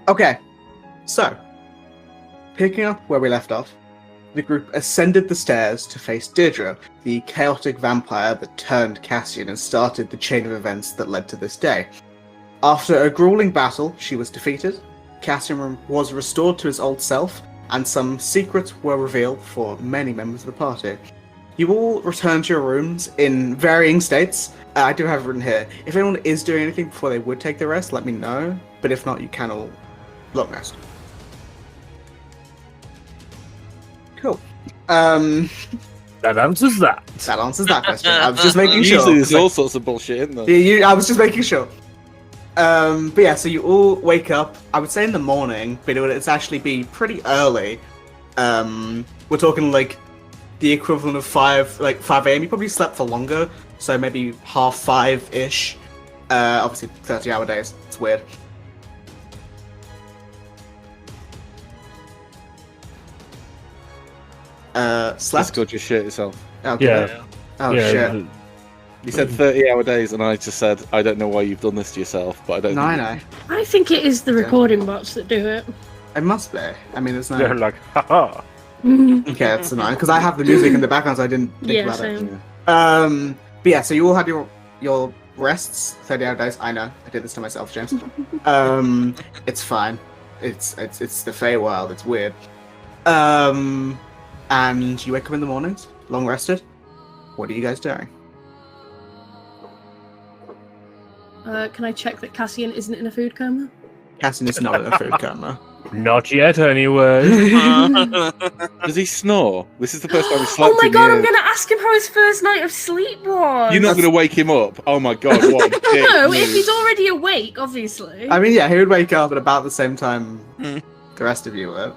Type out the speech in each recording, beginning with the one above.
Okay, so picking up where we left off, the group ascended the stairs to face Deirdre, the chaotic vampire that turned Cassian and started the chain of events that led to this day. After a grueling battle, she was defeated, Cassian was restored to his old self, and some secrets were revealed for many members of the party. You all return to your rooms in varying states. I do have it written here. If anyone is doing anything before they would take the rest, let me know. But if not, you can all long rest. Cool. That answers that. That answers that question. I was just making sure. Usually there's all sorts of bullshit in there. I was just making sure. But yeah, so you all wake up, I would say in the morning, but it's actually be pretty early. We're talking like the equivalent of 5 a.m. You probably slept for longer, so maybe 5:30-ish. Obviously 30-hour days. It's weird. Slept? Discord just shit yourself. Okay. Yeah. Oh Yeah, shit. You said 30-hour days, and I just said, I don't know why you've done this to yourself, but I don't No, I think know. I think it is the recording bots that do it. It must be. I mean, there's no. They're like, haha. Okay, that's annoying because I have the music in the background, so I didn't think Yeah, about same. it. But yeah, so you all had your rests, 30-hour days. I know, I did this to myself, James. It's fine. It's the Feywild. It's weird. And you wake up in the mornings, long rested. What are you guys doing? Can I check that Cassian isn't in a food coma? Cassian is not in a food coma. Not yet, anyway. Does he snore? This is the first time he slept Oh my in god, I'm years. gonna ask him how his first night of sleep was! You're not going to wake him up? Oh my god, what a dick No, move. if he's already awake, obviously. I mean, yeah, he would wake up at about the same time the rest of you would.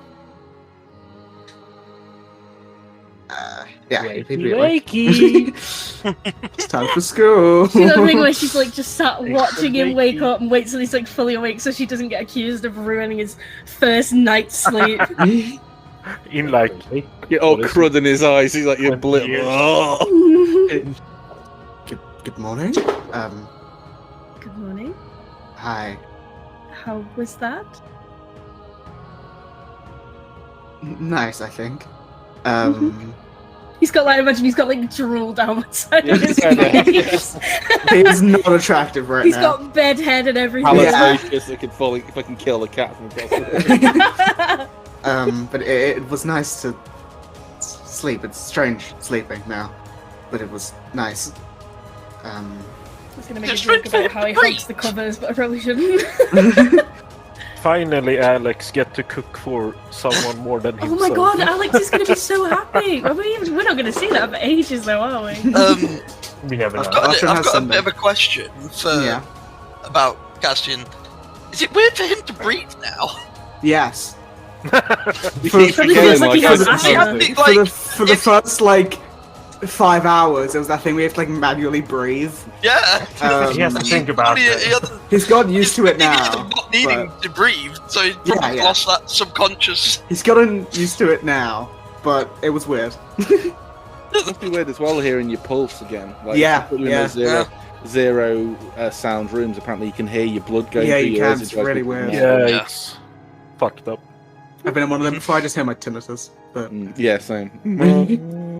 Yeah, he'd be awake. Wakey. It's time for school. See that thing where she's like just sat watching him wake up and wait till he's like fully awake so she doesn't get accused of ruining his first night's sleep. In like, Get all What is crud in his eyes, he's like, you're 20 blip. years. Oh. Good morning. Good morning. Hi. How was that? Nice, I think. He's got like, imagine he's got like drool down the side of his Yeah, yeah. face. He's not attractive right He's now. got bed head and everything. Halitosis that could fall if I can kill a cat from across the But it was nice to sleep. It's strange sleeping now, but it was nice. I was gonna make a joke about how he hugs the covers, but I probably shouldn't. finally Alex get to cook for someone more than Oh himself. my god, Alex is gonna be so happy. We're not gonna see that for ages though, are we? We never know. Archer I've has got a some- bit of a question Yeah. about Castian. Is it weird for him to breathe now? Yes. You For- keep Probably killing feels like he has cousin asthma. something. For the first like 5 hours, it was that thing we have to like manually breathe. Yeah. He has to think about it. He's gotten used to it He's now. not needing but to breathe, so he's probably yeah. lost that subconscious. He's gotten used to it now, but it was weird. It must be weird as well hearing your pulse again. Like, Yeah, if you put you in yeah. those zero sound rooms, apparently you can hear your blood going Yeah, through you your can, ears. it's It drives really me weird. nuts. Yeah, Yeah. it's fucked up. I've been in one of them before. I just hear my tinnitus. But Yeah, same.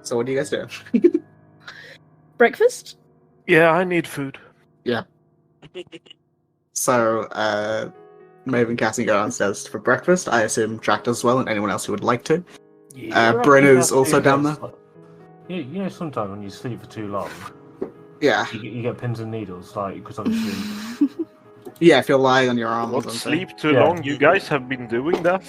so, what do you guys do? Breakfast? Yeah, I need food. So, Maeve and Cassie go downstairs for breakfast. I assume Jack does as well, and anyone else who would like to. Bryn is also down there. Yeah, you know, sometimes when you sleep for too long, Yeah, you get pins and needles, like, because obviously. yeah. If you're lying on your arm or What, something. sleep too Yeah. long? You guys have been doing that?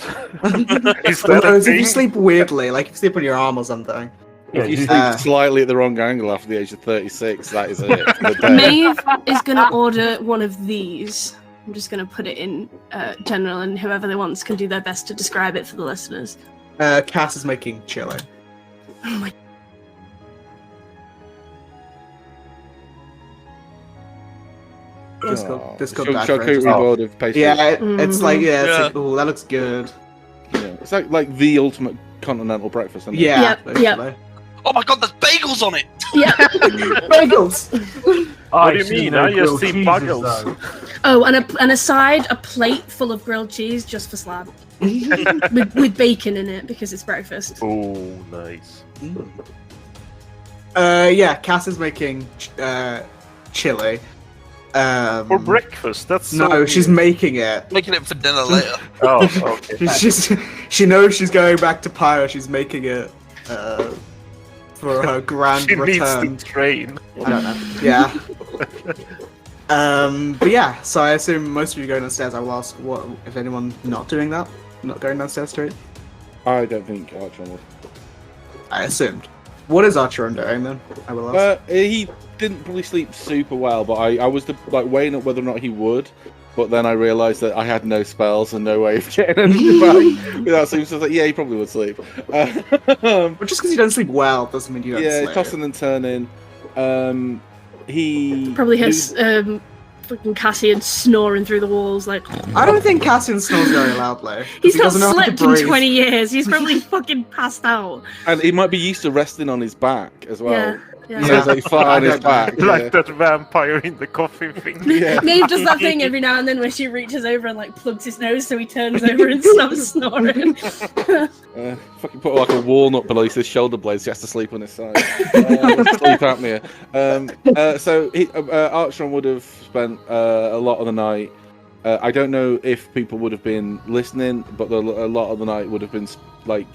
Is Well, that no, a if you thing? sleep weirdly, like if you sleep on your arm or something. Yeah, If you you- sleep slightly at the wrong angle after the age of 36, that is it. for the day. Maeve is gonna order one of these. I'm just gonna put it in general, and whoever wants can do their best to describe it for the listeners. Cass is making chili. Oh my. Discord bad Charcuterie friends. board of pastry. Yeah, it's like it's Yeah. like, oh, that looks good. Yeah. It's like the ultimate continental breakfast. Isn't it? Yeah, Yep, basically. Oh my god, there's bagels on it! Yeah. Bagels! What do you mean? I just see bagels. Oh, and aside, a plate full of grilled cheese just for Slab. with bacon in it because it's breakfast. Oh, nice. Yeah, Cass is making chili. For breakfast? That's so No, she's weird. making it. Making it for dinner later. Oh, okay. She knows she's going back to Pyro. She's making it for her grand She return. needs to train. Yeah. But yeah, so I assume most of you going downstairs. I will ask what if anyone not doing that, not going downstairs straight. I don't think Archon would. I assumed. What is Archeron doing then? I will ask. He didn't probably sleep super well, but I was weighing up whether or not he would. But then I realised that I had no spells and no way of getting anything back without sleep. So I was like, yeah, he probably would sleep. But just because you don't sleep well doesn't mean you don't sleep. Yeah, tossing and turning. He Probably has fucking Cassian snoring through the walls like. I don't think Cassian snores very loudly. He's he not doesn't know how to slept in breathe. 20 years. He's probably fucking passed out. And he might be used to resting on his back as well. Yeah. So he's like flat on his back. Like that vampire in the coffin thing. Yeah. Maeve does that thing every now and then where she reaches over and like plugs his nose so he turns over and stops snoring. Fucking put like a walnut below his shoulder blades. He has to sleep on his side. Sleep apnea. So Archon would have spent a lot of the night. I don't know if people would have been listening, but a lot of the night would have been like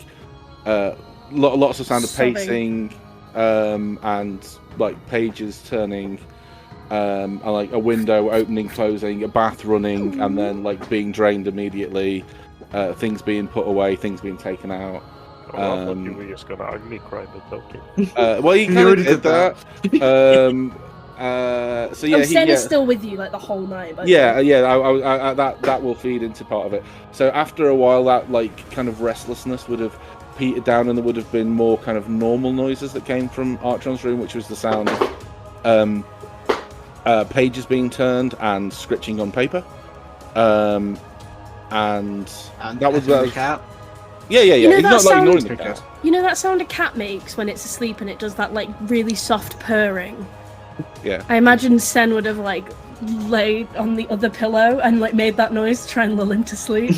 lots of sound of pacing. And like pages turning, and like a window opening, closing, a bath running, and then like being drained immediately, things being put away, things being taken out. Oh, I thought you were just gonna ugly cry, but okay. Well, he kind of did that. So yeah, Sen is still with you like the whole night. Yeah. That will feed into part of it. So after a while, that like kind of restlessness would have petered down, and there would have been more kind of normal noises that came from Archon's room, which was the sound of pages being turned and scritching on paper, and that was the cat. Yeah. You know He's that not like sound- ignoring the cat. You know that sound a cat makes when it's asleep and it does that like really soft purring? Yeah. I imagine Sen would have like laid on the other pillow and like made that noise to try and lull him to sleep.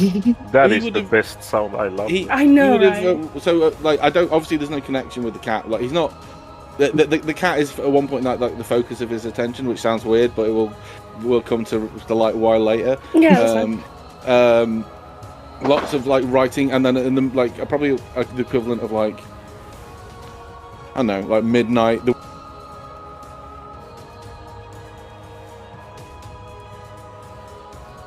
That He is the would've- best sound. I love. I know, He would have, like I don't. Obviously, there's no connection with the cat. Like he's not. The cat is at one point like the focus of his attention, which sounds weird, but it will come to the light a while later. Yeah. That's fine. Lots of like writing, and then like probably the equivalent of like I don't know, like midnight.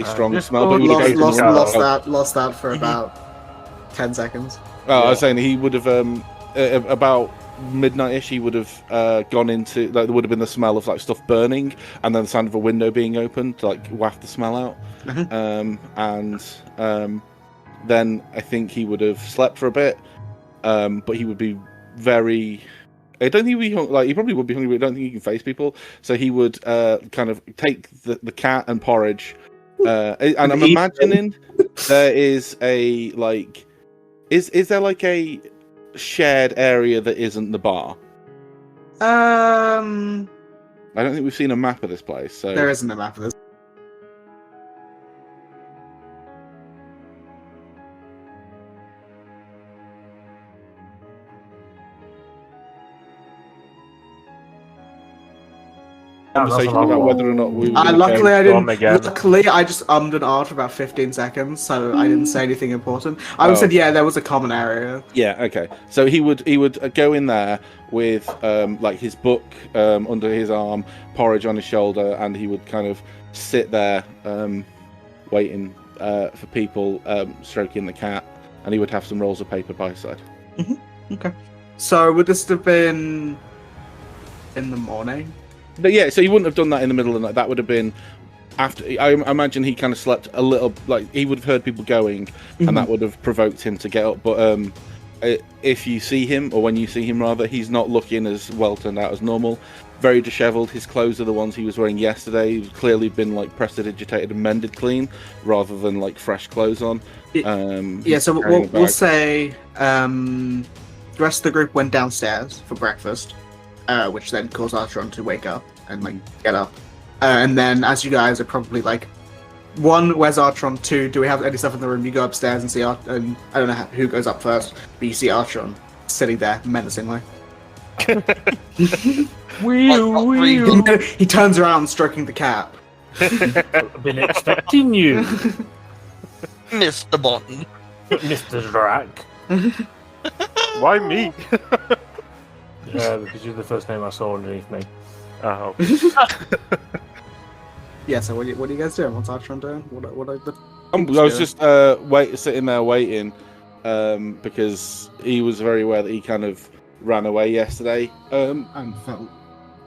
Strong just smell, but he would have Lost that for about 10 seconds. Oh, I was saying he would have about midnight-ish. He would have gone into like there would have been the smell of like stuff burning, and then the sound of a window being opened to like waft the smell out. Then I think he would have slept for a bit, but he would be very. I don't think he probably would be hungry, but I don't think he can face people. So he would kind of take the cat and porridge. And I'm imagining there is a like, is there like a shared area that isn't the bar? I don't think we've seen a map of this place. So There isn't a map of this. conversation about whether or not we. Luckily, I didn't. again. Luckily, I just ummed and ahed for about 15 seconds, so I didn't say anything important. I would said, yeah, there was a common area. Yeah. Okay. So he would go in there with like his book under his arm, porridge on his shoulder, and he would kind of sit there waiting for people stroking the cat, and he would have some rolls of paper by his side. Okay. So would this have been in the morning? But yeah, so he wouldn't have done that in the middle of the night. That would have been after. I imagine he kind of slept a little. Like he would have heard people going, and that would have provoked him to get up. But if you see him, or when you see him rather, he's not looking as well turned out as normal. Very dishevelled. His clothes are the ones he was wearing yesterday. He's clearly been like prestidigitated and mended clean, rather than like fresh clothes on. Yeah. So we'll say The rest of the group went downstairs for breakfast, which then caused Artron to wake up and get up. And then, as you guys are probably like, 1, where's Artron? 2, do we have any stuff in the room? You go upstairs and see I don't know who goes up first, but you see Artron sitting there menacingly. He turns around, stroking the cat. I've been expecting you, Mr. Bonton. Mr. Drac. Why me? Because you're the first name I saw underneath me. Oh. Yeah, so what are you guys doing? What's Artron doing? What are the... I was just sitting there waiting because he was very aware that he kind of ran away yesterday and felt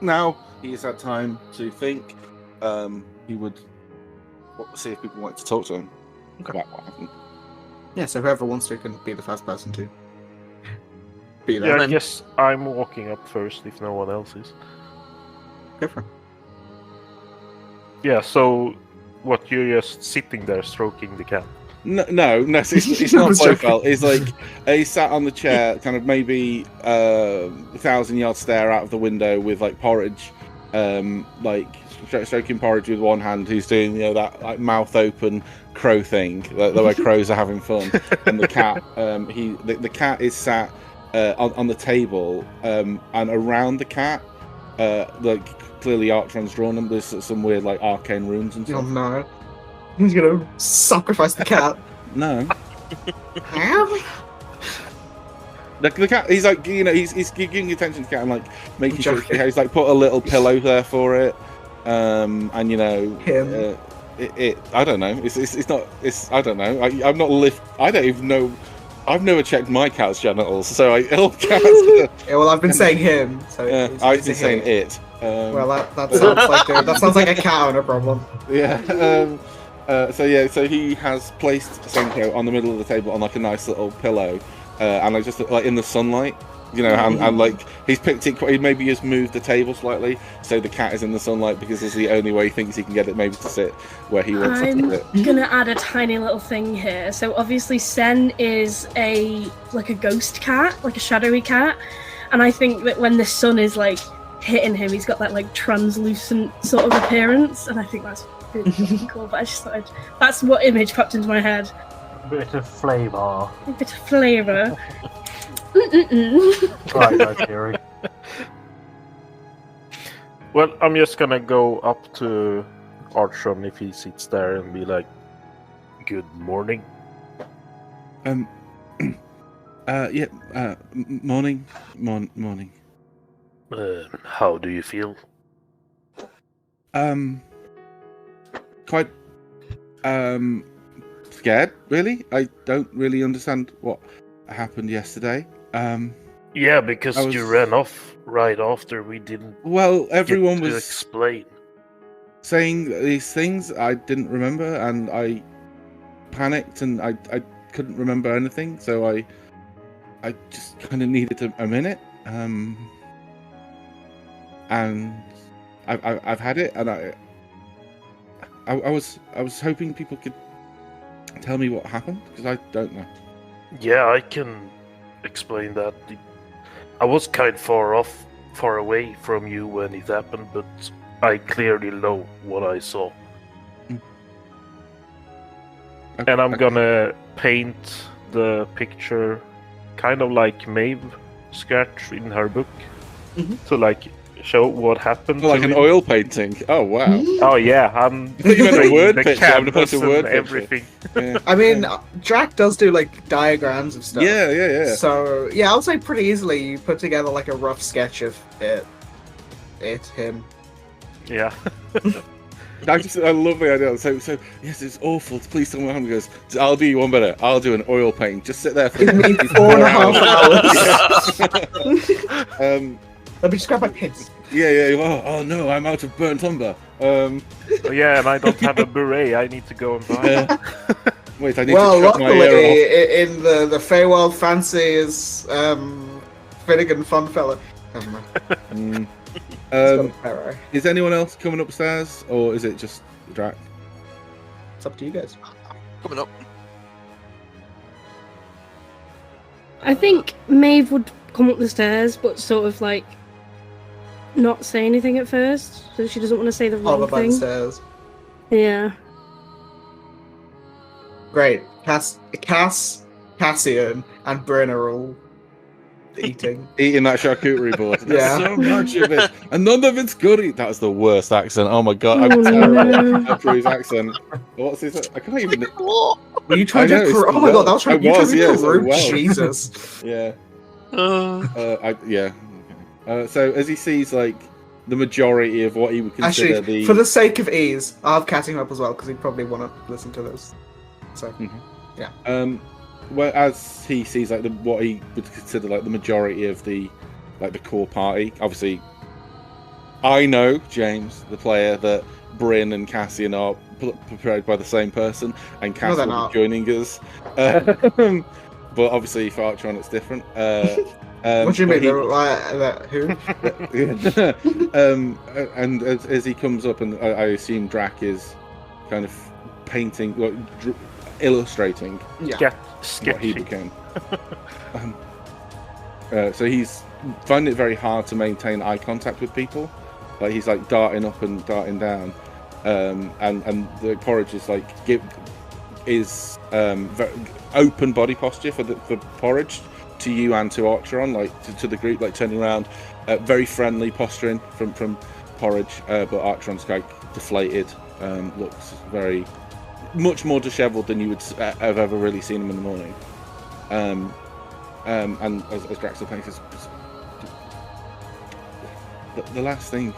now he's had time to think. He would see if people wanted to talk to him about what happened. Yeah, so whoever wants to can be the first person to be there. Yeah, I guess I'm walking up first if no one else is. Go for it. Yeah, so what, you're just sitting there stroking the cat? No, it's not Blofeld. It's like he sat on the chair, kind of maybe 1,000-yard stare out of the window with like porridge, like stroking porridge with one hand. He's doing that like mouth open crow thing, the way crows are having fun. And the cat, the cat is sat on the table, and around the cat, like clearly Artron's drawn them. There's some weird like arcane runes and Oh stuff. no. He's gonna sacrifice the cat. No. The cat, he's like, he's giving attention to the cat and like making sure he's like put a little pillow there for it, and him. I don't know. It's not. I don't know. I'm not I don't even know. I've never checked my cat's genitals, so all cats. Yeah, well, I've been saying him. So I've been saying it. Well, that sounds like a cat owner problem. Yeah. So he has placed Senko on the middle of the table on like a nice little pillow, and like just like in the sunlight, and like he's picked it. He maybe has moved the table slightly so the cat is in the sunlight because it's the only way he thinks he can get it maybe to sit where he wants it to sit. I'm gonna add a tiny little thing here. So obviously Sen is a ghost cat, like a shadowy cat, and I think that when the sun is like hitting him, he's got that like translucent sort of appearance, and I think that's really fucking cool. But I just thought that's what image popped into my head. A bit of flavour. A bit of flavour. Right, no theory. Well, I'm just gonna go up to Artron if he sits there and be like, "Good morning." Morning. How do you feel? Quite scared, really. I don't really understand what happened yesterday. Yeah, because you ran off right after we didn't. Well, everyone get to was explain. saying these things I didn't remember, and I panicked, and I couldn't remember anything, so I just kind of needed a minute. And I've had it, and I was hoping people could tell me what happened because I don't know. Yeah, I can explain that. I was kind far away from you when it happened, but I clearly know what I saw. Okay. And I'm gonna paint the picture kind of like Maeve sketched in her book to like show what happened. Like to an him. oil painting. Oh wow! Oh yeah, I'm You meant a doing word the picture. I'm gonna put canvas a word and picture. everything. Yeah. I mean, Drac does do like diagrams of stuff. Yeah. So yeah, I'll say pretty easily you put together like a rough sketch of him. Yeah. I love the idea. So yes, it's awful. Please tell me what happened. He goes, I'll do you one better. I'll do an oil paint. Just sit there for It needs 4.5 hours. Let me just grab my pins. Yeah. Oh no, I'm out of burnt umber. Oh, yeah, and I don't have a beret. I need to go and buy. Wait, I need Well, to cut my luckily, ear off. in the Feywild fancy is Finnegan Funfella. Never mind. Is anyone else coming upstairs, or is it just Drac? It's up to you guys. Coming up. I think Maeve would come up the stairs, but sort of like not say anything at first, so she doesn't want to say the wrong Hover by the thing. stairs. Yeah. Great. Cassian, and Bryn are all eating. Eating that charcuterie board. There's Yeah. so much of it, and none of it's good. That was the worst accent. Oh my god, I'm Oh, terrible no. at Drew's accent. What's his? I can't even. Were you trying I know, to? it's Oh my god, that was trying to. You Welsh. trying Yeah, to it's Peru? Welsh. Jesus. Yeah. So as he sees like the majority of what he would consider Actually, for the sake of ease, I'll have Cat him up as well because he'd probably want to listen to this. So, well, as he sees like what he would consider like the majority of the core party, obviously, I know James, the player, that Bryn and Cassian are prepared by the same person, and Cass they're will not. be joining us. But obviously, for Archeron, it's different. what do you mean? Who? And as he comes up, and I assume Drac is kind of painting, like, illustrating Yeah. what he became. So he's finding it very hard to maintain eye contact with people. Like he's like darting up and darting down, and the porridge is like very open body posture for porridge to you and to Archeron, like to the group, like turning around, very friendly posturing from porridge, but Archeron's like deflated, looks very much more dishevelled than you would have ever really seen him in the morning. And as Drax thinks, the last thing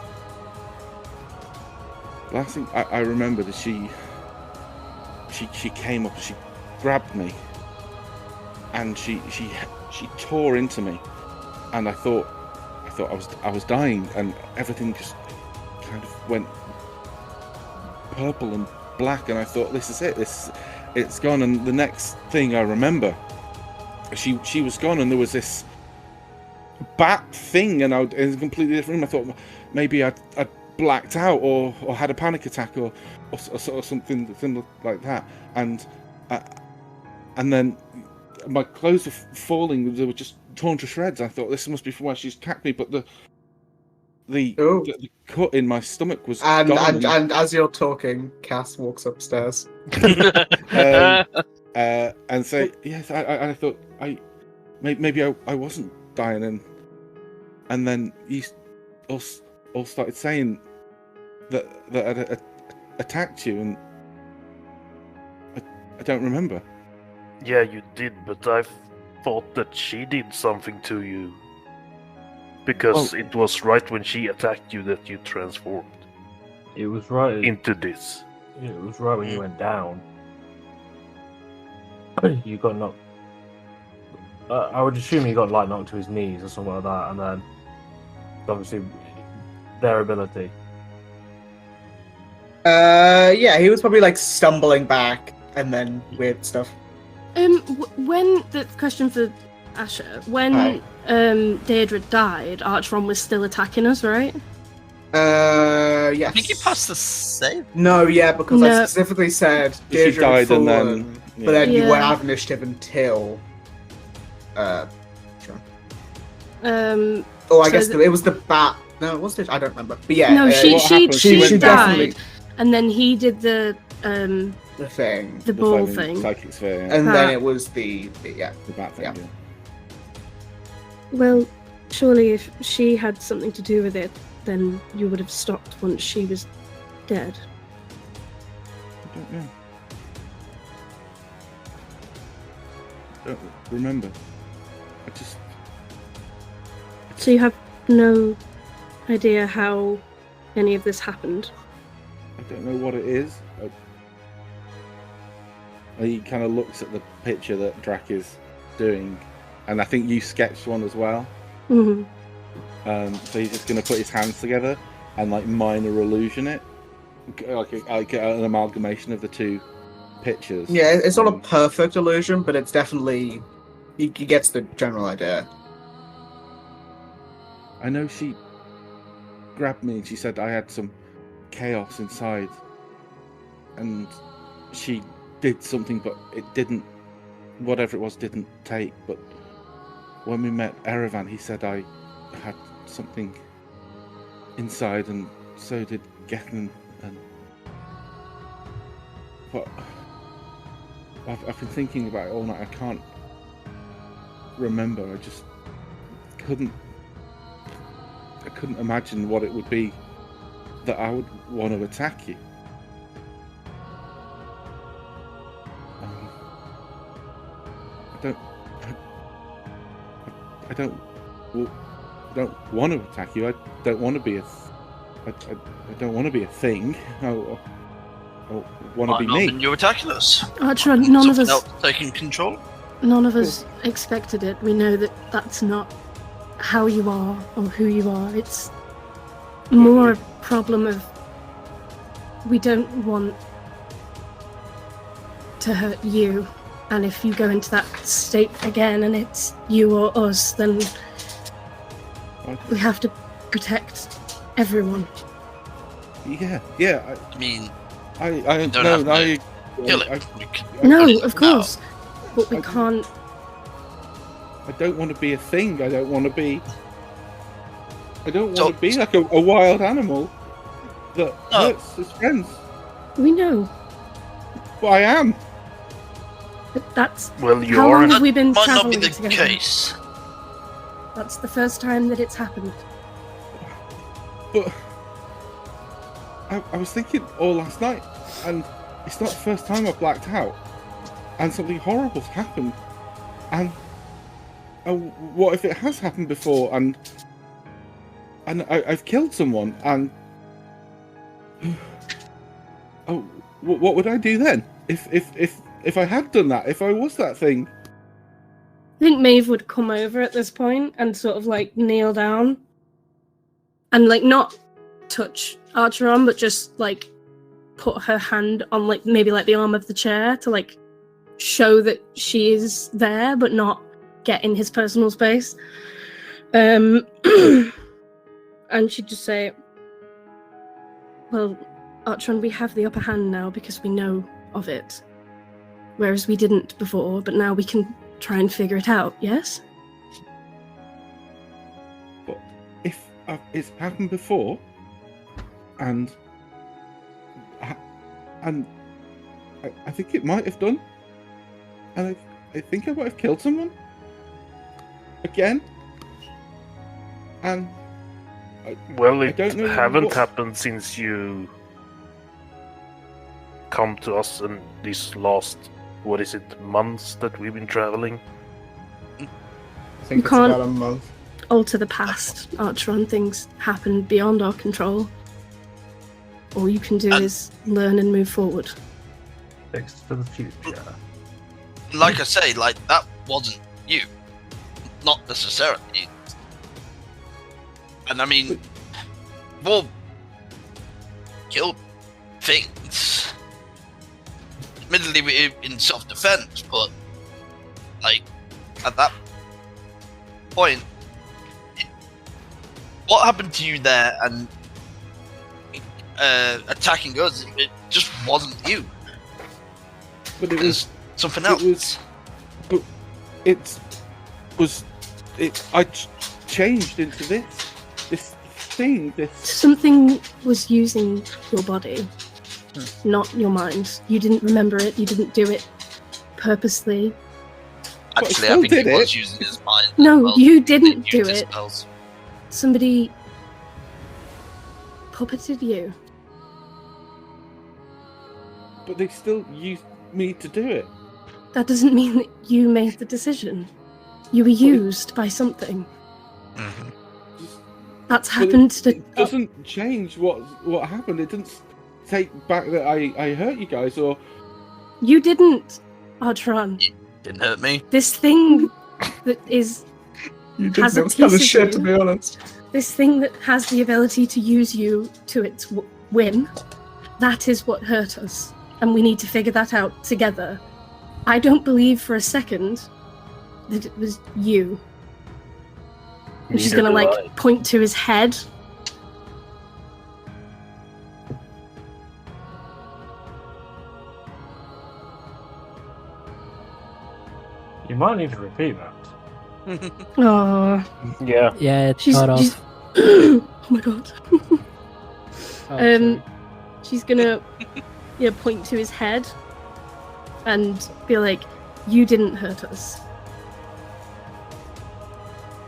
I remember that she came up, she grabbed me, and she tore into me, and I thought I was dying, and everything just kind of went purple and black, and I thought, this is it, it's gone. And the next thing I remember, she was gone, and there was this bat thing, and in a completely different room. I thought maybe I'd blacked out or had a panic attack or something similar like that, and then my clothes were falling, they were just torn to shreds. I thought, this must be from where she's attacked me, but the cut in my stomach was And gone. as you're talking, Cass walks upstairs. And so yes, I thought maybe I wasn't dying, and then you all started saying that I'd attacked you, and I don't remember. Yeah, you did, but I thought that she did something to you. Because it was right when she attacked you that you transformed It was right. into this. It was right when you went down. You got knocked. I would assume he got like knocked to his knees or something like that, and then obviously their ability. Yeah, he was probably like stumbling back and then weird stuff. When the question for Asher, when Hi. Deirdre died, Archeron was still attacking us, right? Yes. I think you passed the save. No, yeah, because I No. specifically said She Deirdre had died and fallen, then- but then you Yeah. won't have initiative until. Um, Oh, I So guess the- it was the bat. No, was it? I don't remember. But yeah, no, she what she happened? she, She died, definitely- and then he did the the thing, ball flaming thing. psychic sphere, and then Ah. it was the yeah. the bat thing. Yeah. Yeah. Well, surely if she had something to do with it, then you would have stopped once she was dead. I don't know. Don't remember. I just So you have no idea how any of this happened. I don't know what it is. He kind of looks at the picture that Drac is doing, and I think you sketched one as well. Hmm. So he's just going to put his hands together and like minor illusion it, like an amalgamation of the two pictures. Yeah, it's not a perfect illusion, but it's definitely he gets the general idea. I know she grabbed me and she said I had some chaos inside, and she did something, but it didn't. Whatever it was didn't take. But when we met Erevan, he said I had something inside, and so did Gethin. And but I've been thinking about it all night. I can't remember. I just couldn't imagine what it would be that I would want to attack you. I don't want to attack you. I don't want to be I don't want to be a thing. I want to be me. You're attacking us. Archer, none of us. Taking control. None of us expected it. We know that that's not how you are or who you are. It's more a problem of we don't want to hurt you. And if you go into that state again and it's you or us, then we have to protect everyone. Yeah. I mean, I don't no, have I, to kill it. No, of course. But we can't. I don't want to be a thing. I don't want to be like a wild animal that hurts his friends. We know. But I am. But that's Well, you how are. long have we been Might not be traveling the together? case. That's the first time that it's happened. But I was thinking all last night, and it's not the first time I've blacked out, and something horrible's happened. And what if it has happened before? And I've killed someone, and what would I do then? If I had done that, if I was that thing? I think Maeve would come over at this point and sort of like kneel down and like not touch Archer on, but just like put her hand on like maybe like the arm of the chair to like show that she is there, but not get in his personal space. And she'd just say, well, Archon, we have the upper hand now because we know of it. Whereas we didn't before, but now we can try and figure it out, yes? But if it's happened before, and I think it might have done, and I think I might have killed someone again, and Well, I it don't know haven't what- happened since you come to us in these last, what is it, months that we've been traveling? I think it's can't- about a month. Alter the past, Archeron. Things happen beyond our control. All you can do is learn and move forward. Fixed for the future. Like I say, like that wasn't you, not necessarily. And I mean, well, killed things. Admittedly, we're in self-defense, but like at that point, what happened to you there and attacking us? It just wasn't you. but It was something else. I changed into this thing. Something was using your body, not your mind. You didn't remember it. You didn't do it purposely. Actually, still I think he did was it. using his mind. No, Well, you he didn't do used his it. spells. Somebody puppeted you. But they still used me to do it. That doesn't mean that you made the decision. You were used by something. Mhm. That's But happened to. It doesn't change what happened. It didn't take back that I hurt you guys, or You didn't, Artron. Didn't hurt me. This thing that is. You Has did a know kind of piece of shit, you. to be honest. This thing that has the ability to use you to its whim. That is what hurt us. And we need to figure that out together. I don't believe for a second that it was you. And she's Neither gonna do like I. point to his head. You might need to repeat that. Oh, Yeah. Yeah, it's she's. cut off. Oh my god. Oh, Um, sorry. she's gonna point to his head and be like, "You didn't hurt us."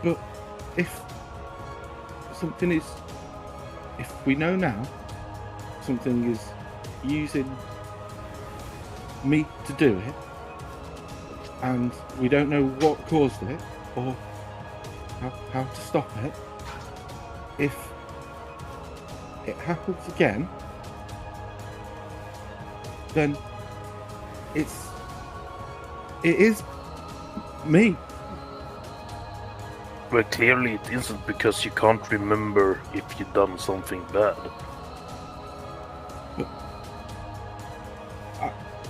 But if something is, if we know now, something is using me to do it, and we don't know what caused it or how to stop it, if it happens again, then it is me. Well, clearly it isn't, because you can't remember if you've done something bad.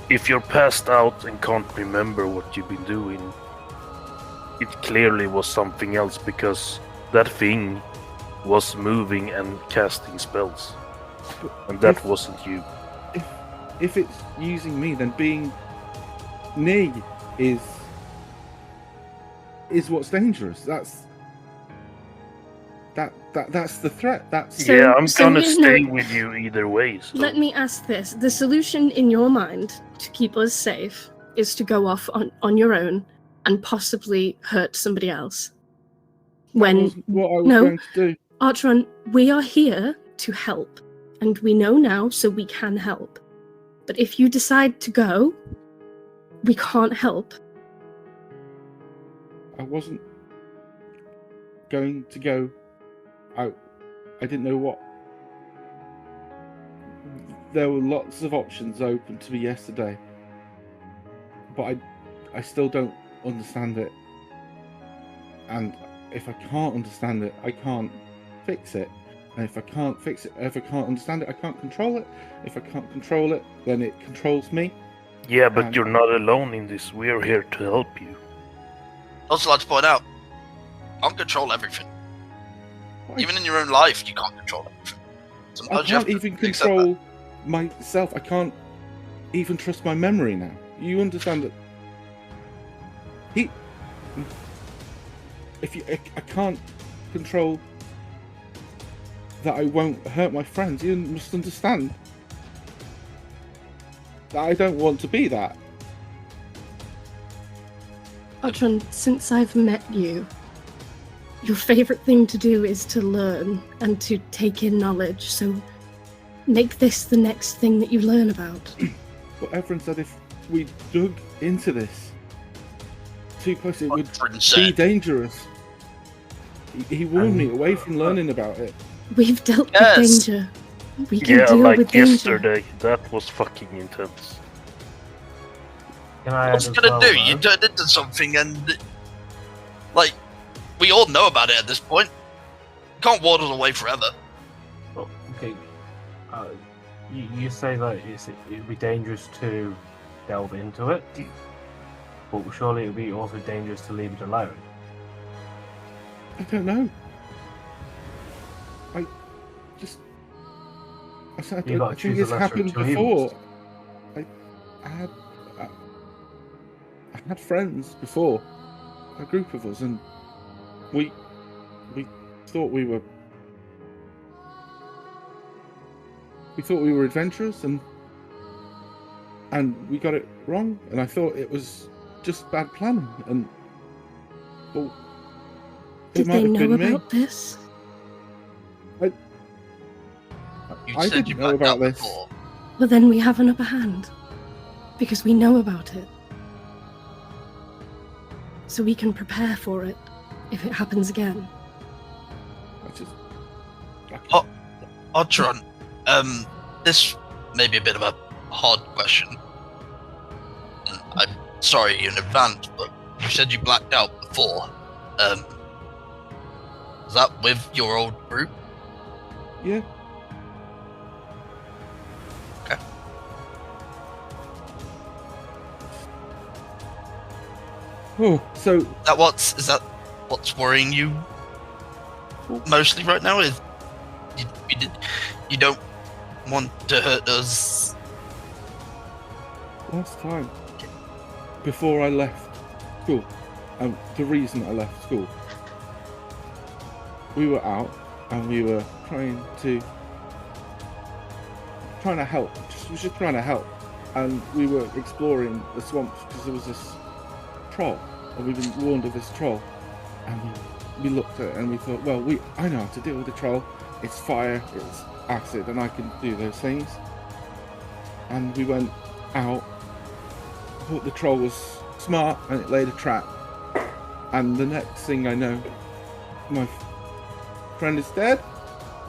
If you're passed out and can't remember what you've been doing, it clearly was something else, because that thing was moving and casting spells. And that wasn't you. If it's using me, then being near is what's dangerous. That's the threat. That's So- yeah, I'm so gonna you stay know- with you either way. So. Let me ask this: the solution in your mind to keep us safe is to go off on your own and possibly hurt somebody else. that When wasn't what I was no. going to do. Archon, we are here to help, and we know now, so we can help. But if you decide to go, we can't help. I wasn't going to go out. I didn't know what. There were lots of options open to me yesterday, but I still don't understand it. And if I can't understand it, I can't fix it. And if I can't fix it, if I can't understand it, I can't control it. If I can't control it, then it controls me. Yeah, but you're not alone in this. We're here to help you. I'd also like to point out, I can't control everything. Why? Even in your own life, you can't control everything. I Sometimes you have can't to even accept that. control myself. I can't even trust my memory now. You understand that? I can't control that I won't hurt my friends. You must understand that I don't want to be that. Archon, since I've met you, your favourite thing to do is to learn and to take in knowledge, so make this the next thing that you learn about. But everyone said if we dug into this too close, it would Everyone be said. dangerous. He warned me away from learning about it. We've dealt Yes. with danger. We can Yeah, deal like with danger. yesterday. That was fucking intense. Can I What's add it as gonna well, do? though? You turned into something, and like we all know about it at this point. You can't ward us away forever. Oh, okay. You say that it'd be dangerous to delve into it, but surely it'd be also dangerous to leave it alone. I don't know. I said, You I gotta think choose it's the lesser of happened two before. evils. I had friends before, a group of us, and we thought we were adventurous, and we got it wrong, and I thought it was just bad planning, and well, Did it might they have know been me. about this? You I said didn't you know blacked about out this. before. Well, then we have an upper hand. Because we know about it. So we can prepare for it if it happens again. I just Otron, this may be a bit of a hard question. And I'm sorry in advance, but you said you blacked out before. Was that with your old group? yeah. Okay. Oh, so Is that what's worrying you mostly right now? Is you don't want to hurt us? last time, before I left school, the reason I left school. We were out and we were trying to help. Just trying to help, and we were exploring the swamps because there was this troll, and we've been warned of this troll, and we looked at it and we thought, well, I know how to deal with the troll. It's fire, it's acid, and I can do those things. And we went out, thought the troll was smart, and it laid a trap. And the next thing I know, my friend is dead,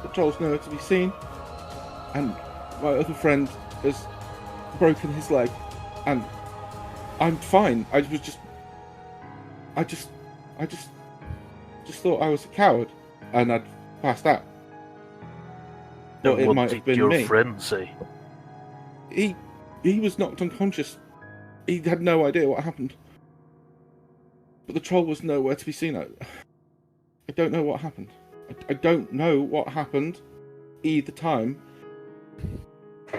the troll's nowhere to be seen, and my other friend has broken his leg, and I'm fine. I just thought I was a coward, and I'd passed out. But it what might did have been your me. friend say? He was knocked unconscious. He had no idea what happened. But the troll was nowhere to be seen. I don't know what happened. I don't know what happened either time.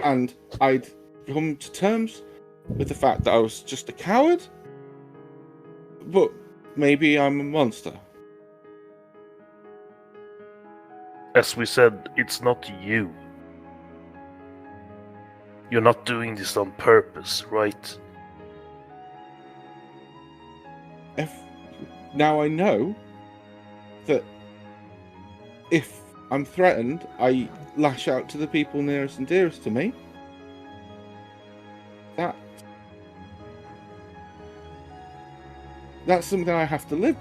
And I'd come to terms with the fact that I was just a coward. But maybe I'm a monster. As we said, it's not you. You're not doing this on purpose, right? Now I know that if I'm threatened, I lash out to the people nearest and dearest to me. That's something I have to live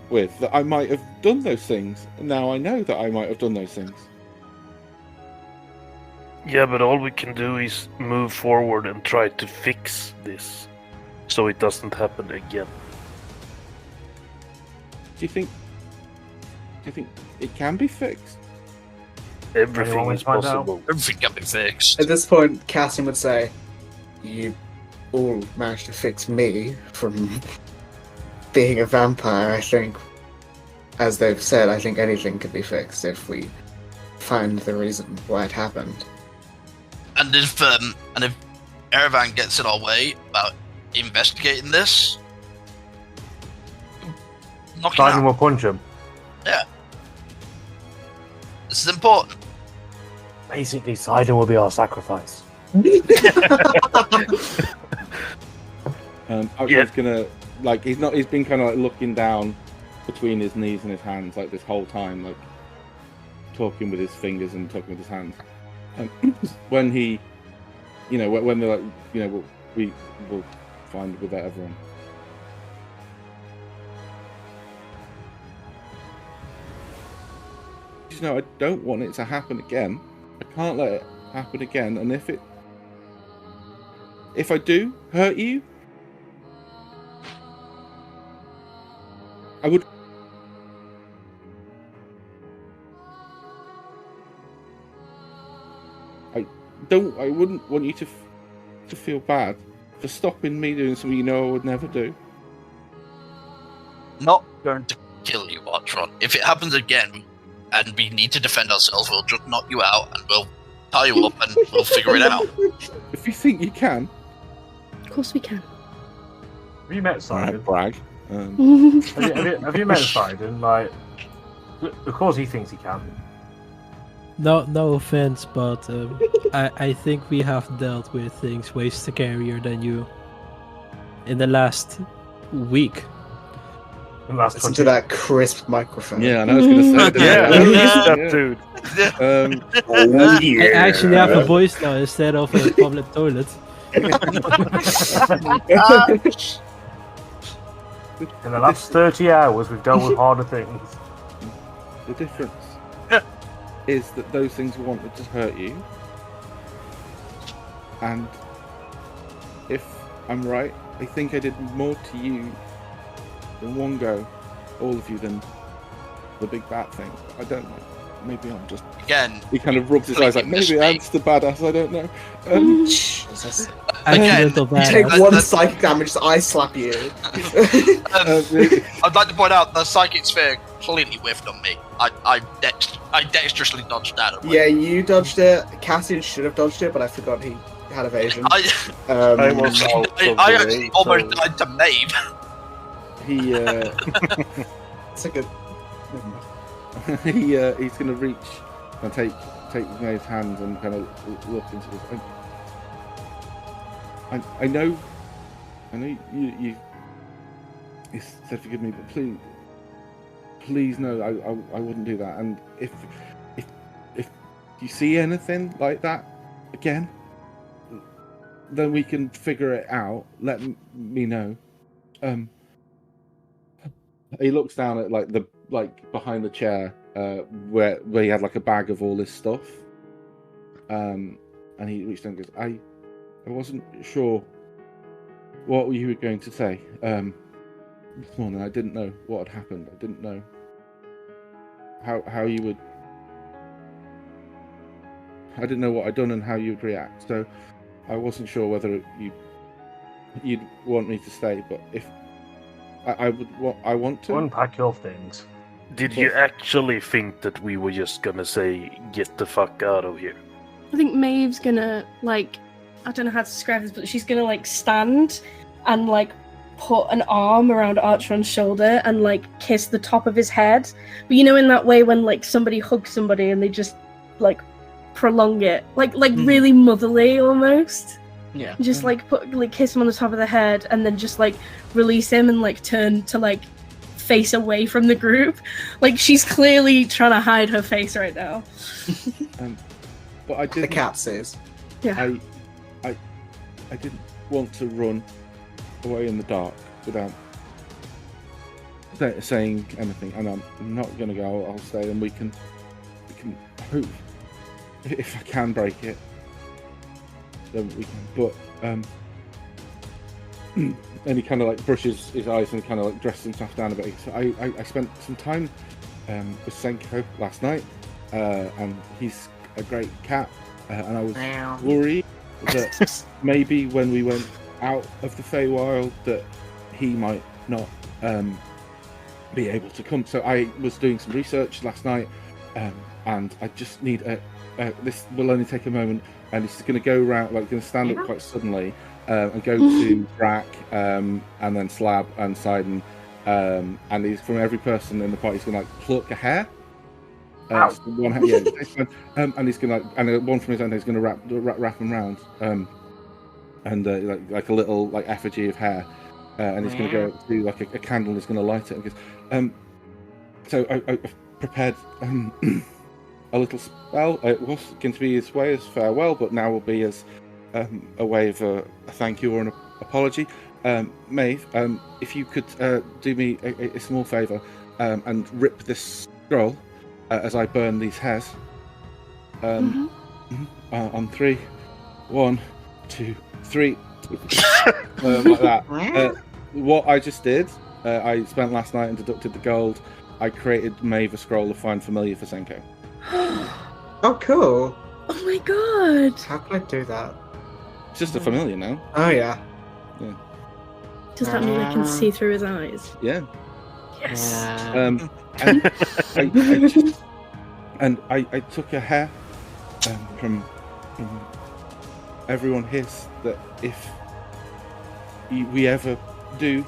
with, that I might have done those things. Now I know that I might have done those things. Yeah, but all we can do is move forward and try to fix this, so it doesn't happen again. Do you think it can be fixed? Everything Anyone is find out? possible. Everything can be fixed. At this point, Cassian would say, "You all managed to fix me from being a vampire. I think, as they've said, I think anything can be fixed if we find the reason why it happened." And if Erevan gets in our way about investigating this, knock him Simon out. will punch him. This is important. Basically, Sidon will be our sacrifice. He's gonna, like, he's been kind of like looking down between his knees and his hands like this whole time, like talking with his fingers and talking with his hands. And when he, when they're like, we will find without everyone. I don't want it to happen again. I can't let it happen again. And if I do hurt you, I would. I wouldn't want you to feel bad for stopping me doing something I would never do. Not going to kill you, Artron. If it happens again, and we need to defend ourselves, we'll just knock you out and we'll tie you up and we'll figure it out. If you think you can. Of course we can. Have you met Sidon? Brag. Have you met Sidon? Like, of course he thinks he can. No offense, but I think we have dealt with things way scarier than you in the last week. Listen to that crisp microphone. Yeah, and I was going to say that. That dude. I actually have a voice now instead of a public toilet. In the last 30 hours, we've dealt with harder things. The difference is that those things wanted to hurt you, and if I'm right, I think I did more to you in one go, all of you, than the big bad thing. I don't know. Maybe I'm just. Again, he kind of rubs his eyes like, maybe that's the badass. I don't know. You take one psychic damage, I slap you. I'd like to point out the psychic sphere completely whiffed on me. I dexterously dodged that. Yeah, you dodged it. Cassian should have dodged it, but I forgot he had evasion. I was out of the I way, actually almost so- died to Maeve. It's a good. he's going to reach and take Maeve's hand and kind of look into this. I know you said forgive me, but please no, I wouldn't do that. And if you see anything like that again, then we can figure it out. Let me know. He looks down at behind the chair where he had like a bag of all this stuff, and he reached down and goes, I wasn't sure what you were going to say this morning. I didn't know what had happened. I didn't know how you would. I didn't know what I'd done and how you'd react. So I wasn't sure whether you'd want me to stay. But if I want to Unpack your things. Did you actually think that we were just gonna say, get the fuck out of here? I think Maeve's gonna, like, I don't know how to describe this, but she's gonna, like, stand and, like, put an arm around Archon's shoulder and, like, kiss the top of his head. But you know, in that way when, like, somebody hugs somebody and they just, like, prolong it. Like really motherly, almost. Yeah. Just, like, kiss him on the top of the head and then just, like, release him and, like, turn to, like, face away from the group. Like, she's clearly trying to hide her face right now. But I did. The cat says. Yeah. I didn't want to run away in the dark without saying anything, and I'm not going to go. I'll stay, and we can hope if I can break it, then we can. But and he kind of like brushes his eyes and kind of like dresses himself down a bit. So I spent some time with Senko last night, and he's a great cat, and I was worried that maybe when we went out of the Feywild that he might not be able to come. So I was doing some research last night, and I just need this will only take a moment, and he's going to go around, like going to stand up quite suddenly and go to Brack and then Slab and Sidon, and he's from every person in the party he's going to like pluck a hair. One hair, yeah, and he's gonna and one from his end he's gonna wrap him around, and like a little like effigy of hair, and he's gonna go do like a candle. And he's gonna light it. And so I prepared a little spell. It was going to be his way as farewell, but now will be as a way of a thank you or an apology. Maeve, if you could do me a small favour and rip this scroll. As I burn these hairs, on 3, 1, 2, 3, like that. What I just did, I spent last night and deducted the gold. I created Maeve a scroll of Find Familiar for Senko. Oh, cool. Oh my god! How can I do that? It's just a familiar now. Oh, yeah. Does that mean I can see through his eyes? Yeah. Yes. And I took a hair from everyone here that if we ever do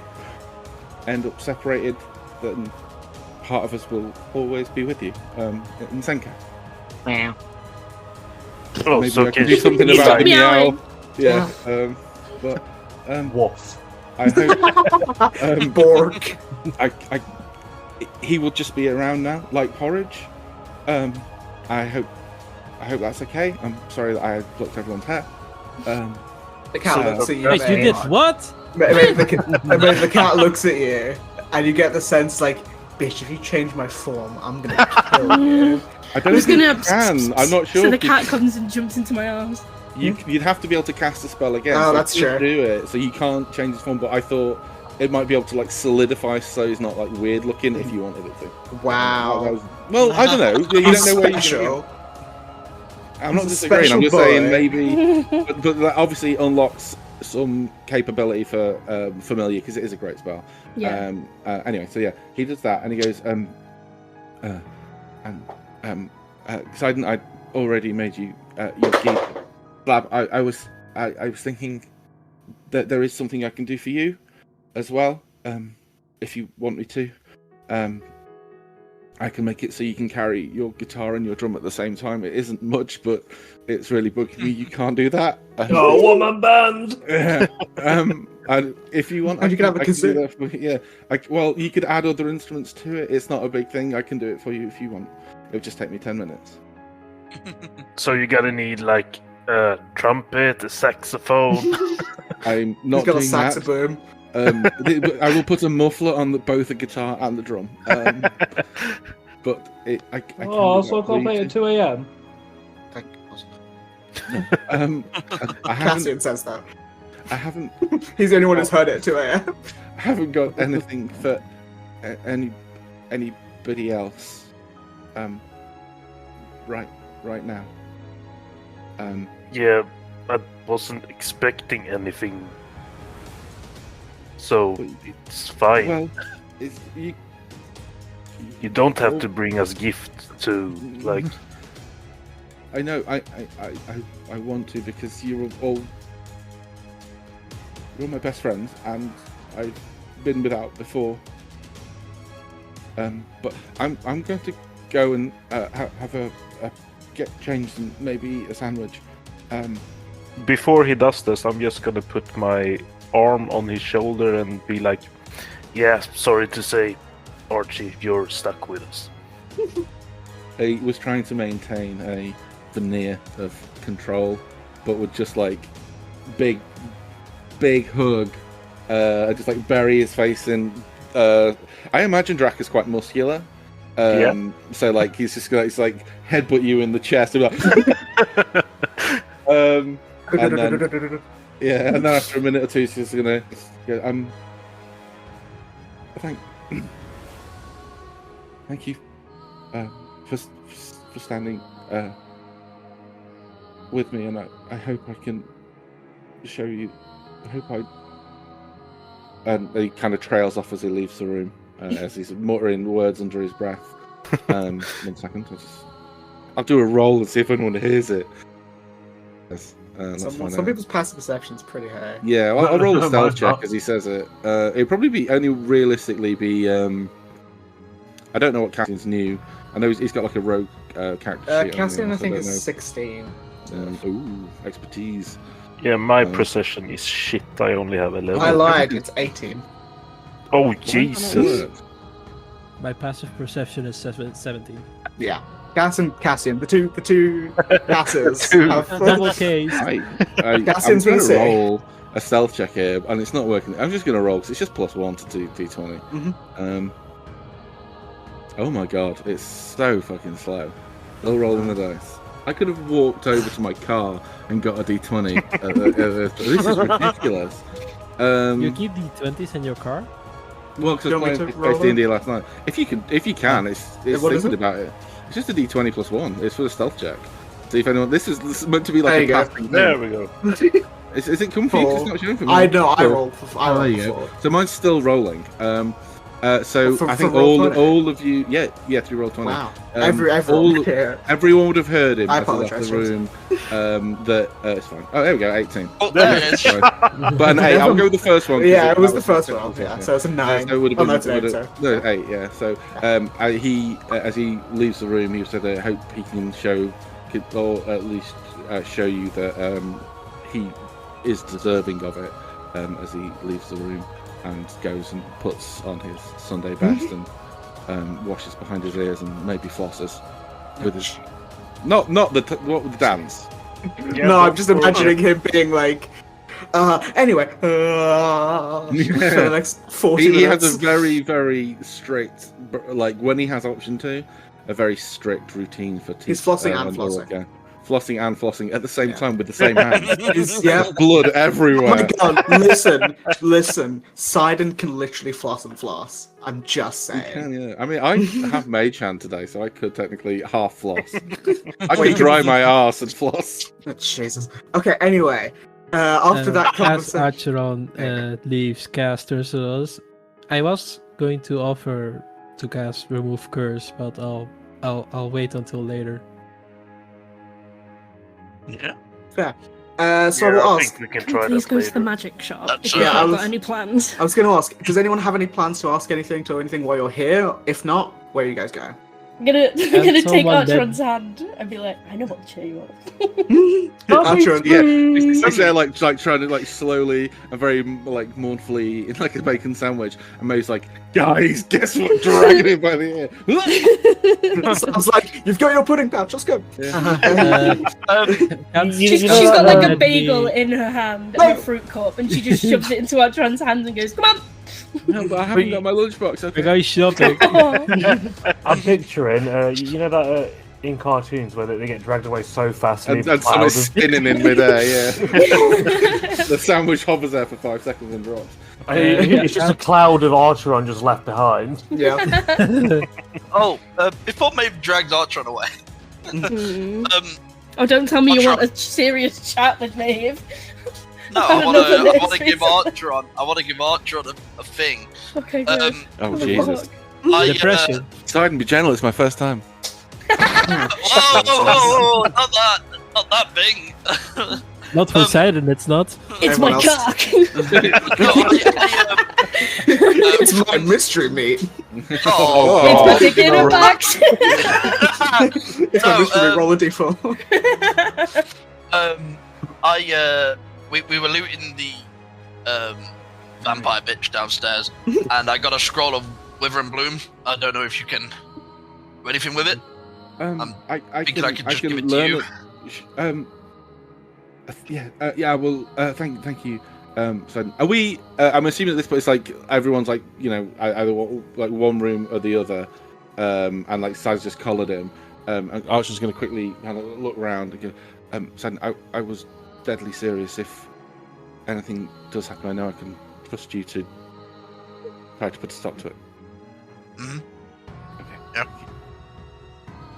end up separated, then part of us will always be with you in Senka. Oh, Maybe so I can do something about the meow. Yeah. But Woof. I hope Bork. He will just be around now, like Porridge. I hope that's okay. I'm sorry that I plucked everyone's hair. The cat looks at you. Wait, you did what? The cat looks at you, and you get the sense like, bitch, if you change my form, I'm gonna kill you. I don't think you can. I'm not sure. So the cat comes and jumps into my arms. You'd have to be able to cast a spell again. Oh, so that's true. Do it, so you can't change his form. But I thought it might be able to like solidify, so he's not like weird looking if you wanted it to. Wow. Well, I don't know. You don't know where you're special. going. I'm not He's a disagreeing. I'm just special saying boy. maybe, but that obviously unlocks some capability for familiar because it is a great spell. Yeah. Anyway, so yeah, he does that and he goes, Poseidon, I already made you your keep. Blab, I was thinking that there is something I can do for you as well. if you want me to. I can make it so you can carry your guitar and your drum at the same time. It isn't much, but it's really booking you. You can't do that. Oh, one-man band! Yeah. And if you want, And you can have a I can do kazoo. that for you. Yeah. Well, you could add other instruments to it. It's not a big thing. I can do it for you if you want. It would just take me 10 minutes. So you gotta need like a trumpet, a saxophone. I'm not He's got a doing that. saxophone. I will put a muffler on both the guitar and the drum. But I can Oh, do so I that can't for play you at too. 2 a.m. Thank I haven't. Cassian says that. I haven't. He's the only one who's heard it at 2 a.m. I haven't got anything for anybody else. Right now. Yeah, I wasn't expecting anything. So it's fine. Well, it's you. You don't have to bring us gifts to like. I know. I want to because you're all my best friends, and I've been without before. But I'm going to go and have a get changed and maybe eat a sandwich. Before he does this, I'm just gonna put my arm on his shoulder and be like, "Yeah, sorry to say, Archie, you're stuck with us." He was trying to maintain a veneer of control, but would just like big hug, just like bury his face in. I imagine Drac is quite muscular. Yeah. So like he's just gonna headbutt you in the chest and like, and then yeah, and then after a minute or two, he's just gonna go, thank you for standing with me, and I hope I can show you. I hope I. And he kind of trails off as he leaves the room, as he's muttering words under his breath. 1 second, I'll do a roll and see if anyone hears it. Yes, Some people's passive perception's pretty high. Yeah, I'll roll a Mine's stealth check not. as he says it. It'll probably only realistically be. I don't know what Cassian's new. I know he's got like a rogue character sheet on Cassian, him, I so think, don't is know. 16. Ooh, expertise. Yeah, my Uh, precision is shit. I only have 11. I lied, it's 18. Oh Why does that Jesus! not work? My passive perception is 17. Yeah. Cassian, the two passes Two. have Double case. I'm Cassian's going gonna to say. roll a stealth check here, and it's not working. I'm just going to roll because it's just +1 to D20. Mhm. Oh my god, it's so fucking slow. Still rolling the dice. I could have walked over to my car and got a D20. This is ridiculous. You keep D20s in your car? Well, because I Do you was want me playing to roll Space D&D last night. If you can, it's what is thinking it? about it. It's just a D20 +1. It's for the stealth check. See if anyone. This is meant to be There like you go. a passing There thing. we go. Is it come for you? 'Cause Four. it's not showing for me. I know, I Four. rolled for I Oh, there rolled you for go. 4. So mine's still rolling. So For- I think for roll 20? all of you, yeah, through roll 20. Wow. All- Yeah. Everyone would have heard him I as he left apologise, the room. That it's fine. Oh, there we go, 18. Oh, there it is. Sorry. But an 8. I'll go with the first one. 'cause Yeah, it was that the first my one. second Yeah, so it's a 9. So it would have Oh, been no, it's an 8, sorry. no, 8. Yeah. So he as he leaves the room, he said, "I hope he can show, or at least show you that he is deserving of it." As he leaves the room and goes and puts on his Sunday best and washes behind his ears and maybe flosses with his not the what with the dance. Yeah, No, but- I'm just imagining him being like, anyway, for the next 40 He has minutes. a very, very strict, like when he has option to, a very strict routine for teeth. He's flossing and oral flossing. care. Flossing and flossing at the same Yeah. time with the same hand. Yeah. Blood Oh everywhere. my god, listen. Sidon can literally floss and floss. I'm just You saying. can, yeah. I mean, I have mage hand today, so I could technically half floss. I Wait, could you dry can- my arse and floss. Oh, Jesus. Okay, anyway. After that As conversation. Acheron leaves casters with us, I was going to offer to cast Remove Curse, but I'll wait until later. Yeah. Fair. So I will I ask. think we can try Please that go to the later. magic shop That's if you've right. not I was- got any plans. I was going to ask, does anyone have any plans to ask anything while you're here? If not, where are you guys going? I'm gonna take someone that- Archeron's hand and be like, I know what to cheer you up. Archer, Yeah, he's there like trying to like slowly and very like mournfully in like a bacon sandwich, and May's like, guys, guess what? Dragging him by the ear. I was like, you've got your pudding pouch, let's go. She's know got that, like a let bagel me- in her hand and a fruit cup, and she just shoves it into Archeron's hands and goes, "Come on!" No, but I haven't got my lunchbox. We're Okay. going shopping. I'm picturing, you know that in cartoons where they get dragged away so fast And someone spinning in midair. Yeah. The sandwich hovers there for 5 seconds and drops. It's just a cloud of Archeron just left behind. Yeah. Oh, before Maeve dragged Archeron away, Oh, don't tell me you Archeron- want a serious chat with Maeve. no, I I don't want know to. what I want to this give is. Archeron a thing. Okay, good. Oh What the Jesus! fuck? Depression. Deciding to be gentle. It's my first time. Whoa, not that thing. Not for Poseidon, it's not. It's my Everyone else. cock. It's my mystery meat. Oh, It's my dick in a box. It's my No, mystery meat. Roll a d4. We were looting the vampire bitch downstairs, and I got a scroll of Wither and Bloom. I don't know if you can do anything with it. I thinking I could just give it to learn you. Yeah. Well, thank you. So are we? I'm assuming at this point it's like everyone's like either like one room or the other, and like Saz just collared him. And Archer's going to quickly kind of look around and go. Sad, I was deadly serious. If anything does happen, I know I can trust you to try to put a stop to it. Mhm. Okay. Yeah.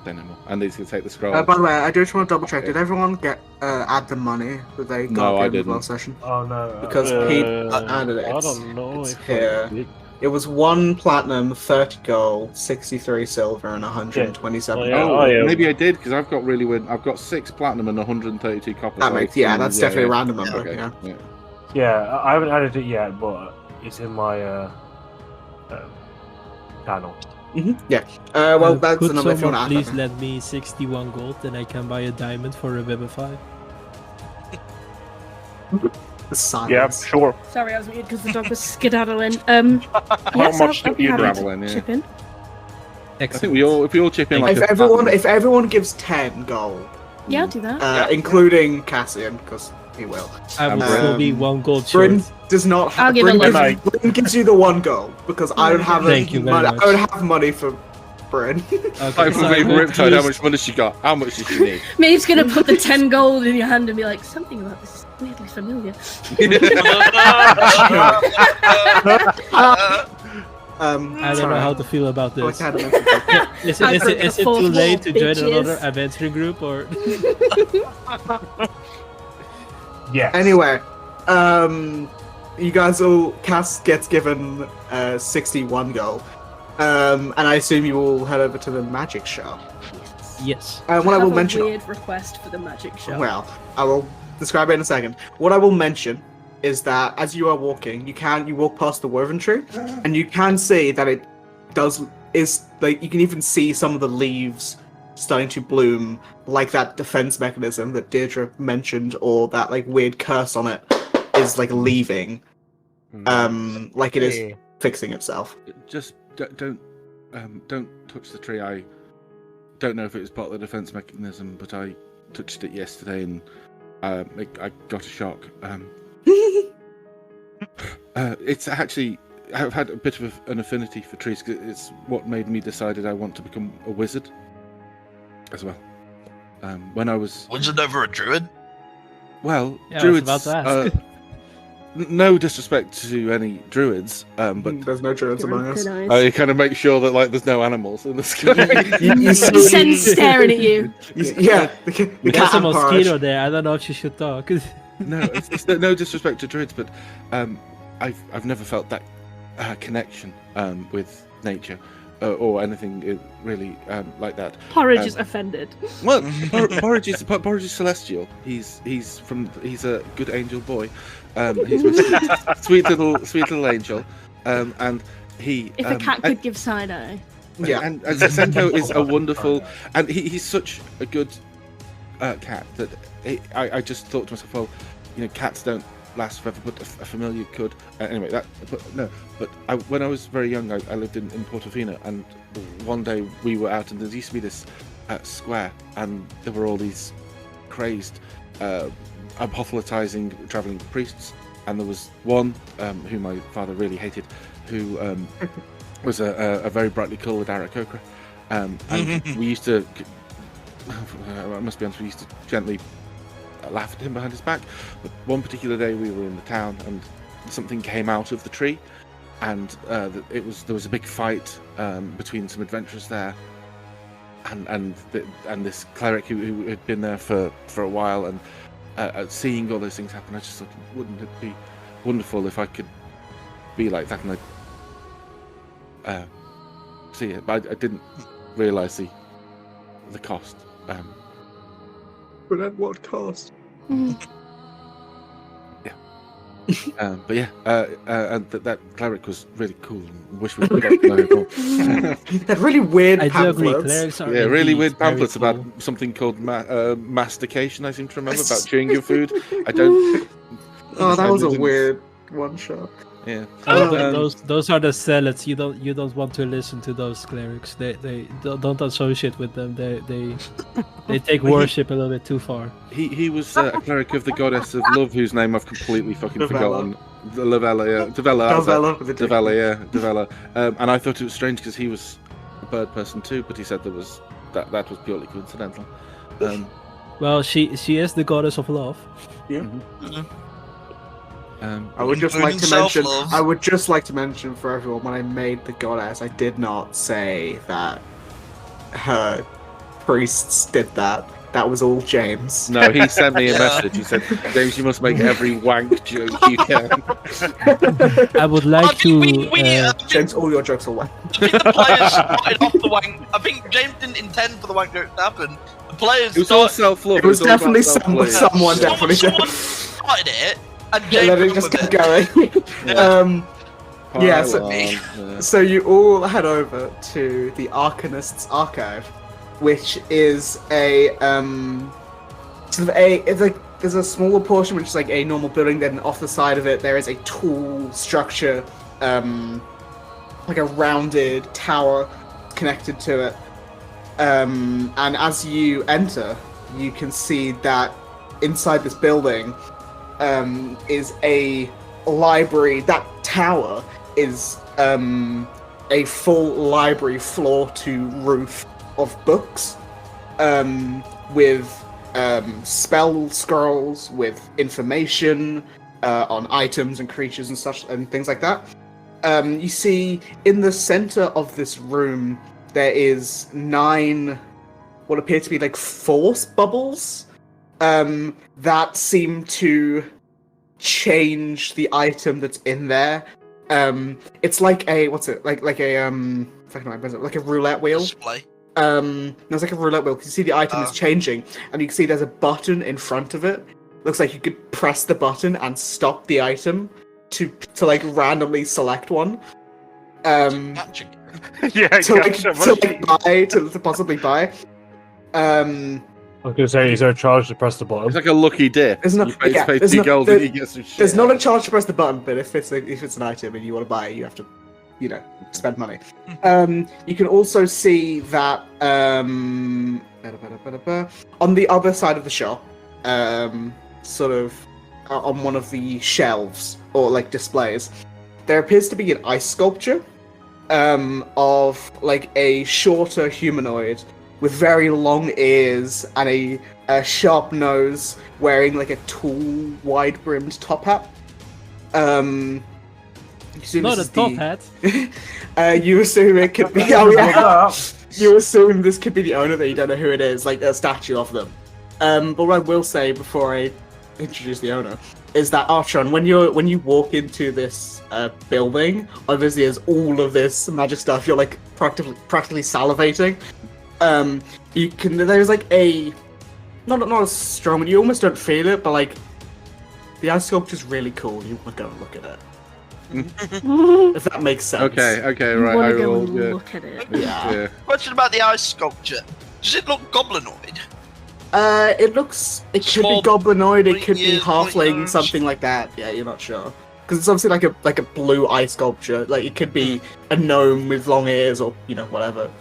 Say no more. And he's going to take the scroll. By the way, I just want to double check. Did everyone add the money that they got No, I in the didn't. last session? Oh no. Because Pete added it. I don't know It's if here. I did. It was 1 platinum, 30 gold, 63 silver, and 127 Yeah. gold. Oh, yeah. Maybe I did because I've got really weird. I've got 6 platinum and 132 copper. That so makes, I yeah, assume- that's definitely a random Yeah, number. Okay. Yeah. Yeah. Yeah, I haven't added it yet, but it's in my channel. Yeah. Well, that's Could the number if you someone want to add please that. lend me 61 gold, then I can buy a diamond for a Webify? The silence. Yeah, sure. Sorry, I was muted because the dog was skedaddling. How much I'll do you be happy travel to in, yeah. chip in. I think if we all chip in like If everyone gives 10 gold, Yeah, I'll do that. including Cassian, because he will. I will Um, still be 1 gold short. Bryn does not I'll have. give Bryn a gives, Bryn gives you the 1 gold because I don't have Thank you very money. much. I don't have money for Bryn. Okay, Like so for I being will Riptide, how use- much money she got? How much does she need? Maeve's gonna put the 10 gold in your hand and be like, something about this is weirdly familiar. I don't know how to feel about this. I can't remember. Is I it broke the too fourth late to wall, join bitches. another adventure group or? Yeah. Anyway, you guys all. Cass gets given 61 gold, and I assume you will head over to the magic shop. Yes. What I will have mention. a weird request for the magic show. Well, I will describe it in a second. What I will mention is that as you are walking, you walk past the woven tree, and you can see that you can even see some of the leaves starting to bloom, like that defense mechanism that Deirdre mentioned, or that like weird curse on it is like leaving, like it is fixing itself. Just don't touch the tree. I don't know if it was part of the defense mechanism, but I touched it yesterday and I got a shock. It's actually I've had a bit of an affinity for trees. 'Cause it's what made me decided I want to become a wizard as well. When I was Wizard over a druid? well, Yeah, I was druids. about to ask. No disrespect to any druids, but There's no druids among us. I kind of make sure that like there's no animals in the sky. You Sen's staring at you. Yeah, the There's cat a and mosquito Porridge. there. I don't know if you should talk. No, it's no disrespect to druids, but I've never felt that connection with nature. or anything really like that. Porridge is offended. Well, Porridge is celestial. He's a good angel boy. He's a sweet little angel. And he. If a cat could give side eye. Yeah, and Senko is a wonderful, and he's such a good cat that I just thought to myself, well, cats don't last forever, but a familiar could. Anyway, when I was very young, I lived in Portofino, and one day we were out, and there used to be this square, and there were all these crazed, apotheosizing traveling priests, and there was one who my father really hated, who was a very brightly coloured Aarakocra, and we used to. I must be honest, we used to gently laugh at him behind his back. But one particular day we were in the town and something came out of the tree, and there was a big fight between some adventurers there, and this cleric who had been there for a while, and seeing all those things happen, I just thought, wouldn't it be wonderful if I could be like that? And I see it, but I didn't realise the cost. But at what cost? But yeah, and that cleric was really cool. Wish we could have known it all. That really weird I do agree. pamphlets. Clerics are Really indeed weird pamphlets very about cool. something called mastication. I seem to remember about chewing your food. I don't. Oh, that was a didn't- weird one shot. Yeah. Those are the zealots. You don't want to listen to those clerics. They don't associate with them. They take worship a little bit too far. He was a cleric of the goddess of love, whose name I've completely fucking Davella. forgotten. Lavella, yeah, Davella. Davella with a D. Davella, yeah, Davella. And I thought it was strange because he was a bird person too, but he said that was purely coincidental. Well, she is the goddess of love. I would just Including like to mention. self-love. I would just like to mention for everyone, when I made the goddess, I did not say that her priests did that. That was all James. No, he sent me a message. He said, "James, you must make every wank joke you can." I would like to. James, all your jokes are wet. I think the players started off the wank. I think James didn't intend for the wank joke to happen. The players It was all started, self-love. It was all about definitely self-love. someone definitely someone did. started it, and And James then it ran just with kept it. going. Yeah, so- Pylon, yeah. So you all head over to the Arcanist's Archive, which is there's a smaller portion which is like a normal building. Then off the side of it there is a tall structure, like a rounded tower connected to it. And as you enter, you can see that inside this building is a library. That tower is a full library, floor to roof, of books, with spell scrolls, with information on items and creatures and such and things like that. You see in the center of this room there is 9 what appear to be like force bubbles that seem to change the item that's in there. It's like a like a roulette wheel. Display. There's like a roulette wheel. You can see the item is changing, and you can see there's a button in front of it. Looks like you could press the button and stop the item to like randomly select one. Magic. Yeah, to possibly buy. I was going to say, is there a charge to press the button? It's like a lucky dip. There's not- You pay yeah, there's 2 not- gold there- and you get some shit. There's not a charge to press the button, but if it's an item and you want to buy it, you have to, spend money. You can also see that on the other side of the shop, sort of on one of the shelves or like displays, there appears to be an ice sculpture of like a shorter humanoid with very long ears and a sharp nose, wearing like a tall, wide-brimmed top hat. Not a top hat. You assume it could be. Oh yeah. You assume this could be the owner, that you don't know who it is, like a statue of them. But what I will say before I introduce the owner is that Archon, when you walk into this building, obviously there's all of this magic stuff. You're like practically salivating. There's like a not as strong. You almost don't feel it, but like the ice sculpture's really cool. You want to go and look at it. If that makes sense. Okay, You right. want I to go will. and Yeah. look at it. Yeah. Question about the ice sculpture. Does it look goblinoid? It could Small, be goblinoid, it could be pointy halfling, nose. something like that. Yeah, you're not sure. Because it's obviously like a blue ice sculpture. Like, it could be a gnome with long ears or, whatever.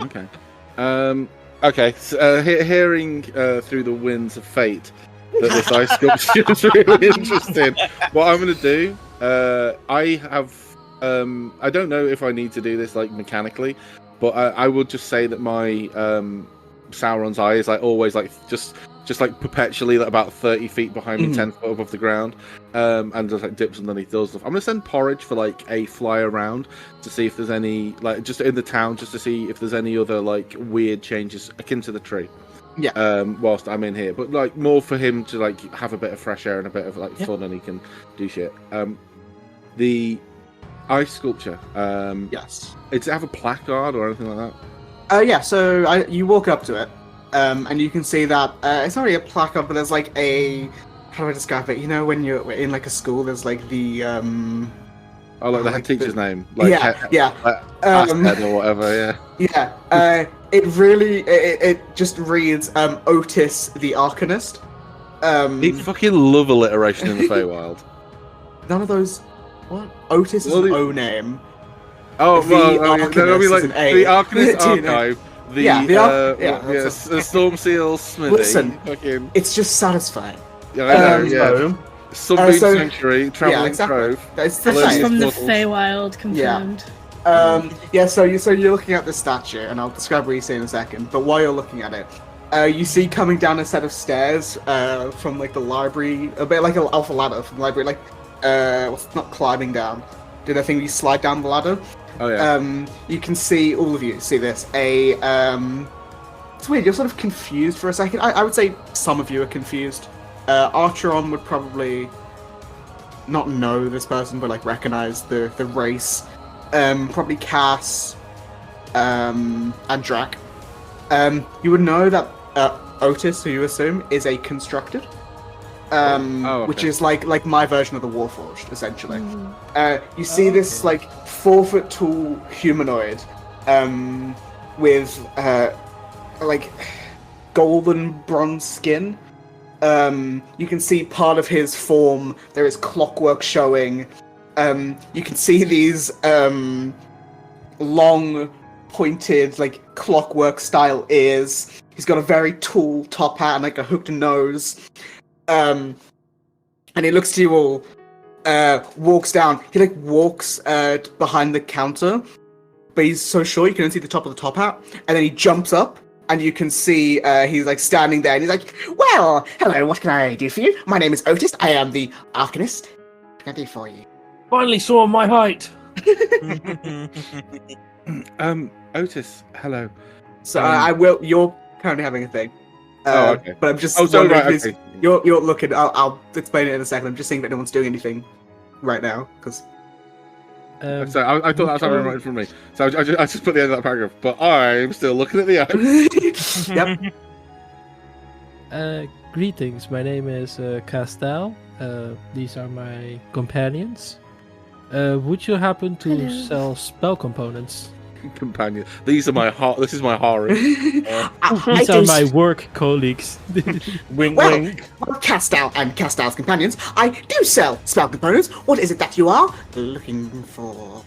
Okay. Okay. So, hearing through the winds of fate that this ice sculpture is really interesting. What I'm going to do, I have. I don't know if I need to do this like mechanically, but I will just say that my Sauron's eye is like always like just like perpetually like, about 30 feet behind me, 10 foot above the ground, and just like dips underneath those stuff. I'm gonna send Porridge for like a fly around to see if there's any like just in the town, just to see if there's any other like weird changes akin to the tree. Yeah. Whilst I'm in here, but like more for him to like have a bit of fresh air and a bit of like fun, and he can do shit. The ice sculpture. Yes. Does it have a placard or anything like that? Yeah, so you walk up to it, and you can see that it's not really a placard, but there's like a... How do I describe it? When you're in like a school, there's like the... Oh, like the head teacher's name? Like yeah. Head or whatever, yeah. Yeah. It really... It just reads Otis the Arcanist. He fucking love alliteration in the Feywild. None of those... What? Otis is an O name. Oh, The well, I mean, like Arcanist is an A. the Arcanist Do you know? Archive, the the Storm Seal Smithy. Listen, fucking, it's just satisfying. yeah, I know, yeah. So, Sunbeam so- Sanctuary, Traveling Trove. That's the This is thing. from the Models. Feywild, confirmed. So you're looking at the statue, and I'll describe what you see in a second. But while you're looking at it, you see coming down a set of stairs from like the library, a bit like an alpha ladder from the library. Like, not climbing down. Do that thing where you slide down the ladder. Oh yeah. You can see, all of you see this. It's weird. You're sort of confused for a second. I would say some of you are confused. Archeron would probably not know this person, but like recognize the race. Probably Cass, and Drac. You would know that Otis, who you assume, is a constructed. okay. Which is like my version of the Warforged, essentially. You see this like 4 foot tall humanoid, with like golden bronze skin. You can see part of his form. There is clockwork showing. You can see these long, pointed, like clockwork style ears. He's got a very tall top hat and like a hooked nose. And he looks to you all, walks down. He like walks behind the counter, but he's so short you can only see the top of the top hat. And then he jumps up, and you can see he's like standing there, and he's like, "Well, hello. What can I do for you? My name is Otis. I am the Arcanist. What can I do for you?" finally saw my height. Otis, hello. So I will. You're currently having a thing. Okay. But I'm just. Oh, so wondering right, if okay. You're looking. I'll explain it in a second. I'm just seeing if anyone's doing anything right now because. So I thought that was something right from me. So I just put the end of that paragraph. But I'm still looking at the eye. Yep. Greetings, my name is Castel. These are my companions. Would you happen to Hello. sell spell components? Companion. These are my This is my harem. These are my work colleagues. Wink, Well, wink. Castal and Castal's companions, I do sell spell components. What is it that you are looking for?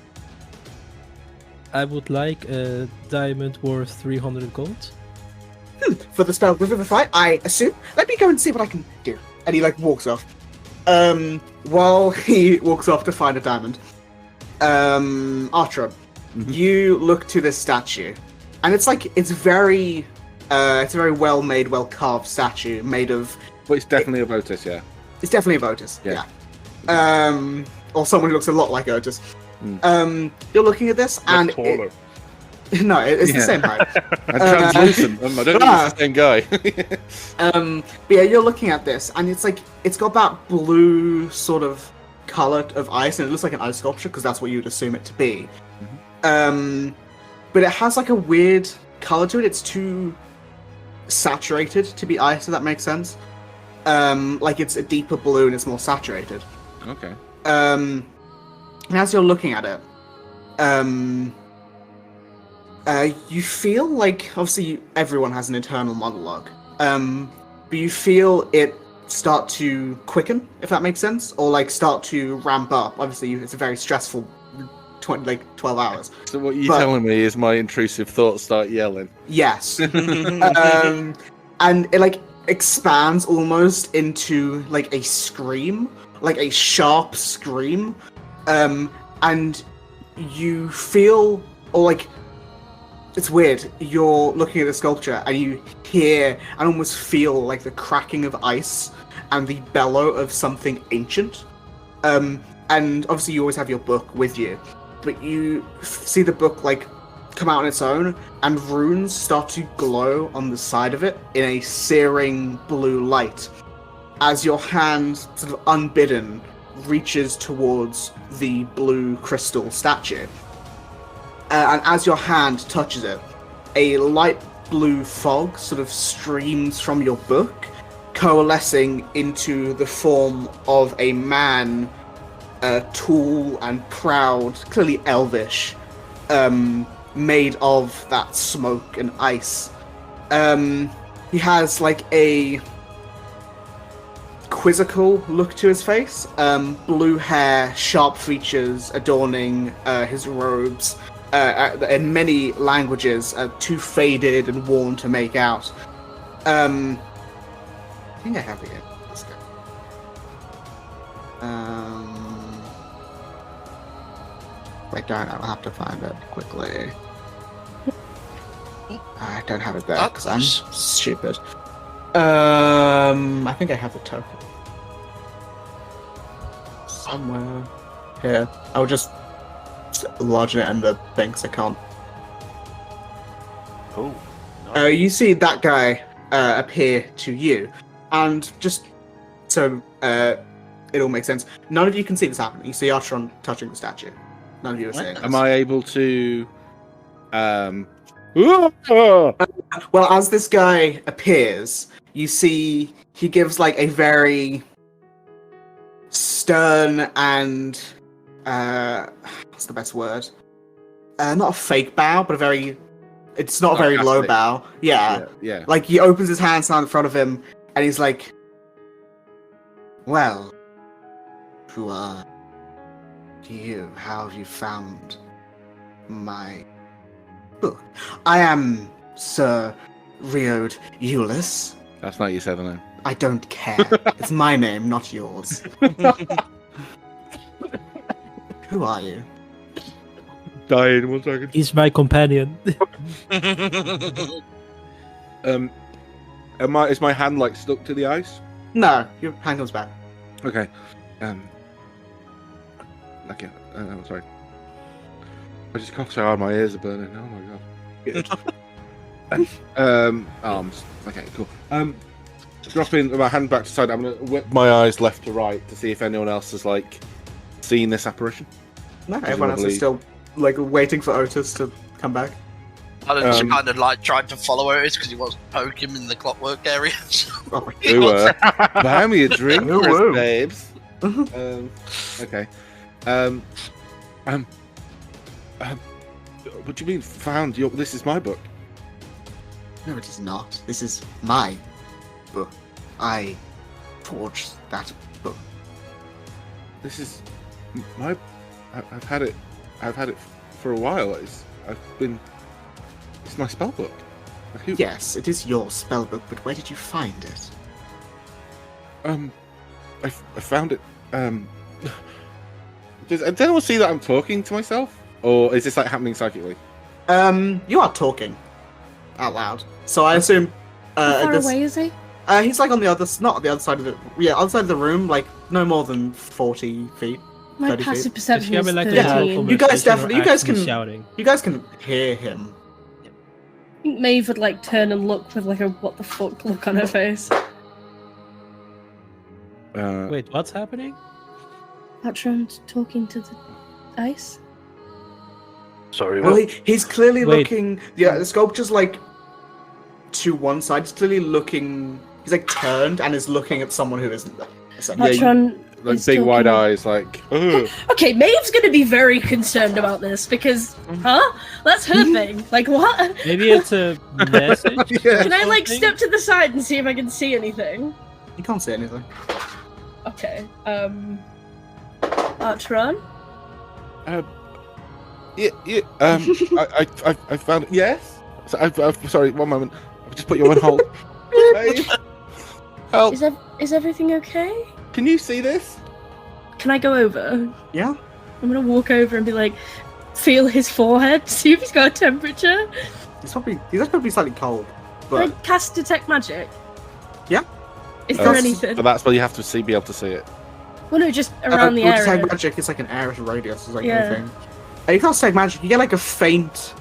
I would like a diamond worth 300 gold. For the spell Revivify, I assume. Let me go and see what I can do. And he like walks off. While he walks off to find a diamond, Archer, you look to this statue, and it's a very well made, well carved statue made of. But it's definitely of Otis, yeah. It's definitely of Otis. Yeah. Or someone who looks a lot like Otis. You're looking at this, and Not taller. No, it's the same height. And translucent. I don't think it's the same guy. But yeah, you're looking at this, and it's got that blue sort of color of ice, and it looks like an ice sculpture because that's what you'd assume it to be. But it has like a weird color to it. It's too saturated to be ice, if that makes sense. Like it's a deeper blue and it's more saturated. Okay. And as you're looking at it, you feel like, obviously everyone has an internal monologue, but you feel it start to quicken, if that makes sense, or like start to ramp up. Obviously it's a very stressful 12 hours. So what you're telling me is my intrusive thoughts start yelling? Yes. And it like expands almost into like a scream, like a sharp scream, and you feel, or like, it's weird, you're looking at the sculpture and you hear and almost feel like the cracking of ice and the bellow of something ancient. And obviously you always have your book with you, but you see the book like come out on its own, and runes start to glow on the side of it in a searing blue light as your hand, sort of unbidden, reaches towards the blue crystal statue. And as your hand touches it, a light blue fog sort of streams from your book, coalescing into the form of a man, tall and proud, clearly elvish, made of that smoke and ice. He has like a quizzical look to his face, blue hair, sharp features adorning his robes, in many languages, too faded and worn to make out. I think I have it here. Let's go. I don't. I'll have to find it quickly. I don't have it there because I'm stupid. I think I have the token somewhere here. I'll just lodge it in the thing because I can't. Oh. You see that guy appear to you, and just so it all makes sense. None of you can see this happening. You see Archon touching the statue. None of you are seeing this. Am I able to? Well, as this guy appears, you see he gives like a very stern and what's the best word? Not a fake bow, but a very. It's not a very low bow. Yeah. Like he opens his hands down in front of him, and he's like, "Well, who are you? How have you found my book? I am Sir Riod Eulis." That's not your seven name. I don't care. It's my name, not yours. Who are you? Dying 1 second. He's my companion. Is my hand like stuck to the ice? No, your hand comes back. Okay. Okay. Sorry. I just coughed so hard my ears are burning. Oh my god. Arms. Okay, cool. Dropping my hand back to side, I'm gonna whip my eyes left to right to see if anyone else has like seen this apparition. No, everyone else is still like waiting for Otis to come back. Alan's kind of like tried to follow Otis because he wants to poke him in the clockwork area. Buy me a drink, Ooh. babes. Okay. What do you mean found? This is my book. No, it is not. This is my book. I forged that book. This is my. I've had it. I've had it for a while. It's my spell book. Yes, it is your spell book, but where did you find it? I found it. Does anyone see that I'm talking to myself, or is this like happening psychically? You are talking out loud, so I assume. How far away is he? He's like on the other, not on the other side of the, other side of the room, like no more than 40 feet. My 30 passive feet. perception is like 13. You guys definitely, you guys can shouting. You guys can hear him I think Maeve would like turn and look with like a what the fuck look on her face. Wait, what's happening? Patron's talking to the ice. Sorry, Well, what? he's clearly Wait. looking. Yeah, the sculpture's like to one side. He's clearly looking. He's like turned and is looking at someone who isn't there. essentially. Patron Like is big wide talking- eyes, like. Ugh. Okay, Maeve's gonna be very concerned about this because, That's her thing. Like, what? Maybe it's a message. Yeah. Can I like something? step to the side and see if I can see anything? You can't say anything. Okay. Artron? Yeah. I found it. Yes. So sorry. One moment. I'll just put you on hold. Babe, help! Is everything okay? Can you see this? Can I go over? Yeah. I'm gonna walk over and be like, feel his forehead, see if he's got a temperature. He's probably slightly cold. Can But I cast detect magic? Yeah. Is there That's- anything? But that's where you have to be able to see it. Well, no, just around the well, area. detect magic is like an area radius. It's like Yeah. anything. You can't detect magic. You get like a faint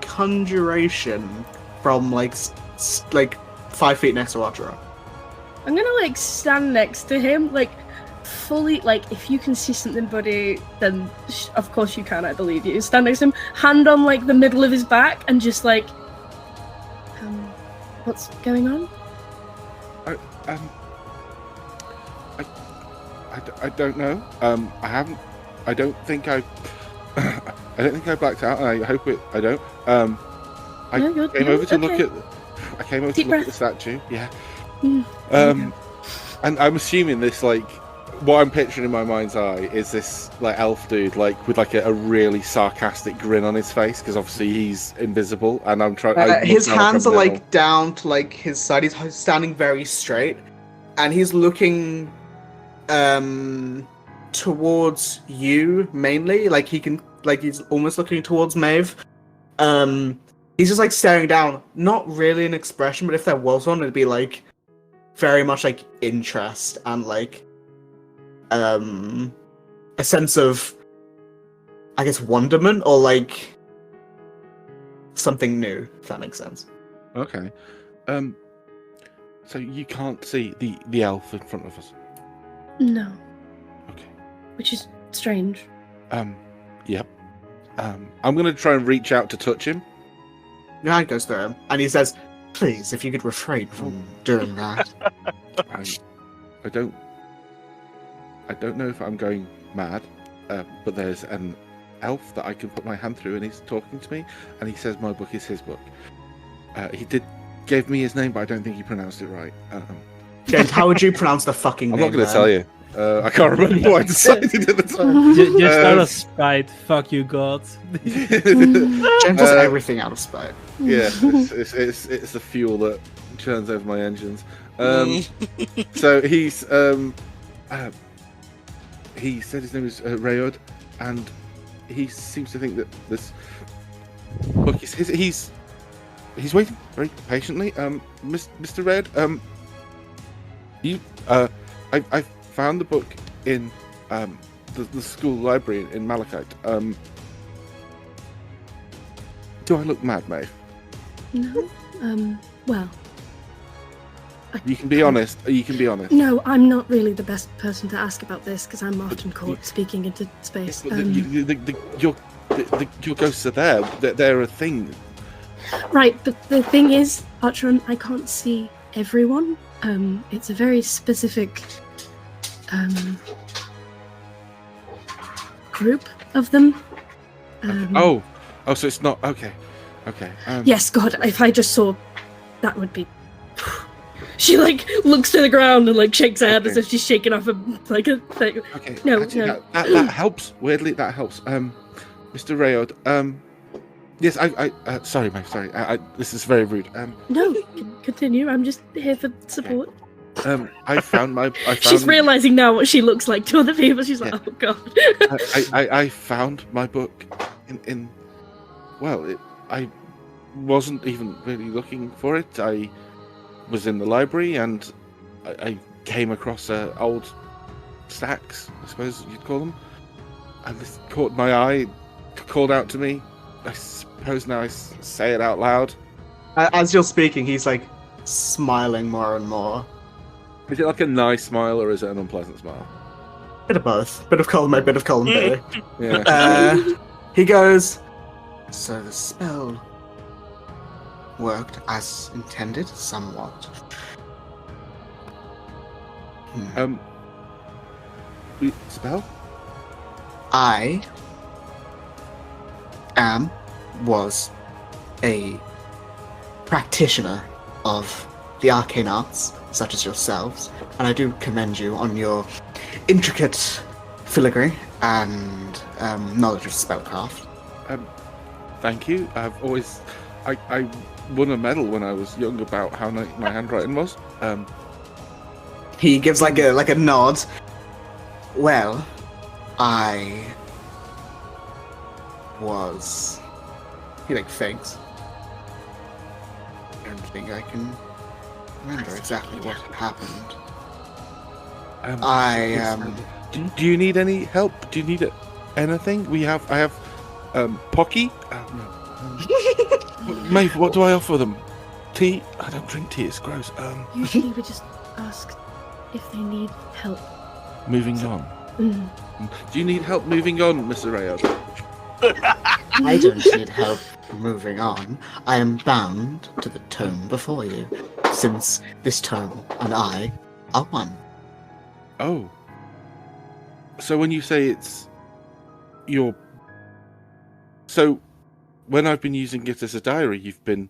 conjuration from like 5 feet next to Arturo. I'm gonna like stand next to him, like fully. Like, if you can see something, buddy, then of course you can. I believe you. Stand next to him, hand on like the middle of his back, and just like, what's going on? I don't know. I haven't. I don't think I. I don't think I blacked out, and I hope it. I don't. I No, you're- came you're over to look okay. at. I came over Deep to look at breath. the statue. Yeah. Okay. And I'm assuming this like. What I'm picturing in my mind's eye is this like elf dude, like with like a really sarcastic grin on his face, because obviously he's invisible, and I'm trying. His hands are like down to like his side. He's standing very straight, and he's looking towards you mainly. Like he's almost looking towards Maeve. He's just like staring down. Not really an expression, but if there was one, it'd be like very much like interest and like a sense of, I guess, wonderment or like something new, if that makes sense. Okay. So you can't see the elf in front of us. No, Okay. which is strange. Yep. I'm gonna try and reach out to touch him. Your hand goes through him, and he says, "Please, if you could refrain from doing that." I don't know if I'm going mad, but there's an elf that I can put my hand through, and he's talking to me, and he says my book is his book. He gave me his name, but I don't think he pronounced it right. James, how would you pronounce the fucking I'm name? not going to then? tell you. I can't remember what I decided at the time. Just out Uh, of spite. Fuck you, God. James does Uh, everything out of spite. Yeah, it's the fuel that churns over my engines. So he said his name is Rayod, and he seems to think that this book is his. He's waiting very patiently. Mr. Red, I found the book in the school library in Malachite. Do I look mad, Maeve? No. Well, You can be honest. You can be honest. no, I'm not really the best person to ask about this because I'm often caught speaking into space. But your ghosts are there. They're a thing. Right, but the thing is, Artron, I can't see everyone. It's a very specific group of them. Oh, so it's not okay. Okay. Yes, God, if I just saw, that would be. She like looks to the ground and like shakes her head as Okay. if she's shaking off a thing. Okay. No, actually, no. That helps. Weirdly, that helps. Mr. Rayod. Yes, I sorry, Mike. Sorry. This is very rude. No, continue. I'm just here for support. I found. She's realizing now what she looks like to other people. She's like, Yeah. oh God. I found my book in well, I wasn't even really looking for it. I was in the library and I came across old stacks, I suppose you'd call them, and this caught my eye, called out to me, I suppose now I say it out loud. As you're speaking, he's like smiling more and more. Is it like a nice smile or is it an unpleasant smile? Bit of both. Bit of column A, bit of column B. Yeah. He goes, so the spell worked as intended, somewhat. Spell? I was a practitioner of the arcane arts, such as yourselves, and I do commend you on your intricate filigree and knowledge of spellcraft. Thank you. I won a medal when I was young about how nice my handwriting was. He gives like a nod. Well, I was. He thinks. I don't think I can remember exactly what happened. Do you need any help? Do you need anything? I have Pocky. Maeve, what do I offer them? Tea? I don't drink tea. It's gross. Usually we just ask if they need help. Moving on. Mm. Do you need help moving on, Mr. Rayod? I don't need help moving on. I am bound to the tome before you, since this tome and I are one. Oh. So when you say it's your... So when I've been using it as a diary, you've seen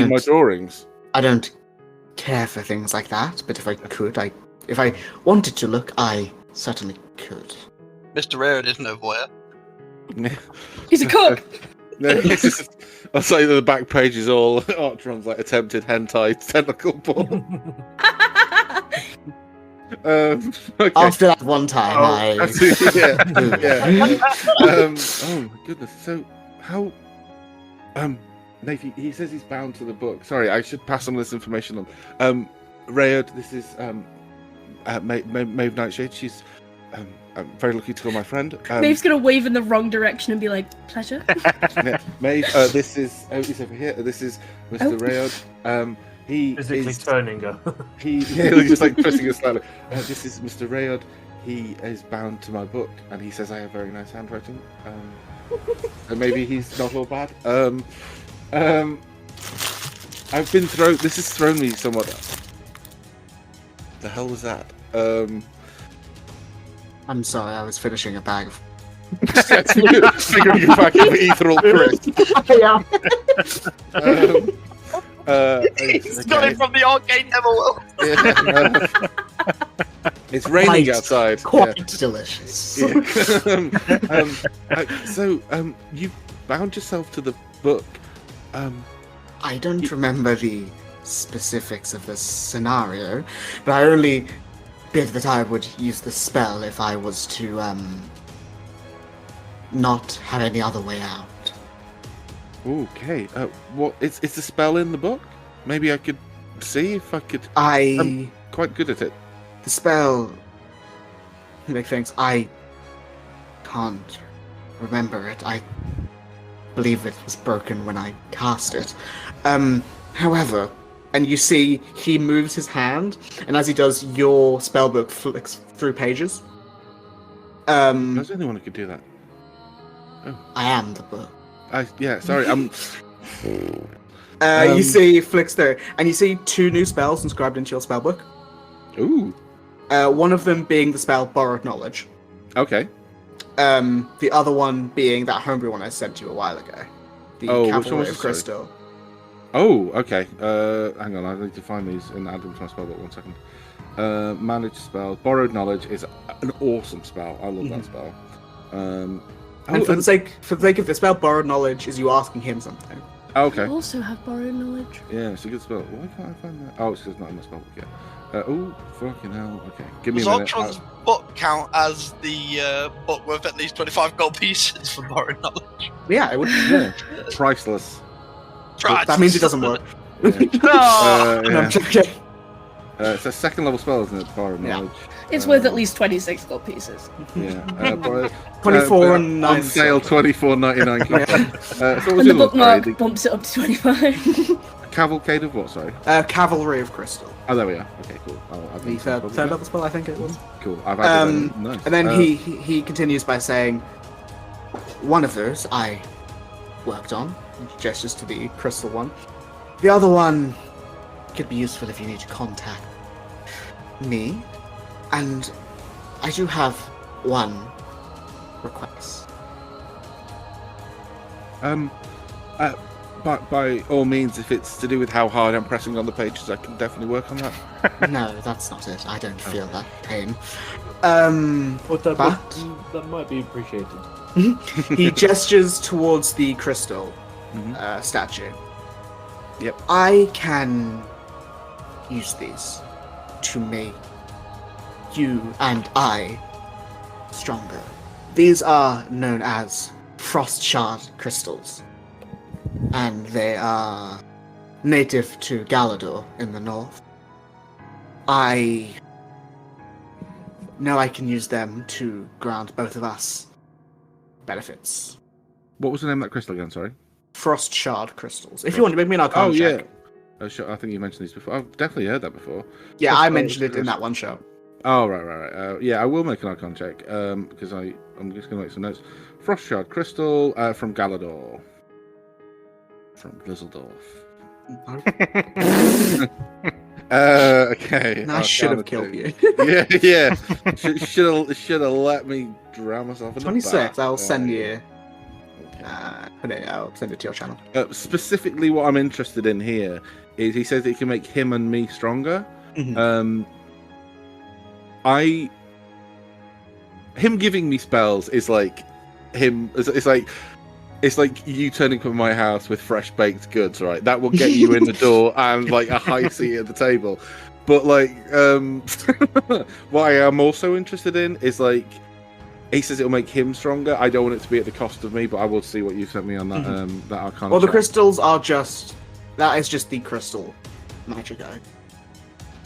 my drawings? I don't care for things like that, but if I could, if I wanted to look, I certainly could. Mr. Rare isn't a voyeur. He's a cook! No, it's just, I'll say that the back page is all Artron's like attempted hentai tentacle porn. Okay. After that one time, oh my goodness. So how? Nate, he says he's bound to the book. Sorry, I should pass some of this information on. Rayod, this is Maeve Nightshade. She's I'm very lucky to call my friend. Maeve's gonna wave in the wrong direction and be like, pleasure. Yeah, Maeve, this is he's over here. This is Mr. Rayod. He physically is turning her. he's just like pressing a slightly. This is Mr. Rayod. He is bound to my book, and he says I have very nice handwriting. And maybe he's not all bad. I've been thrown. This has thrown me somewhat. The hell was that? I'm sorry, I was finishing a bag of. Figuring you back in the ethereal crisp. He's got it from the arcane netherworld. Yeah, it's raining Quite- outside. Quite delicious. Yeah. So you bound yourself to the book. I don't remember the specifics of the scenario, but I only bid that I would use the spell if I was to not have any other way out. Okay. What? It's a spell in the book. Maybe I could see if I could. I'm I'm quite good at it. the spell. Make things. I can't remember it. I believe it was broken when I cast it. However, and you see he moves his hand, and as he does, your spellbook flicks through pages. There's the only one who could do that. I am the book. Yeah. Sorry. You see flicks through, and you see 2 new spells inscribed into your spellbook. Ooh. One of them being the spell Borrowed Knowledge. Okay. The other one being that homebrew one I sent you a while ago. The Oh, which one Cavalry was of it, sorry? Crystal. Oh, okay. Hang on, I need to find these and add them to my spellbook. 1 second. Manage spell. Borrowed Knowledge is an awesome spell. I love that spell. And for the sake of the spell Borrowed Knowledge is you asking him something. Okay. You also have borrowed knowledge. Yeah, it's a good spell. Why can't I find that? Oh, it's because it's not in my spellbook yet. Oh, fucking hell. Okay, give me Does a minute. Ultron's book count as the book worth at least 25 gold pieces for borrowed knowledge? Yeah, it would. Yeah, priceless. Right. That means it doesn't work. Yeah. No! No, I'm joking. It's a second level spell, isn't it? Far of Yeah. knowledge. It's worth at least 26 gold pieces. Yeah. 24 and on 9 sale, silver. $24.99. So what was And the the other one? bookmark Sorry, bumps it up to 25. Cavalcade of what? Sorry. Cavalry of Crystal. Oh, there we are. Okay, cool. I'll add The that to third level spell, I think it was. Cool. I've added that. Nice. And then he continues by saying, one of those I worked on, gestures to the crystal one. The other one could be useful if you need to contact me. And I do have one request. By all means, if it's to do with how hard I'm pressing on the pages, I can definitely work on that. No, that's not it. I don't feel that pain. But that might be appreciated. He gestures towards the crystal statue. Yep. I can use these to make you and I stronger. These are known as frost shard crystals, and they are native to Galador in the north. I know I can use them to grant both of us benefits. What was the name of that crystal again? Sorry. Frost shard crystals. If you want to make me an arcana check. Oh, sure. I think you mentioned these before. I've definitely heard that before. Yeah, Frost I shard mentioned it in crystals. that one show. Oh, right. Yeah, I will make an arcana check because I'm just going to make some notes. Frost shard crystal from Galador. From Blizzledorf. Okay. I should have Arcana killed check. you. Yeah. Should have let me drown myself in 26, the bath. I'll send you. Okay. I'll send it to your channel. Specifically, what I'm interested in here is he says it can make him and me stronger. Mhm. Him giving me spells is like him. It's like you turning up at my house with fresh baked goods, right? That will get you in the door and like a high seat at the table. But like, what I am also interested in is like, he says it'll make him stronger. I don't want it to be at the cost of me, but I will see what you sent me on that that arcana. Well, the check. crystals are that is just the crystal magic eye.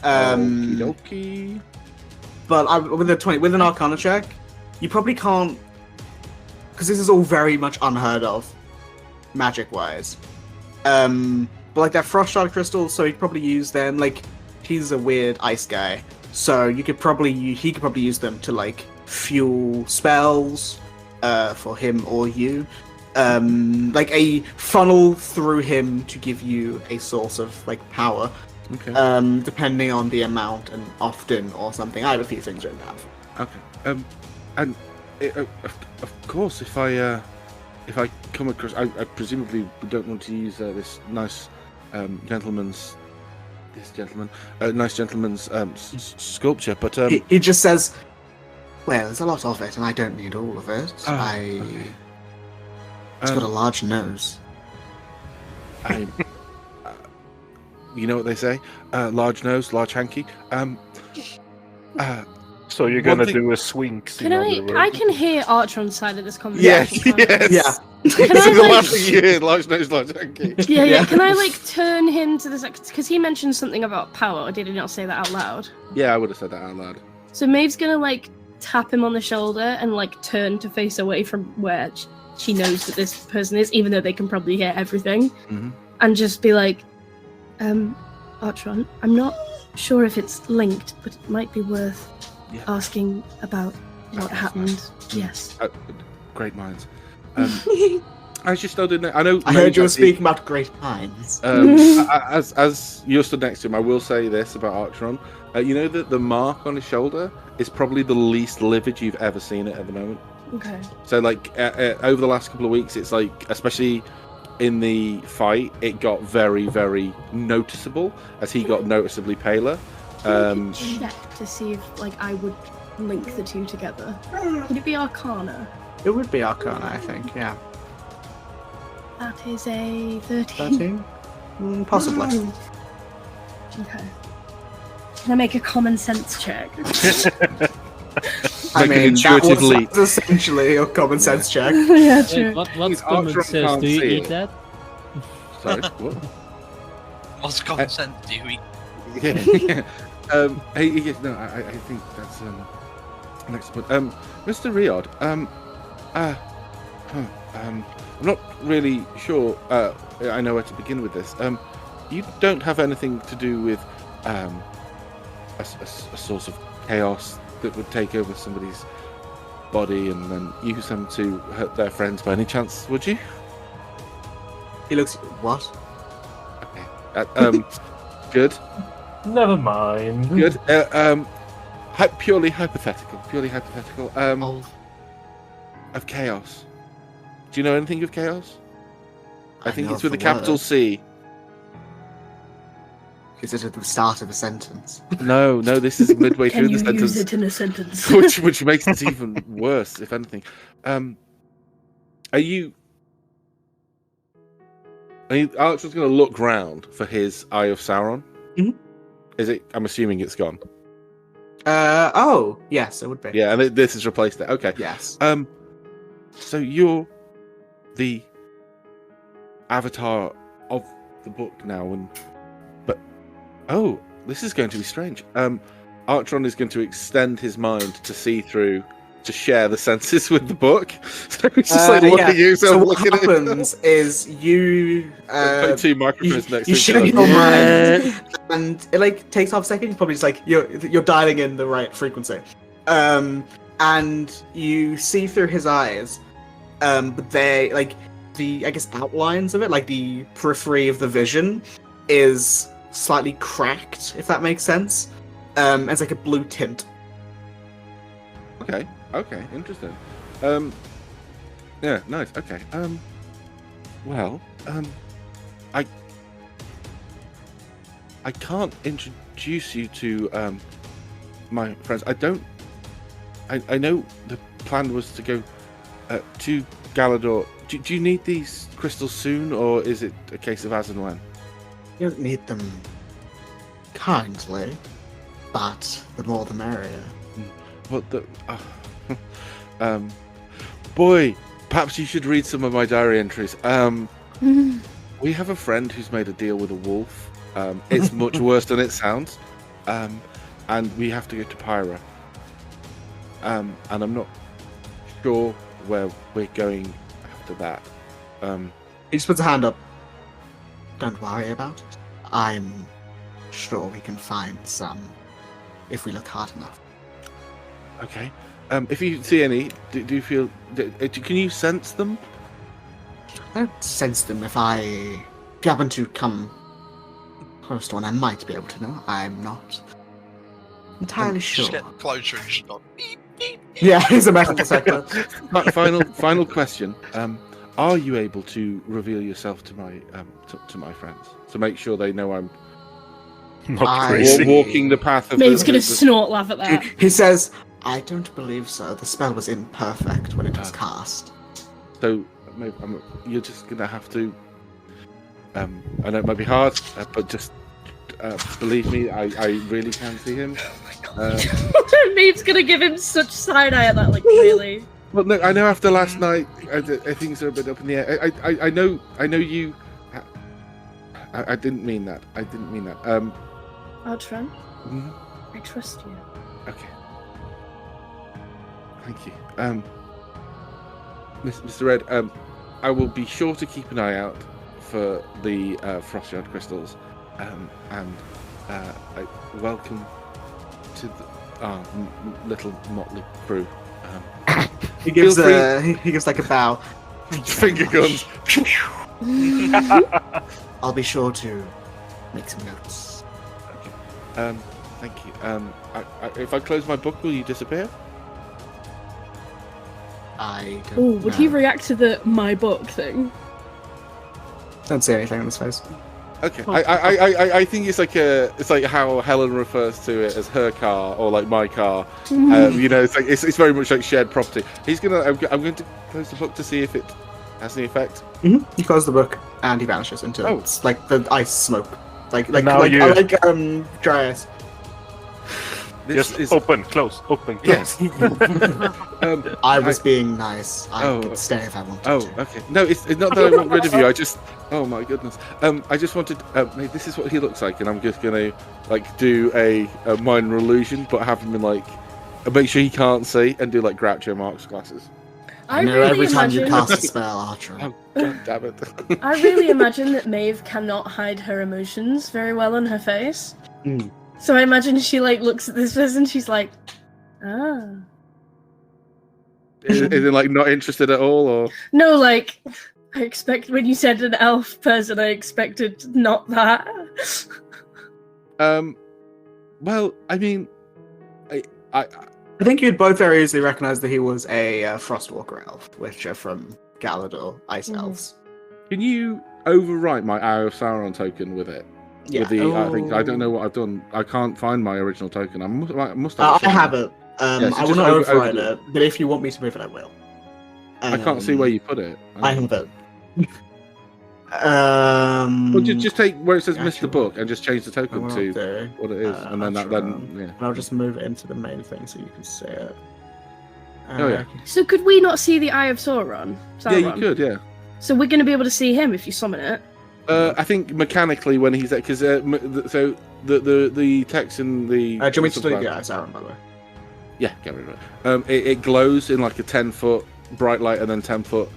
Okie dokie. But with an arcana check, you probably can't, because this is all very much unheard of, magic-wise. But like that frost shard crystal, so he'd probably use them. Like, he's a weird ice guy, so he could probably use them to like fuel spells for him or you. Like a funnel through him to give you a source of like power. Okay. Depending on the amount and often or something. I have a few things written down. Okay. And of course, if I come across, I presumably don't want to use this nice gentleman's sculpture, but He just says, "Well, there's a lot of it, and I don't need all of it. okay. It's got a large nose." You know what they say? Large nose, large hanky. So you're One gonna thing- do a swings. Can I can hear Archeron's side of this Yes, conversation. yes. Yeah. Can This I, is the like- last thing you hear. Large nose, large hanky. Yeah. Yeah. Can I like turn him to this? Because he mentioned something about power, or did he not say that out loud? Yeah, I would have said that out loud. So Maeve's gonna like tap him on the shoulder and like turn to face away from where she knows that this person is, even though they can probably hear everything, and just be like, Archeron, I'm not sure if it's linked, but it might be worth asking about what happened. Yes. Great minds. I just still didn't know. I know. I heard you were speaking about great minds. As you're stood next to him, I will say this about Archeron. You know that the mark on his shoulder is probably the least livid you've ever seen it at the moment. Okay. So, like, over the last couple of weeks, it's like, especially in the fight, it got very, very noticeable as he got noticeably paler. Check to see if like I would link the two together. Would it be Arcana? It would be Arcana, I think. Yeah. That is a 13. 13? Possibly. Okay. Can I make a common sense check? I Make an mean, intuitive leap. that's essentially a common sense check. Yeah, Wait, true. what's Archeron common sense? can't Do you see eat it. that? Sorry, what? What's common sense do you eat? Yeah. No, I think that's an excellent point. Mr. Riod, I'm not really sure. I know where to begin with this. You don't have anything to do with a source of chaos that would take over somebody's body and then use them to hurt their friends by any chance, would you? He looks. What? Okay. Good. Never mind. Good. Purely hypothetical. Of chaos. Do you know anything of chaos? I think know it's with a the capital word. C. Is it at the start of a sentence? No, this is midway Can through you the use sentence, it in a sentence? which makes it even worse, if anything. Are you? Archer's going to look round for his Eye of Sauron. Mhm. Is it? I'm assuming it's gone. Oh, yes, it would be. Yeah, and this has replaced it. Okay. Yes. So you're the avatar of the book now, but this is going to be strange. Archon is going to extend his mind to see through, to share the senses with the book. So he's just like looking at you, So what looking at happens is you put two microphones next you to each share other. your mind, and it like takes half a second. You probably just like you're dialing in the right frequency, and you see through his eyes, but they like the outlines of it, like the periphery of the vision, is slightly cracked, if that makes sense. It's like a blue tint. Okay, interesting. Yeah, nice. Okay. Well, I can't introduce you to my friends. I know the plan was to go to Galador. Do you need these crystals soon, or is it a case of as and when? You don't need them currently, but the more the merrier. What the? Boy, perhaps you should read some of my diary entries. We have a friend who's made a deal with a wolf. It's much worse than it sounds. And we have to go to Pyra. And I'm not sure where we're going after that. He just puts a hand up. Don't worry about it. I'm sure we can find some if we look hard enough. Okay. If you see any, do you feel? Can you sense them? I don't sense them. If you happen to come close to one, I might be able to know. I'm not entirely sure. Just get closer and just go beep, beep, beep. Yeah, he's a metal detector. Final question. Are you able to reveal yourself to my to my friends to make sure they know I'm Not crazy. walking the path of Mate's gonna the snort laugh at that. He says, I don't believe so. The spell was imperfect when it was cast. So maybe you're just gonna have to. I know it might be hard, but just believe me, I really can see him. Maeve's gonna give him such side eye at that, like, really. Well, no, I know after last night, things are a bit up in the air. I know you. I didn't mean that. Archon, Mhm. I trust you. Okay. Thank you. Mr. Red, I will be sure to keep an eye out for the Frostshard crystals, and welcome to the little motley crew. He gives Feel he gives like a bow. Finger guns. I'll be sure to make some notes. Thank you. If I close my book, will you disappear? I don't Oh, would he know. react to the my book thing? Don't see anything on his face. Okay. I think it's like how Helen refers to it as her car or like my car. It's very much like shared property. I'm going to close the book to see if it has any effect. Mm-hmm. He closes the book and he vanishes into it's like the ice smoke, like Now you- dry ice. this Just is open, close, open, close. yes. I was being nice. I Oh. could stay if I wanted Oh, to. okay. No, it's not that I want rid of you. I just, oh my goodness. I just wanted. Mate, this is what he looks like, and I'm just gonna like do a minor illusion, but have him in like, make sure he can't see, and do like Groucho Marx glasses. I I know really every time you imagine. cast a spell, Archer. Oh god damn it! I really imagine that Maeve cannot hide her emotions very well on her face. Mm. So I imagine she like looks at this person, she's like, ah. Is it like not interested at all, or? No, like I expect when you said an elf person, I expected not that. Well, I mean, I I think you'd both very easily recognize that he was a Frostwalker elf, which are from Galador, Ice Mhm. Elves. can you overwrite my Eye of Sauron token with it? Yeah. With the, I think I don't know what I've done. I can't find my original token. I must have. I have it. Yeah, so I just will not over override it. it, but if you want me to move it, I will. I can't see where you put it. I have it. Well, just take where it says actually, Mr. Book and just change the I token will to do. what it is, and then And yeah. I'll just move it into the main thing so you can see it. Oh, yeah. So could we not see the Eye of Sauron? Yeah, you could, yeah. So we're going to be able to see him if you summon it. I think mechanically when he's because so the text in the Do you want me to do subtitle- the Ice Sauron, by the way? Yeah, get rid of it. It glows in like a 10-foot bright light and then 10-foot.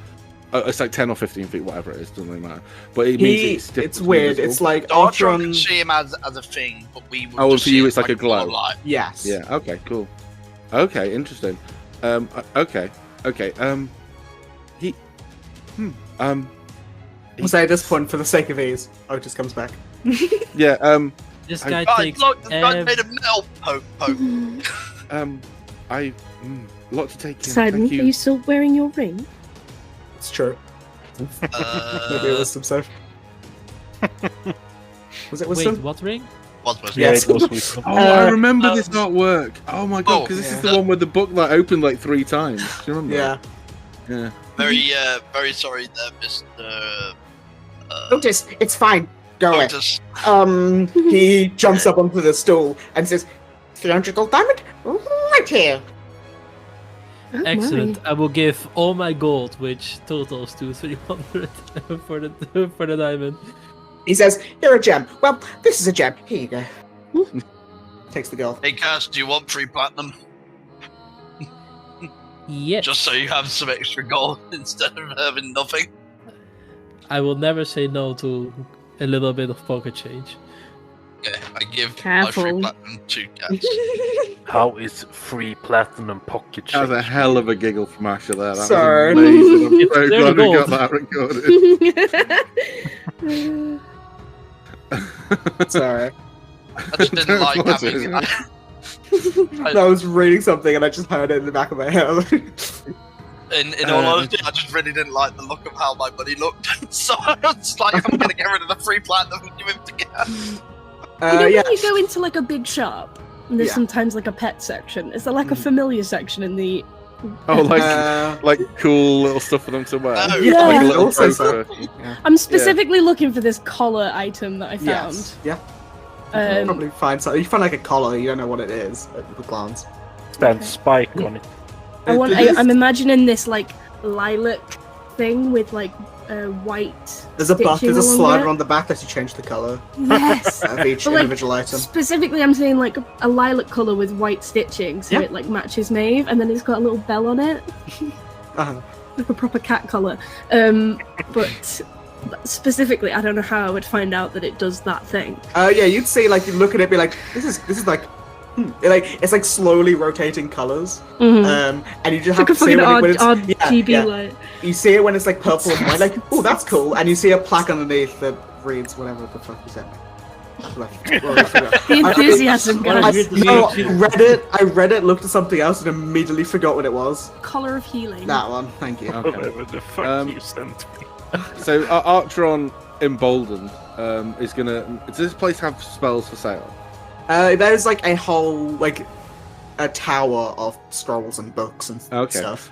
It's like 10 or 15 feet, whatever it is, doesn't really matter. But it means It's weird. It's like Archer can Archon. see him as a thing, but we would Oh, just for see you it it's like a glow. light. Yes. Yeah. Okay. Cool. Okay. Interesting. Okay. He. We'll say at this point, for the sake of ease, Otis comes back. Yeah. This I- guy Oh, takes look, this guy ev- made a metal poke. I. Lot to take in. Sidon, Thank are you. you still wearing your ring? It's true. Maybe it was some stuff. Was it Wait, wisdom? what ring? What was Yeah, Yes. it was wisdom. Oh, I Uh, remember this artwork. Oh my god, oh, because this is yeah. the one with the book that opened like 3 times. Do you remember? Yeah. Yeah. very sorry there, Mr. Otis, it's fine. Go away. Otis. He jumps up onto the stool and says, 300 gold diamond? Right here. Oh, Excellent. my. I will give all my gold, which totals to 300 for the diamond. He says, you're a gem. Well, this is a gem. Here you go. Takes the gold. Hey, Cass, do you want 3 platinum? Yes. Just so you have some extra gold instead of having nothing. I will never say no to a little bit of pocket change. Okay, I give Careful. my 3 platinum to Cass. How is free platinum pocket That was a change? hell of a giggle from Asher there. That Sorry. was amazing. I'm It's so very glad we got gold. that recorded. Sorry. I just didn't like What's having. it? I was reading something and I just heard it in the back of my head. In all honesty, I just really didn't like the look of how my buddy looked. So I was like, I'm gonna get rid of the 3 platinum and give him to Cass. You know yeah. when you go into like a big shop, and there's Yeah. sometimes like a pet section. Is there like a familiar section in the? Oh, like Uh, like cool little stuff for them to wear. No. yeah, Yeah. Like a little also trophy. I'm specifically looking for this collar item that I found. yes. Yeah. You Um, probably find something. You find like a collar, you don't know what it is at a glance. Stand spike on it. I'm imagining this like lilac thing with like white. There's a buff, stitching there's a along slider it. on the back that you change the color Yes. of each But, like, individual item. Specifically, I'm saying like a lilac color with white stitching, so Yeah. it like matches Maeve, and then it's got a little bell on it, Uh-huh. like a proper cat collar. But specifically, I don't know how I would find out that it does that thing. Yeah, you'd see like you look at it, be like, this is like, it's like slowly rotating colors. Mhm. And you just Like have a to see fucking when it's RGB yeah. light. You see it when it's like purple and white, like, oh, that's cool. And you see a plaque underneath that reads whatever the fuck you said. The enthusiasm, guys. I read it, looked at something else, and immediately forgot what it was. Color of healing. That one, thank you. Okay. Whatever the fuck you sent me. So Archeron Emboldened is gonna. Does this place have spells for sale? There's like a whole like a tower of scrolls and books and Okay. stuff.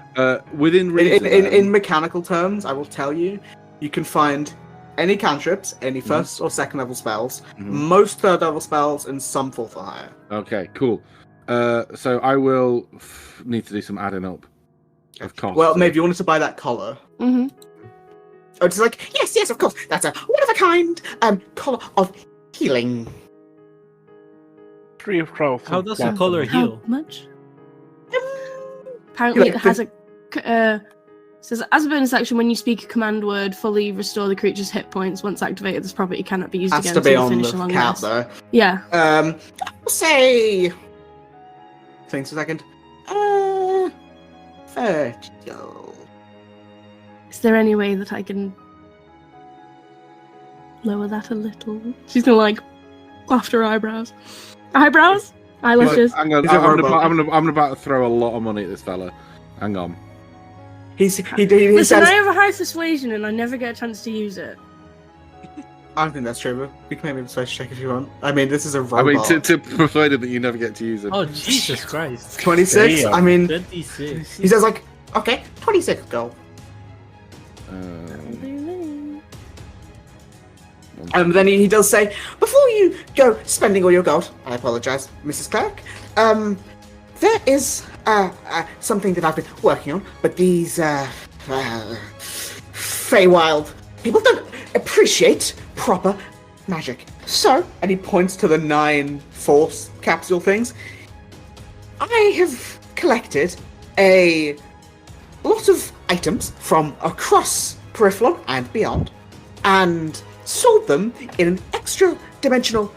Within reason. In mechanical terms, I will tell you, you can find any cantrips, any Mm-hmm. first or second level spells, Mhm. most third level spells, and some fourth or higher. Okay, cool. So I will need to do some adding up of costs. Well, maybe you wanted to buy that collar. Mm-hmm. Oh, it's like, yes, of course. That's a one-of-a-kind collar of healing. 3,000. How does a color How heal? much? Apparently, like it has says as a bonus action, when you speak a command word, fully restore the creature's hit points. Once activated, this property cannot be used Has again to be until you on finish the a long cap, rest. though. Yeah. I'll say... Thanks a second. 30. Is there any way that I can lower that a little? She's gonna like laugh her eyebrows. Eyebrows? Eyelashes. Hang on, He's a robot. I'm about to throw a lot of money at this fella. Hang on. He Listen, says... I have a high persuasion and I never get a chance to use it. I don't think that's true, but we can maybe a persuasion check if you want. I mean, this is a robot. I mean, to persuade him that you never get to use him. Oh, Jesus Christ. 26? Damn. I mean, 26. he says like, okay, 26 gold. Then he does say, before you go spending all your gold, I apologise, Mrs. Clerk, there is something that I've been working on, but these Feywild people don't appreciate proper magic. So, and he points to the 9 force capsule things, I have collected a lot of items from across Periphalon and beyond, and stored them in an extra-dimensional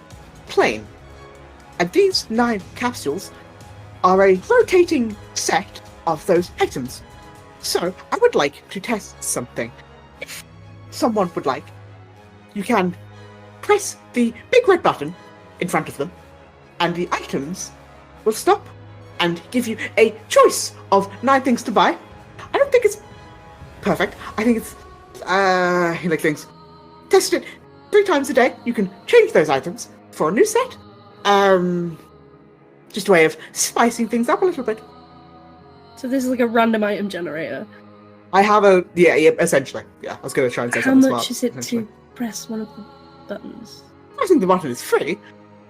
plane. And these 9 capsules are a rotating set of those items. So, I would like to test something. If someone would like, you can press the big red button in front of them, and the items will stop and give you a choice of 9 things to buy. I don't think it's perfect. I think it's, he like things. Test it 3 times a day. You can change those items for a new set. Just a way of spicing things up a little bit. So this is like a random item generator. I have a yeah, essentially. Yeah, I was going to try and say How something much smart, is it essentially. to press one of the buttons? I think the button is free,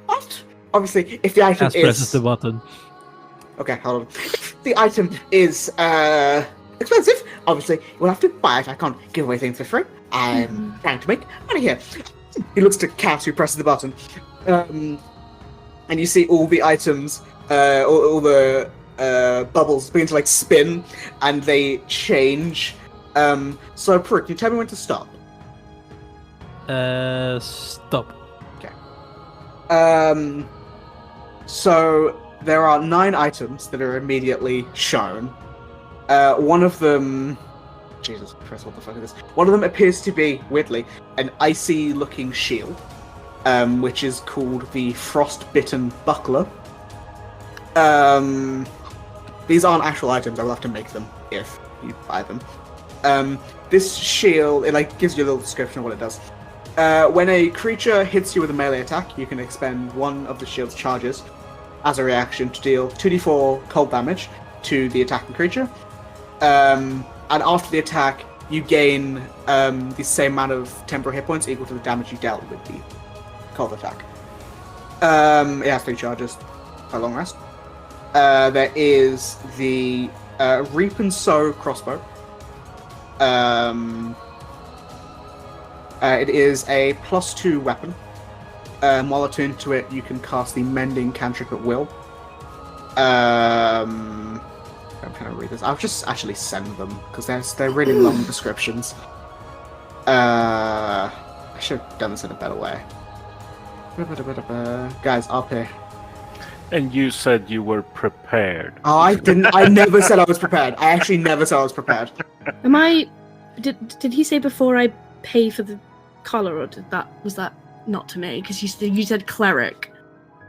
but obviously, if the item As presses the button. okay, hold on. If the item is expensive, obviously we'll have to buy it. I can't give away things for free. I'm trying to make money here. He looks to Cass, who presses the button, and you see all the items, all the bubbles begin to like spin, and they change. So, Pru, can you tell me when to stop? Stop. So there are 9 items that are immediately shown. One of them, Jesus Christ, what the fuck is this? One of them appears to be, weirdly, an icy-looking shield, which is called the Frostbitten Buckler. These aren't actual items. I'll have to make them if you buy them. This shield, it like gives you a little description of what it does. When a creature hits you with a melee attack, you can expend one of the shield's charges as a reaction to deal 2d4 cold damage to the attacking creature. And after the attack, you gain the same amount of temporary hit points equal to the damage you dealt with the cold attack. It has 3 charges per long rest. There is the Reap and Sow crossbow. It is a +2 weapon. While attuned to it, you can cast the Mending cantrip at will. I'm trying to read this. I'll just actually send them because they're really long descriptions. I should have done this in a better way. Guys, up here. And you said you were prepared. Oh, I didn't. I never said I was prepared. I actually never said I was prepared. Am I? Did he say before I pay for the collar, or was that not to me? Because you said cleric,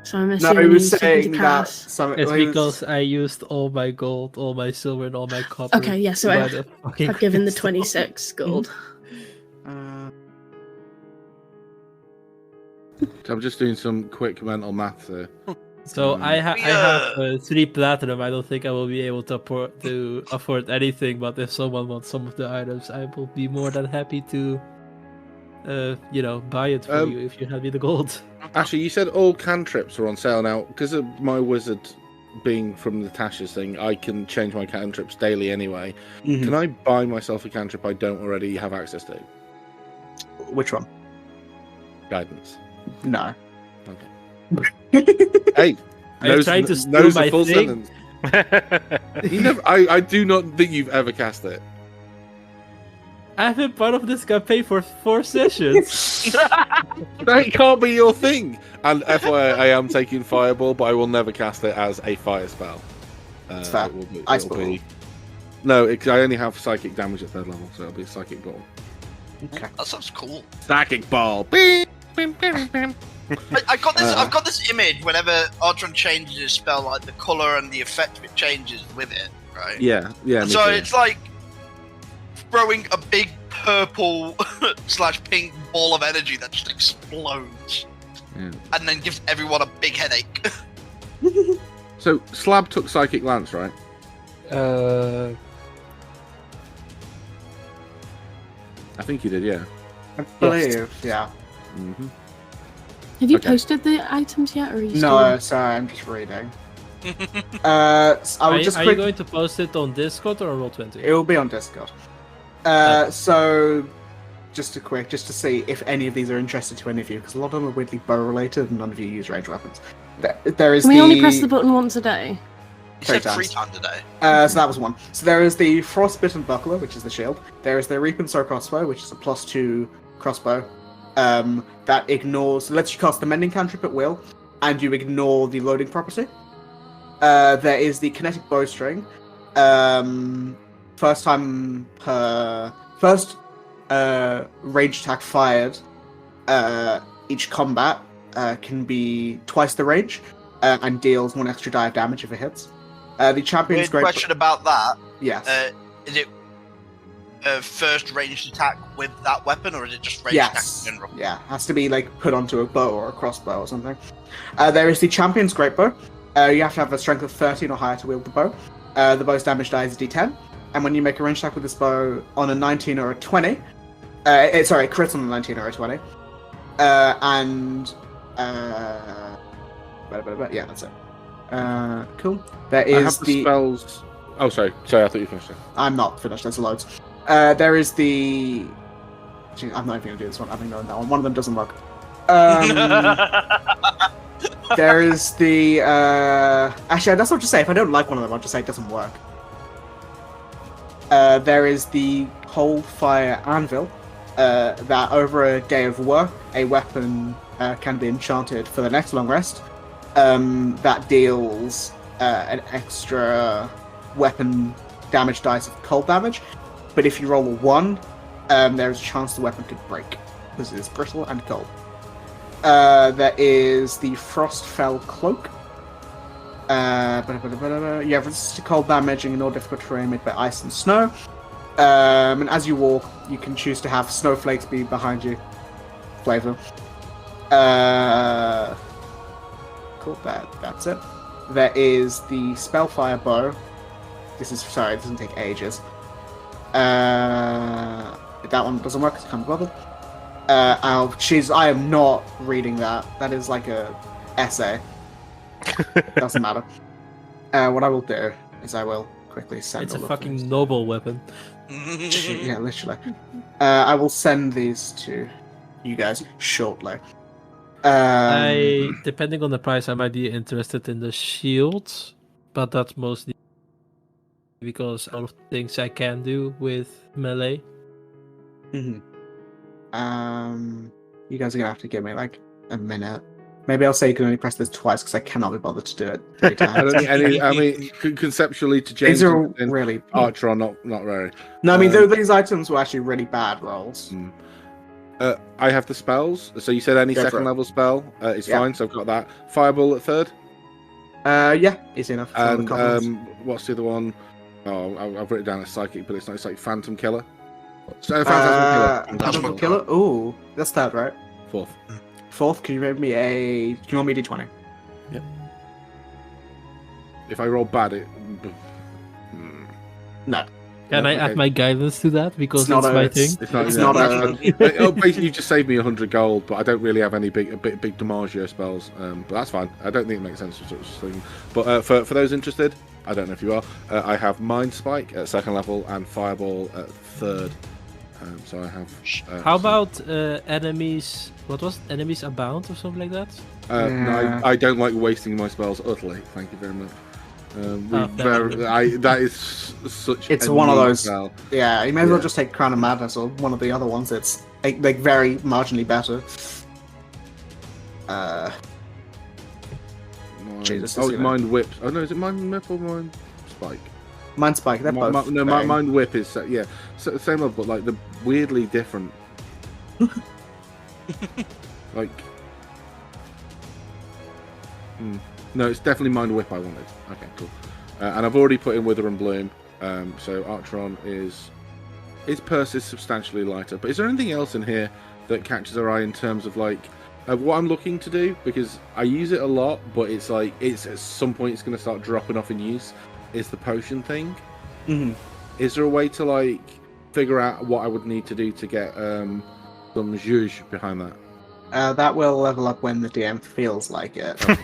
so I'm assuming No, he was he's speaking saying to that. Cass. It's because I used all my gold, all my silver, and all my copper. Okay, yeah, so to buy the fucking I've given the crystal. 26 gold. I'm just doing some quick mental math here. So I have Yeah. 3 platinum. I don't think I will be able to afford anything. But if someone wants some of the items, I will be more than happy to, buy it for you if you hand me the gold. Actually, you said all cantrips are on sale now because of my wizard being from Natasha's thing, I can change my cantrips daily anyway. Mhm. Can I buy myself a cantrip I don't already have access to? Which one? Guidance. No. Hey, Are you trying to steal my full thing? sentence. You never, I do not think you've ever cast it. I've been part of this campaign for 4 sessions. That can't be your thing. And FYI, I am taking Fireball, but I will never cast it as a fire spell. It's fair. It will be, Ice it'll Ball. be... No, I only have psychic damage at 3rd level, so it'll be Psychic Ball. Okay. That sounds cool. Psychic Ball! Bing, bing, bing, bing. I got this. I've got this image. Whenever Artron changes his spell, like the color and the effect of it changes with it, right? Yeah. And so it's like throwing a big purple / pink ball of energy that just explodes, and then gives everyone a big headache. So, Slab took Psychic Lance, right? I think he did, yeah. I believe, yeah. Mm-hmm. Have you Okay. posted the items yet, or are you No, sorry, I'm just reading. I will just Are you quick. going to post it on Discord or on Roll20? It will be on Discord. So, just to see if any of these are interested to any of you, because a lot of them are weirdly bow related, and none of you use range weapons. There is Can we the. only press the button once a day? You 3 said 3 times. times a day. So that was one. So there is the Frostbitten Buckler, which is the shield. There is the Reap and Sow crossbow, which is a +2 crossbow. That ignores, lets you cast the Mending cantrip at will, and you ignore the loading property. There is the Kinetic Bowstring. First range attack fired each combat can be twice the range and deals 1 extra die of damage if it hits. The Champion's Weird Great... question about that. Yes. Is it first ranged attack with that weapon, or is it just ranged Yes. attack in general? Yeah, has to be like put onto a bow or a crossbow or something. There is the Champion's Great Bow. You have to have a strength of 13 or higher to wield the bow. The bow's damage die is d10, and when you make a ranged attack with this bow on a 19 or a 20, crits on a 19 or a 20, yeah, that's it. Cool. There I is have the spells. Oh, sorry, I thought you finished it. I'm not finished. There's loads. There is the. Gee, I'm not even gonna do this one. I've ignored that one. One of them doesn't work. There is the. Actually, that's what to say. If I don't like one of them, I'll just say it doesn't work. There is the Cold Fire Anvil. That over a day of work, a weapon can be enchanted for the next long rest. That deals an extra weapon damage dice of cold damage, but if you roll a 1, there's a chance the weapon could break because it is brittle and cold. There is the Frostfell Cloak. You have resistance to cold damage in all difficult terrain made by ice and snow. And as you walk, you can choose to have snowflakes be behind you. Flavor. Cool, that's it. There is the Spellfire Bow. This doesn't take ages. That one doesn't work, it's kind of bothered. I am not reading that. That is like a essay. Doesn't matter. What I will do is I will quickly send It's a all of fucking these. noble weapon. Yeah, literally. I will send these to you guys shortly. Depending on the price, I might be interested in the shield, but that's mostly because all of the things I can do with melee. You guys are gonna have to give me like a minute. Maybe I'll say you can only press this twice because I cannot be bothered to do it 3 times. I don't think any. I mean, conceptually, to James These are and really. Archer are not very. No, I mean these items were actually really bad rolls. I have the spells. So you said any Go for second it. level spell is Yeah. fine. So I've got that. Fireball at 3rd. Yeah, easy enough. It's one of And the couples. what's the other one? Oh, I've written it down as psychic, but it's not. It's like Phantom Killer. So Phantasm Phantasmal Killer. Ooh, that's 3rd, right? 4th. 4th. Can you give me a? Do you want me a d20? If I roll bad, it. No. Can I add my guidance to that because It's not it's a- my it's- thing? It's not basically, you just saved me 100 gold, but I don't really have any big Damaggio spells. But that's fine. I don't think it makes sense for such a thing. But for those interested, I don't know if you are. I have Mind Spike at 2nd level and Fireball at 3rd. So I have. How about enemies? What was it? Enemies abound or something like that? No, I don't like wasting my spells utterly. Thank you very much. That is such. It's a one of neat those. spell. Yeah, you may as well Yeah. just take Crown of Madness or one of the other ones. It's like very marginally better. Jesus, Oh, is it's it? Mind Whip. Oh no, is it Mind Whip or Mind Spike? Mind Spike. They're both. very- Mind Whip is yeah, same level, but like the weirdly different. Like, no, it's definitely Mind Whip I wanted. Okay, cool. And I've already put in Wither and Bloom. So Archeron is his purse is substantially lighter. But is there anything else in here that catches our eye in terms of like what I'm looking to do? Because I use it a lot, but it's like it's at some point it's going to start dropping off in use. Is the potion thing? Mhm. Is there a way to like figure out what I would need to do to get some zhuzh behind that? That will level up when the DM feels like it. Wait,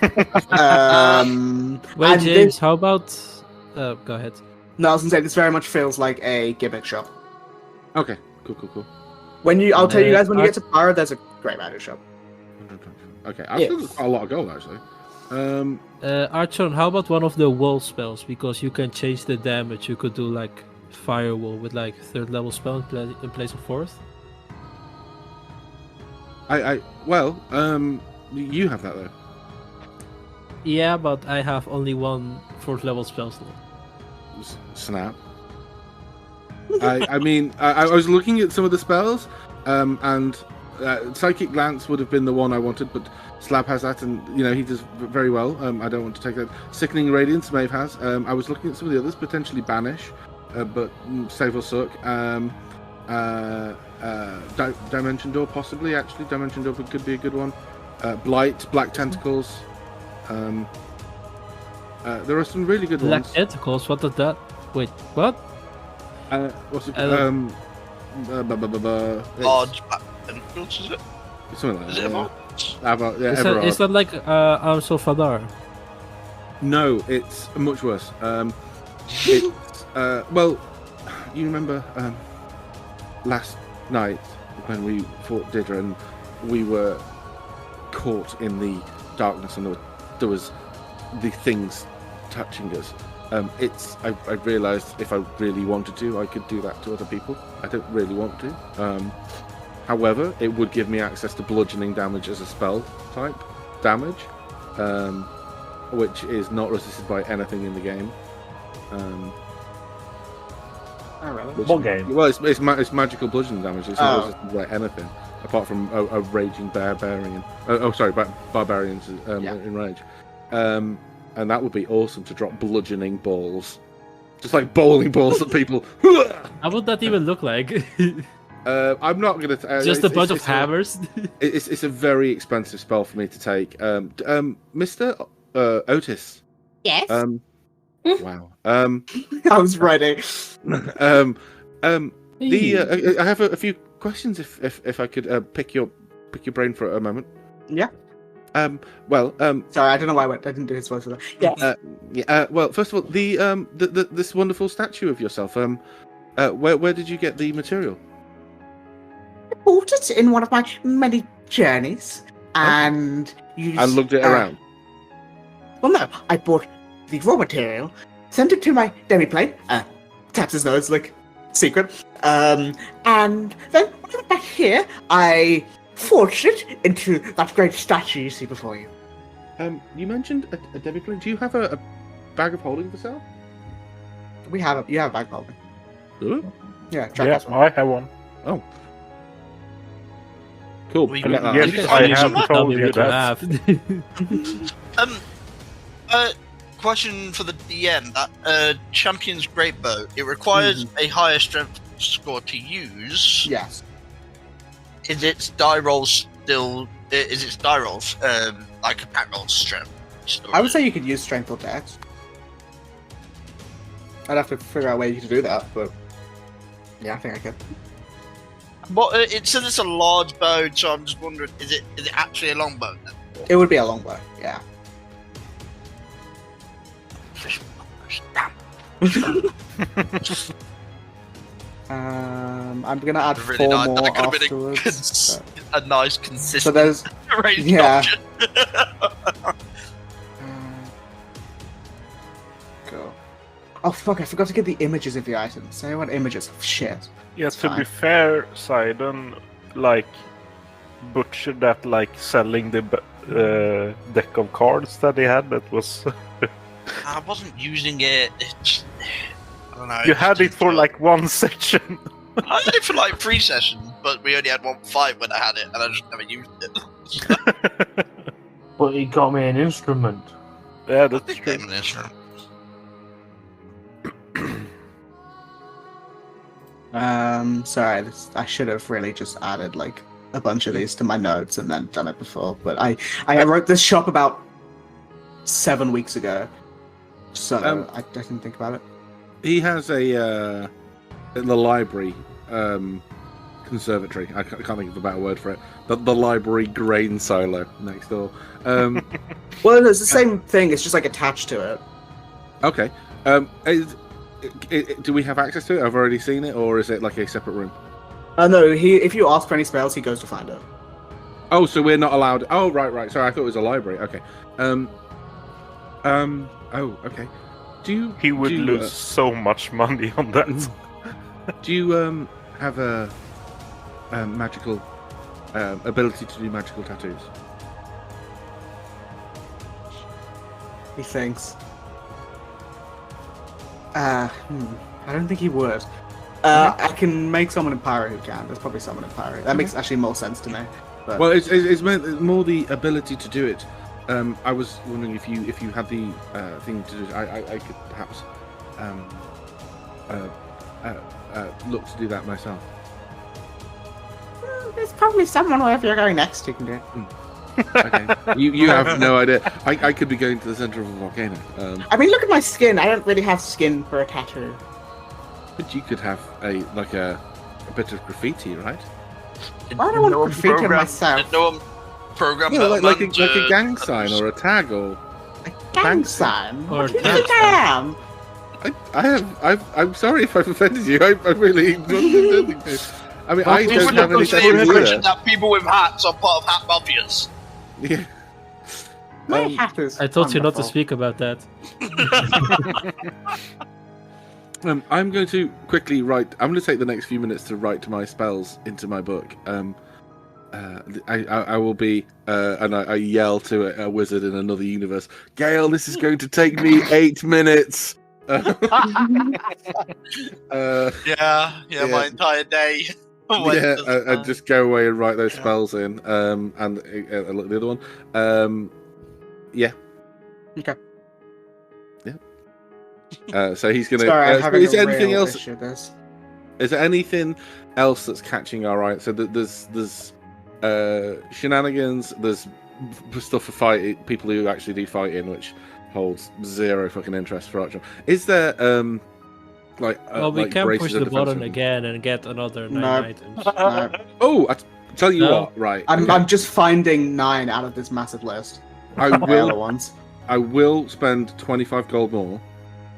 and James. this- How about? Go ahead. No, I was gonna say this very much feels like a gimmick shop. Okay, cool. I'll tell you guys when you I- get to Pyro, there's a great magic shop. Okay, I've still got quite a lot of gold actually. Archon, how about one of the wall spells? Because you can change the damage. You could do like Firewall with like 3rd level spell in place of 4th. You have that though. Yeah, but I have only one 4th level spell slot. Snap. I mean, I was looking at some of the spells, and Psychic Glance would have been the one I wanted, but Slab has that, and you know he does very well. I don't want to take that. Sickening Radiance, Maeve has. I was looking at some of the others, potentially Banish, but Save or Suck. Dimension Door, possibly. Actually, Dimension Door could be a good one. Blight, Black Tentacles. There are some really good Black ones. Tentacles. What does that? Wait, what? What's it? I Large tentacles, is it? Something like Is that. it Yeah. about? Is that like Arms of Hadar? No, it's much worse. It's well, you remember last night when we fought Deirdre and we were caught in the darkness and there was the things touching us. I realised if I really wanted to, I could do that to other people. I don't really want to. However, it would give me access to bludgeoning damage as a spell type damage, which is not resisted by anything in the game. Oh, really? Which- What game? Well, it's magical bludgeoning damage. It's not Oh. resisted by anything apart from a raging barbarian. Barbarians in rage. And that would be awesome to drop bludgeoning balls, just like bowling balls at people. How would that even look like? I'm not gonna. Just a bunch of hammers. It's a very expensive spell for me to take. Mr. Otis. Yes. Wow. I was ready. I have a few questions if I could pick your brain for a moment. Yeah. Well. Sorry, I don't know why I didn't do his voice for that. Yeah. Well, first of all, the this wonderful statue of yourself. Where did you get the material? I bought it in one of my many journeys, and used. I looked it around. Well, no, I bought the raw material, sent it to my demiplane. Taps his nose like secret. And then when I got back here, I forged it into that great statue you see before you. You mentioned a demiplane. Do you have a bag of holding for sale? You have a bag holding. Ooh. Yeah, Jack Yeah, has one. I have one. Oh. Cool. We- I get that. Yes, You I can- have Tell told me you what you that. have. Question for the DM. That Champion's Great Bow, it requires a higher strength score to use. Yes. Is its die rolls still? Is its die rolls like attack rolls strength? I would say you could use strength or dex. I'd have to figure out a way you could do that, but Yeah, I think I could. But it says it's a large bow, so I'm just wondering, is it actually a longbow then? It would be a longbow, yeah. I'm gonna add Really 4 nice. more That could have afterwards. been a nice, consistent So there's ranged yeah. option. Cool. Oh fuck! I forgot to get the images of the items. So I want images. Shit. Yeah, It's to be fine. fair, Sidon, like, butchered that, like, selling the deck of cards that he had. That was. I wasn't using it. I don't know. You had it for like one section. I had it for like 3 sessions, but we only had 1 fight when I had it, and I just never used it. But he got me an instrument. Yeah, that's Big true. game in this room. Sorry. I should have really just added like a bunch of these to my notes and then done it before. But I wrote this shop about 7 weeks ago, so I didn't think about it. He has a in the library conservatory. I can't think of a better word for it. The library grain silo next door. Well, it's the same thing. It's just like attached to it. Okay. Do we have access to it? I've already seen it, or is it like a separate room? No. If you ask for any spells, he goes to find it. Oh, so we're not allowed. Oh, right. Sorry, I thought it was a library. Okay. Oh, okay. He would lose so much money on that. Do you have a magical ability to do magical tattoos? He thinks. I don't think he would. I can make someone in Pyro who can. There's probably someone in Pyro. That makes actually more sense to me. But... Well, it's more the ability to do it. I was wondering if you had the thing to do. I could perhaps look to do that myself. There's probably someone wherever you're going next who can do it. Okay. You have no idea. I could be going to the center of a volcano. I mean, look at my skin. I don't really have skin for a tattoo. But you could have a bit of graffiti, right? I don't want to graffiti on myself. Did no one program Yeah, that like man a gang to- sign or a tag or A gang Thanks. sign? Or What do you tag think I am? I'm sorry if I've offended you. I really wasn't intending to. I mean, I You don't would have not any say tattoos mention either. that people with hats are part of hat mafias. Yeah. My hat is I told you not to wonderful. speak about that. I'm going to quickly write. I'm going to take the next few minutes to write my spells into my book. I will be, and I yell to a wizard in another universe. Gale, this is going to take me 8 minutes. Yeah, my entire day. Yeah, I just go away and write those spells in, and look at the other one. Yeah. Okay. Yeah. So he's gonna. Sorry, I'm having is there a anything real else? issue with this. Is there anything else that's catching our eye? So there's shenanigans. There's stuff for fighting, people who actually do fighting, which holds zero fucking interest for Archer. Is there Well, we like can braces push of the button defensive? again and get another 9 No. items. No, Oh, tell you No. what, right? I'm okay. just finding 9 out of this massive list. I The other will. ones. I will spend 25 gold more.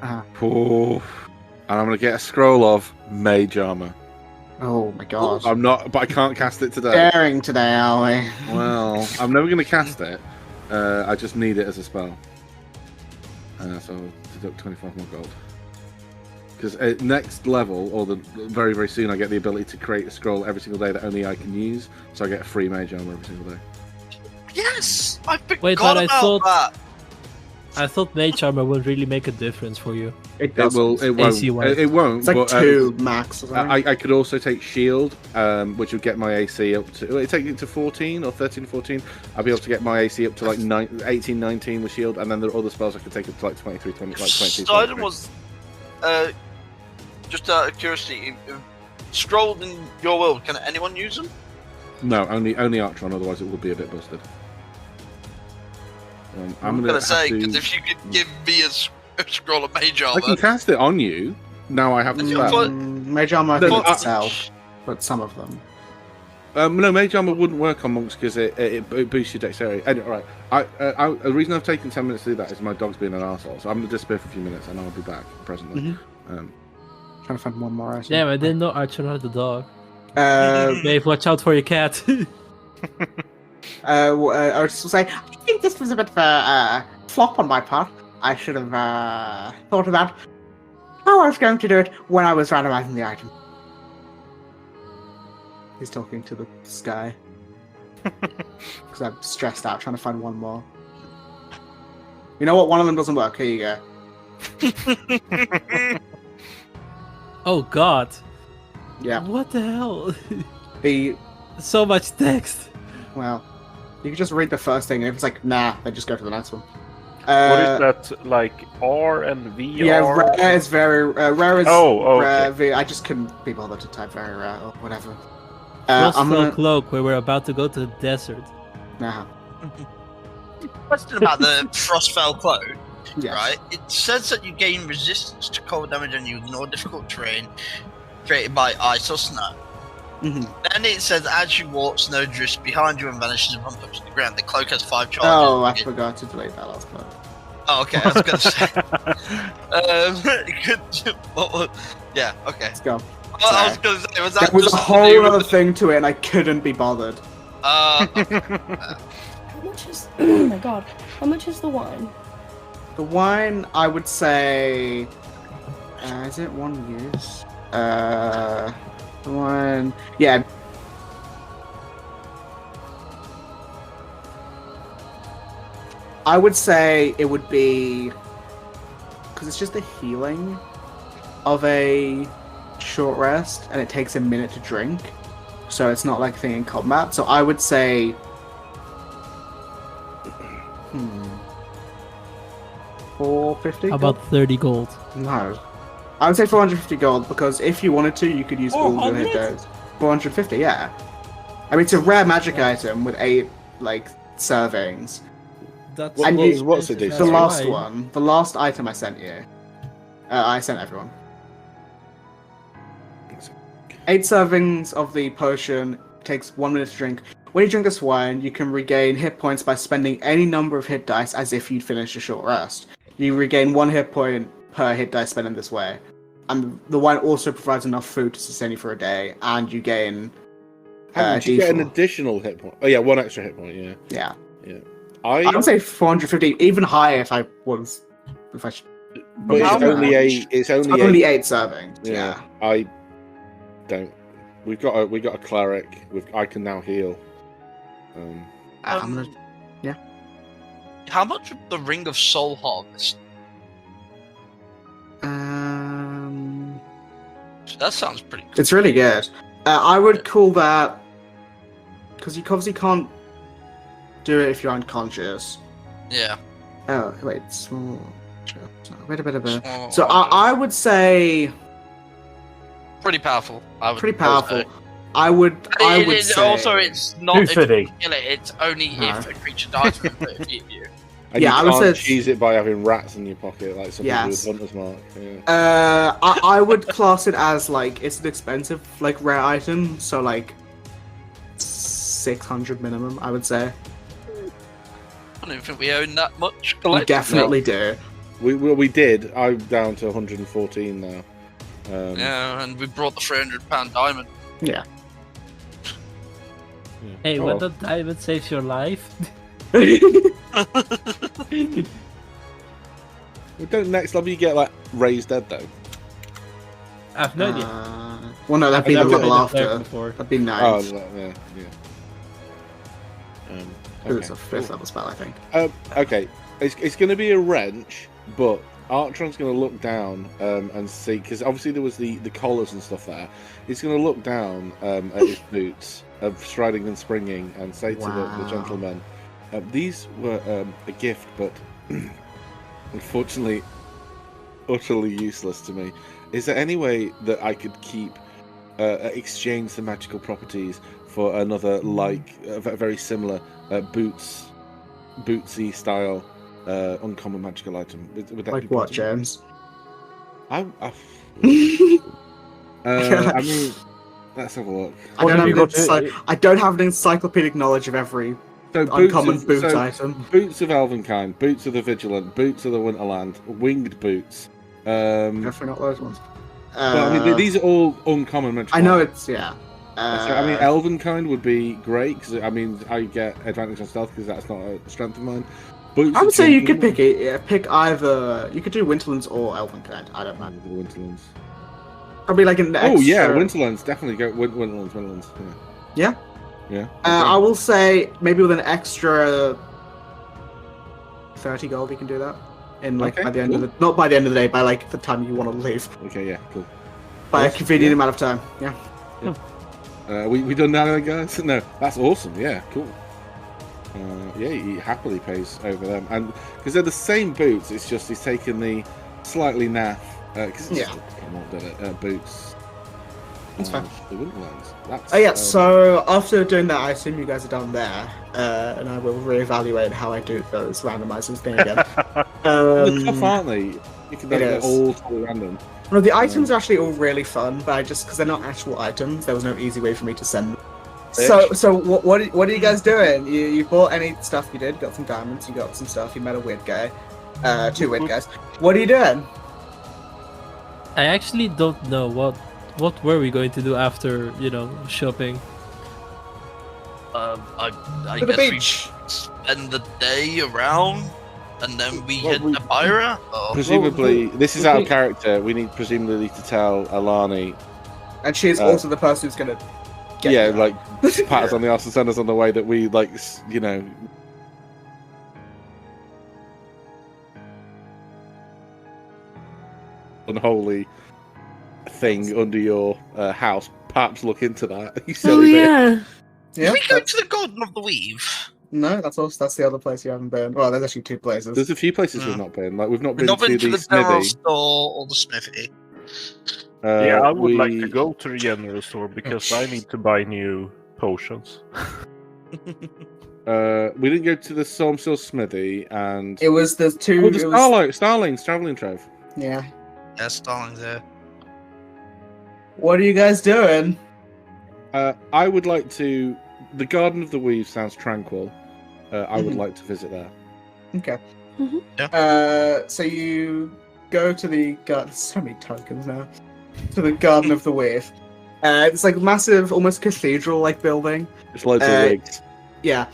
Uh-huh. Oh, and I'm gonna get a scroll of mage armor. Oh my god. I'm not, but I can't cast it today. Daring today, are we? Well, I'm never going to cast it. I just need it as a spell. So I'll deduct 25 more gold. Because next level, or very, very soon, I get the ability to create a scroll every single day that only I can use. So I get a free mage armor every single day. Yes, I forgot Wait, but I about thought- that. I thought mage armor would really make a difference for you. It It will. doesn't. It won't. AC-wise. It won't. It's like but, 2 max or something. I could also take shield, which would get my AC up to. Will it take it to 14 or 13, 14? I'll be able to get my AC up to like 18, 19 with shield, and then there are other spells I could take up to like 23, 20, like 22. Sidon was, just out of curiosity, scrolled in your world. Can anyone use them? No, only Archon. Otherwise, it will be a bit busted. I'm gonna say, because if you could give me a scroll of mage I armor, can cast it on you. now I have the If spell. you're Mage armor I No, think I- itself, but some of them. No, mage armor wouldn't work on monks because it boosts your dexterity. Anyway, the reason I've taken 10 minutes to do that is my dog's being an arsehole, so I'm going to disappear for a few minutes and I'll be back presently. Trying to find one more item. Damn, I didn't know Archer had a dog. Uh, Dave, watch out for your cat. I was just say, I think this was a bit of a flop on my part. I should have thought about how I was going to do it when I was randomizing the item. He's talking to the sky. Because I'm stressed out trying to find one more. You know what? One of them doesn't work. Here you go. Oh god. Yeah. What the hell? The So much text. Well, you can just read the first thing, and if it's like, nah, then just go to the next one. What is that, like R and VR? Yeah, rare is very rare is Oh, rare. okay. I just couldn't be bothered to type very rare or whatever. I'm I'm gonna cloak where we're about to go to the desert. nah. Question about the Frostfell Cloak, Yes. right? It says that you gain resistance to cold damage and you ignore difficult terrain created by ice or snow. Mhm. Then it says as you walk, snow drifts behind you and vanishes upon touching the ground. The cloak has 5 charges. Oh, I forgot to delete that last part. Oh, okay. I was gonna say. Yeah. Okay. Let's go. I was gonna say, was that There was a just to whole do with other thing to it, and I couldn't be bothered. Okay. How much is? Oh my god! How much is the wine? The wine, I would say, is it 1 use? The wine, yeah. I would say it would be because it's just the healing of a short rest, and it takes a minute to drink, so it's not like a thing in combat. So I would say, 450. How about 30 gold? No. I would say 450 gold, because if you wanted to, you could use all your hit dice. 450, yeah. I mean, it's a rare magic item with 8, like, servings. That's And you- what's it do? The Sorry. last one. The last item I sent you. I sent everyone. 8 servings of the potion, takes 1 minute to drink. When you drink this wine, you can regain hit points by spending any number of hit dice as if you'd finished a short rest. You regain 1 hit point per hit dice spent in this way. And the wine also provides enough food to sustain you for a day, and you gain You get an D4. additional hit point. Oh yeah, 1 extra hit point. Yeah. Yeah. I would say 450, even higher if I was... If I should, but it's How only much? 8. It's only, only 8. 8 servings. Yeah. I don't. We got a cleric. I can now heal. I'm gonna... How much would the Ring of Soul Harvest? That sounds pretty cool. It's really good. I would call that... Because you obviously can't do it if you're unconscious. Yeah. Oh, wait, small... Wait a bit of a... Small So I would say... pretty powerful. I would Pretty propose powerful. that. I would say... Also, it's not if you 250. kill it. It's only No. if a creature dies from 30 feet of you. And Yeah, I you would can't say it's- cheese it by having rats in your pocket like some people Yes. with Hunter's Mark. Yeah. I would class it as, like, it's an expensive, like, rare item, so, like, 600 minimum, I would say. I don't even think we own that much We collectively. definitely do. We did. I'm down to 114 now. Yeah, and we brought the £300 diamond. Yeah. Hey, Oh, when well. the diamond saves your life, We don't next level you get like raised dead though. I have no idea. Well, no, that'd be the I've never level been there after. before. That'd be Oh, nice. yeah. It's Okay. a 5th level spell, I think. Okay, it's going to be a wrench, but Artron's going to look down and see, because obviously there was the collars and stuff there. He's going to look down at his boots of striding and springing and say to the Wow. gentleman, these were a gift, but unfortunately utterly useless to me. Is there any way that I could keep exchange the magical properties for another very similar bootsy style uncommon magical item? Would that Like be what, possible? James? I mean, let's have a look. I What don't, have have you an got to- I don't have an encyclopedic knowledge of every So uncommon boot item. Boots of Elvenkind, boots of the Vigilant, boots of the Winterland, winged boots. Definitely not those ones. But I mean, these are all uncommon. I know it's yeah. So, I mean, Elvenkind would be great because I mean, I get advantage on stealth because that's not a strength of mine. Boots I would of say you could Vigilant- pick either. You could do Winterlands or Elvenkind. I don't mind. The Winterlands. Probably like an extra. Oh yeah, Winterlands definitely go Winterlands. Yeah. Yeah. I will say maybe with an extra 30 gold, you can do that. In like Okay, by the end cool. of the not by the end of the day, by like the time you want to leave, Okay, yeah, cool. by a Awesome, convenient yeah. amount of time. Yeah. We done that, guys? No, that's awesome. Yeah, cool. Yeah, he happily pays over them, and because they're the same boots, it's just he's taken the slightly naff. Because Yeah. come on, did it? Boots. That's fine. The Winterlands. That's, Oh yeah. So after doing that, I assume you guys are done there, and I will reevaluate how I do those randomizers thing again. they're tough, aren't they? You can it they're is. all totally random. No, the items are actually all really fun, but I just because they're not actual items, there was no easy way for me to send them. So what are you guys doing? You bought any stuff? You did got some diamonds. You got some stuff. You met a weird guy, 2 weird guys. What are you doing? I actually don't know what were we going to do after shopping. I To the guess beach. we spend the day around, and then we Well, hit we- the Pyra. Oh. Presumably, this is we out of think- character. We need presumably to tell Alani. And she's also the person who's gonna. Get Yeah, you. like pat us on the arse and send us on the way that we unholy thing under your house. Perhaps look into that. You Oh silly bit. yeah. Did Yeah, we go that's- to the Garden of the Weave? No, that's the other place you haven't been. Well, there's actually 2 places. There's a few places Yeah. we've not been. Like we've not We've been not been to the general smithy. store or the smithy. Yeah, I would like to we- go to the general store because I need to buy new potions. We didn't go to the Stormsill Smithy and It was the 2. oh, the it was, Starlings traveling trove. yeah. Yeah, Starling's there. What are you guys doing? I would like to. The Garden of the Weave sounds tranquil. I would Mhm. like to visit there. Okay. Mhm. So you go to the garden. So many tokens now. To the Garden of the Weave. It's like a massive, almost cathedral-like building. Just loads of Uh, wigs. Yeah.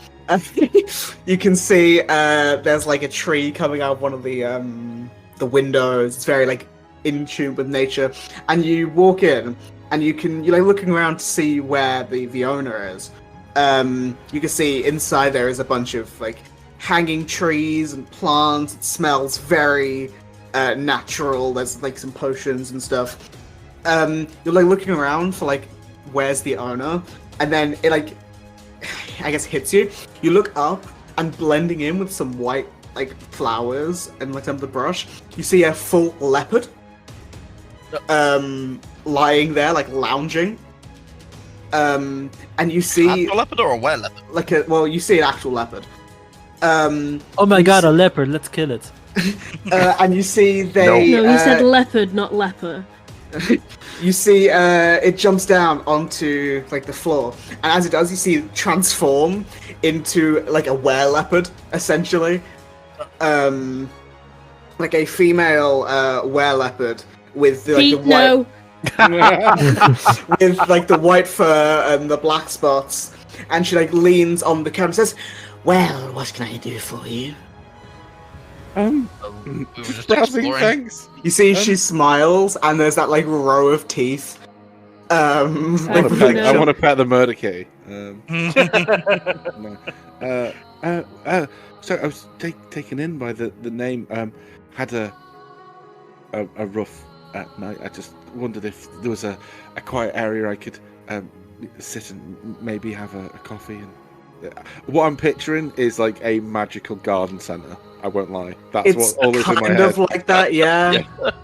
You can see there's like a tree coming out of one of the windows. It's very like in tune with nature. And you walk in, and you're like looking around to see where the owner is. You can see inside there is a bunch of like hanging trees and plants. It smells very natural. There's like some potions and stuff. You're like looking around for like where's the owner, and then it like I guess hits you. You look up, and blending in with some white like flowers and like some of the brush, you see a full leopard lying there like lounging. And you see A leopard or a were leopard? like you see an actual leopard. Oh my You god, s- a leopard! Let's kill it. And you see they No, you said leopard, not leper. you see it jumps down onto like the floor, and as it does, you see it transform into like a were leopard, essentially, like a female were leopard with like the Pete, white no. with like the white fur and the black spots, and she like leans on the camera and says, "Well, what can I do for you?" We were just Browsing, exploring. thanks. You see, she smiles, and there's that like row of teeth. I Like, want to pet the murder key. No. So I was taken in by the name. Had a rough night. I just wondered if there was a quiet area I could sit and maybe have a coffee. And what I'm picturing is like a magical garden center. I won't lie. That's it's what all is in my kind head. of like that, yeah. But,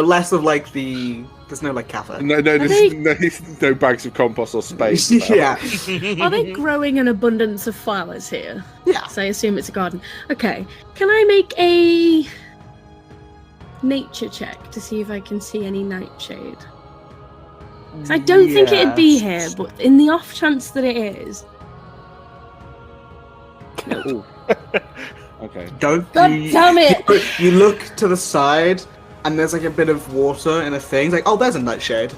less of like there's no like cafe. No, there's no bags of compost or space. Yeah, Are they growing an abundance of flowers here? yeah. So I assume it's a garden. Okay. Can I make a nature check to see if I can see any nightshade? 'Cause I don't think it'd be here, but in the off chance that it is. Ooh. Okay. Don't. God damn it! You look to the side, and there's like a bit of water in a thing. It's like, oh, there's a nightshade.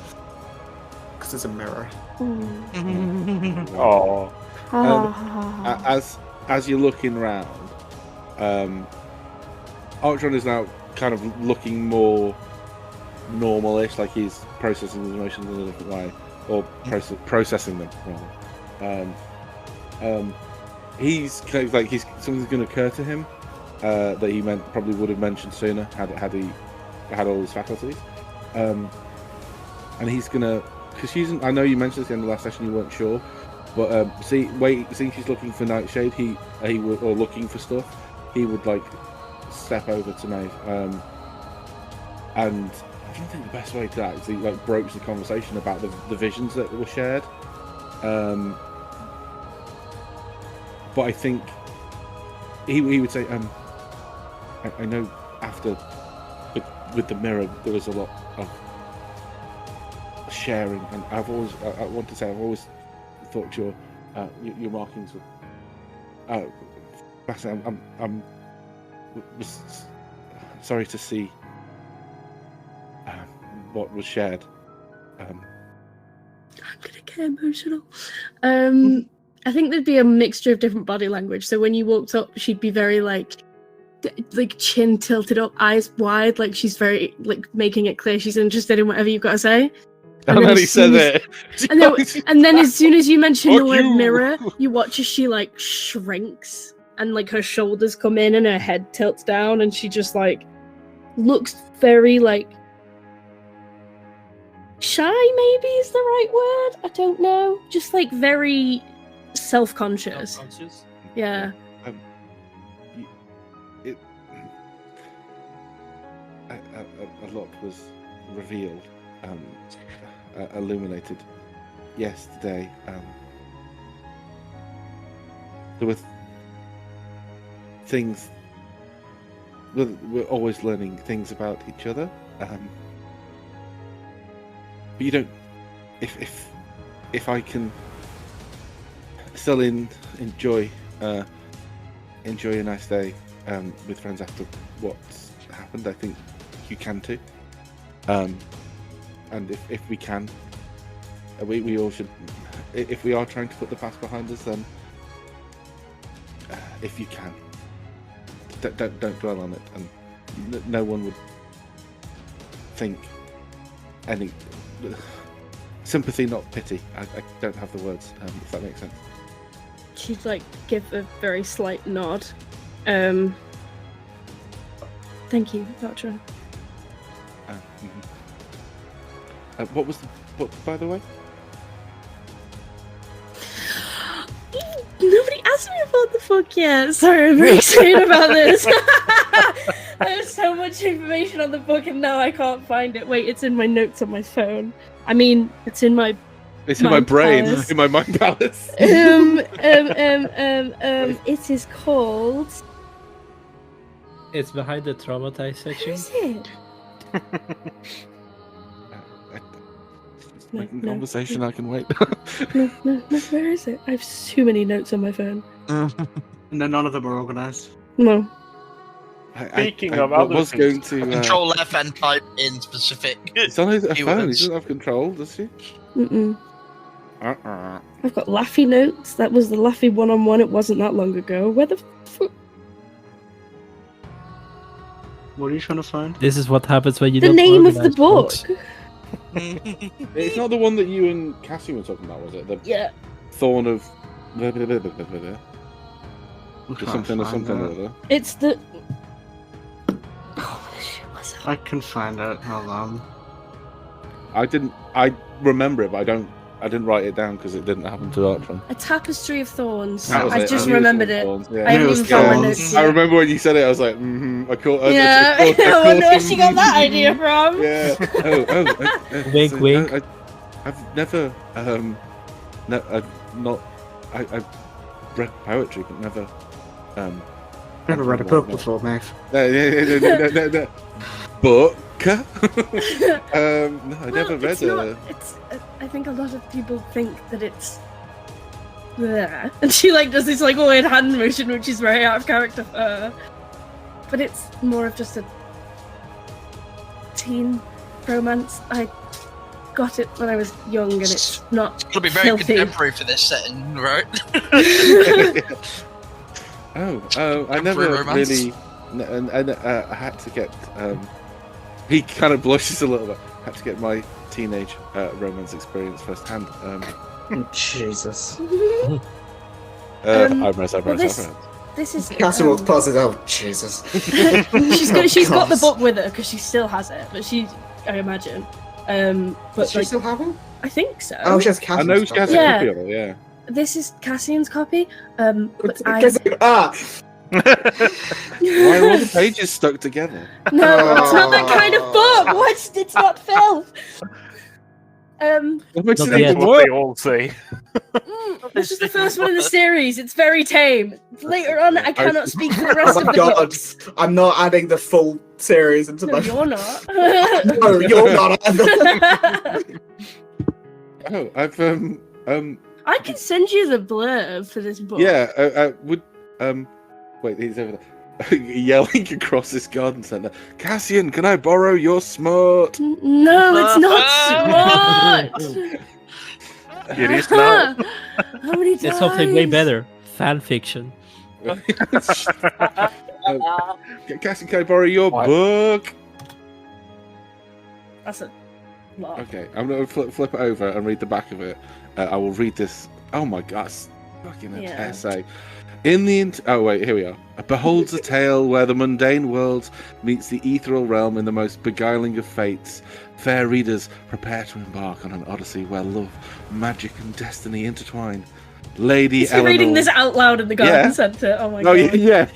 Because there's a mirror. Oh. As you're looking round, Archon is now kind of looking more normal-ish, like he's processing his emotions in a different way, or processing them rather. He's kind of like something's going to occur to him that he probably would have mentioned sooner had he had all his faculties, and he's gonna, because I know you mentioned this at the end of the last session, you weren't sure, but seeing she's looking for Nightshade, he would, or looking for stuff, he would like step over to Maeve, and I don't think the best way to actually like broach the conversation about the visions that were shared. But I think he would say, I know after with the mirror there was a lot of sharing, and I want to say I've always thought your markings were. I'm was sorry to see what was shared. I'm gonna get emotional. I think there'd be a mixture of different body language. So when you walked up, she'd be very like chin tilted up, eyes wide, like she's very like making it clear she's interested in whatever you've got to say. And then he said it. And then as soon as you mention the word you. mirror, you watch as she like shrinks and like her shoulders come in and her head tilts down and she just like looks very like shy, maybe is the right word. I don't know. Just like very self-conscious. Yeah. A lot was revealed, illuminated yesterday. There were things. We're always learning things about each other. But you don't. If I can still enjoy a nice day with friends after what's happened, I think you can too. And if we can, we all should. If we are trying to put the past behind us, then if you can, don't dwell on it, and no one would think any sympathy, not pity. I don't have the words. If that makes sense. She'd like give a very slight nod. Thank you, Deirdre. What was the book, by the way? Nobody asked me about the book yet. Sorry, I'm very excited about this. There's so much information on the book, and now I can't find it. Wait, it's in my notes on my phone. I mean, it's in my. It's in my brain, palace. in my mind palace. It is called. It's behind the traumatized Where section. is it? No, Conversation, I can wait. No, where is it? I have too many notes on my phone. No, none of them are organised. No. Speaking I of other was things. going to Control F and type in specific. It's on his phone. He keywords. doesn't have control, does he? Mm-mm. I've got Laffy notes. That was the Laffy one-on-one. It wasn't that long ago. Where the fuck? What are you trying to find? This is what happens when you The don't name of the organize book. books. It's not the one that you and Cassie were talking about, was it? The Yeah. Thorn of I'm or trying to something or find something or it. other. It's the. Oh, shit, what's that? I can find it. Hold on. I remember it, but I didn't write it down because it didn't happen to Archon. A Tapestry of Thorns. That was I it. just I knew remembered was it. Thorns, yeah. I haven't It was even found my Thorns. notes I yet. remember when you said it, I was like, I caught. Yeah, I wonder where she got that idea from. Yeah. Wink, wink. I've never, I've read poetry, but never, Never read a book before, mate. No. book. No, I never read it's not, it's. I think a lot of people think that it's. There. And she like does this like weird hand motion, which is very out of character for her. But it's more of just a teen romance. I got it when I was young, and it's not. It's gonna be very filthy. contemporary for this setting, right? I never romance. really. I had to get. He kind of blushes a little bit. I had to get my teenage romance experience firsthand. Jesus. This is. Cassie walks past it. Oh Jesus! she's got the book with her because she still has it, but I imagine. But Does she like, still have it? I think so. Oh, she has Cassian's I know she has a Yeah. copy of it. Yeah. This is Cassian's copy. But Why are all the pages stuck together? No, it's not that kind of book. What? It's not filth. What makes Not it yet. even What worse? they all say. This is the first one in the series. It's very tame. Later on, I cannot speak for the rest Oh of my the god! books. I'm not adding the full series into No, my. you're not. No, you're not either. Oh, I've I can send you the blurb for this book. yeah. Would wait, he's over there. Yelling across this garden centre. Cassian, can I borrow your smart? No, it's not smart. It is now. How many times? It's something way better. Fan fiction. Cassian, can I borrow your What? book? That's a lot. Okay, I'm gonna flip it over and read the back of it. I will read this. Oh my god, it's fucking Yeah. essay. In the oh wait, here we are. Beholds a tale where the mundane world meets the ethereal realm in the most beguiling of fates. Fair readers, prepare to embark on an odyssey where love, magic, and destiny intertwine. Lady Is he Eleanor. reading this out loud in the garden Yeah. centre? Oh my Oh god. yeah.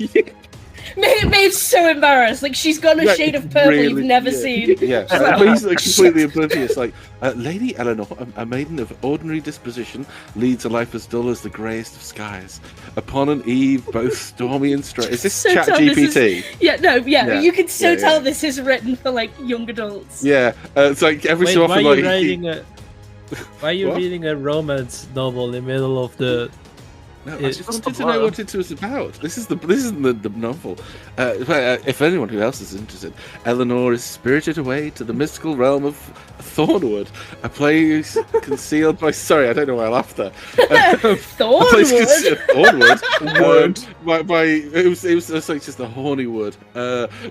Maeve's so embarrassed. Like she's got a Yeah, shade of purple you've really, never yeah. seen. Yeah, but he's like completely oblivious. Like, Lady Eleanor, a maiden of ordinary disposition, leads a life as dull as the greyest of skies. Upon an eve both stormy and straight. Is this So Chat Tom, this GPT? Yeah, no, yeah, Yeah. you can so Yeah, tell yeah. this is written for like young adults. Yeah, it's like every Wait, so why often, are like. you writing a? Why are you What? reading a romance novel in the middle of the? No, I It's just just wanted the to know blurb. what it was about. This isn't the novel. If anyone who else is interested, Eleanor is spirited away to the mystical realm of Thornwood, a place concealed by. Sorry, I don't know why I laughed there. A place concealed Thornwood. Wood. By it was just like just a horny wood.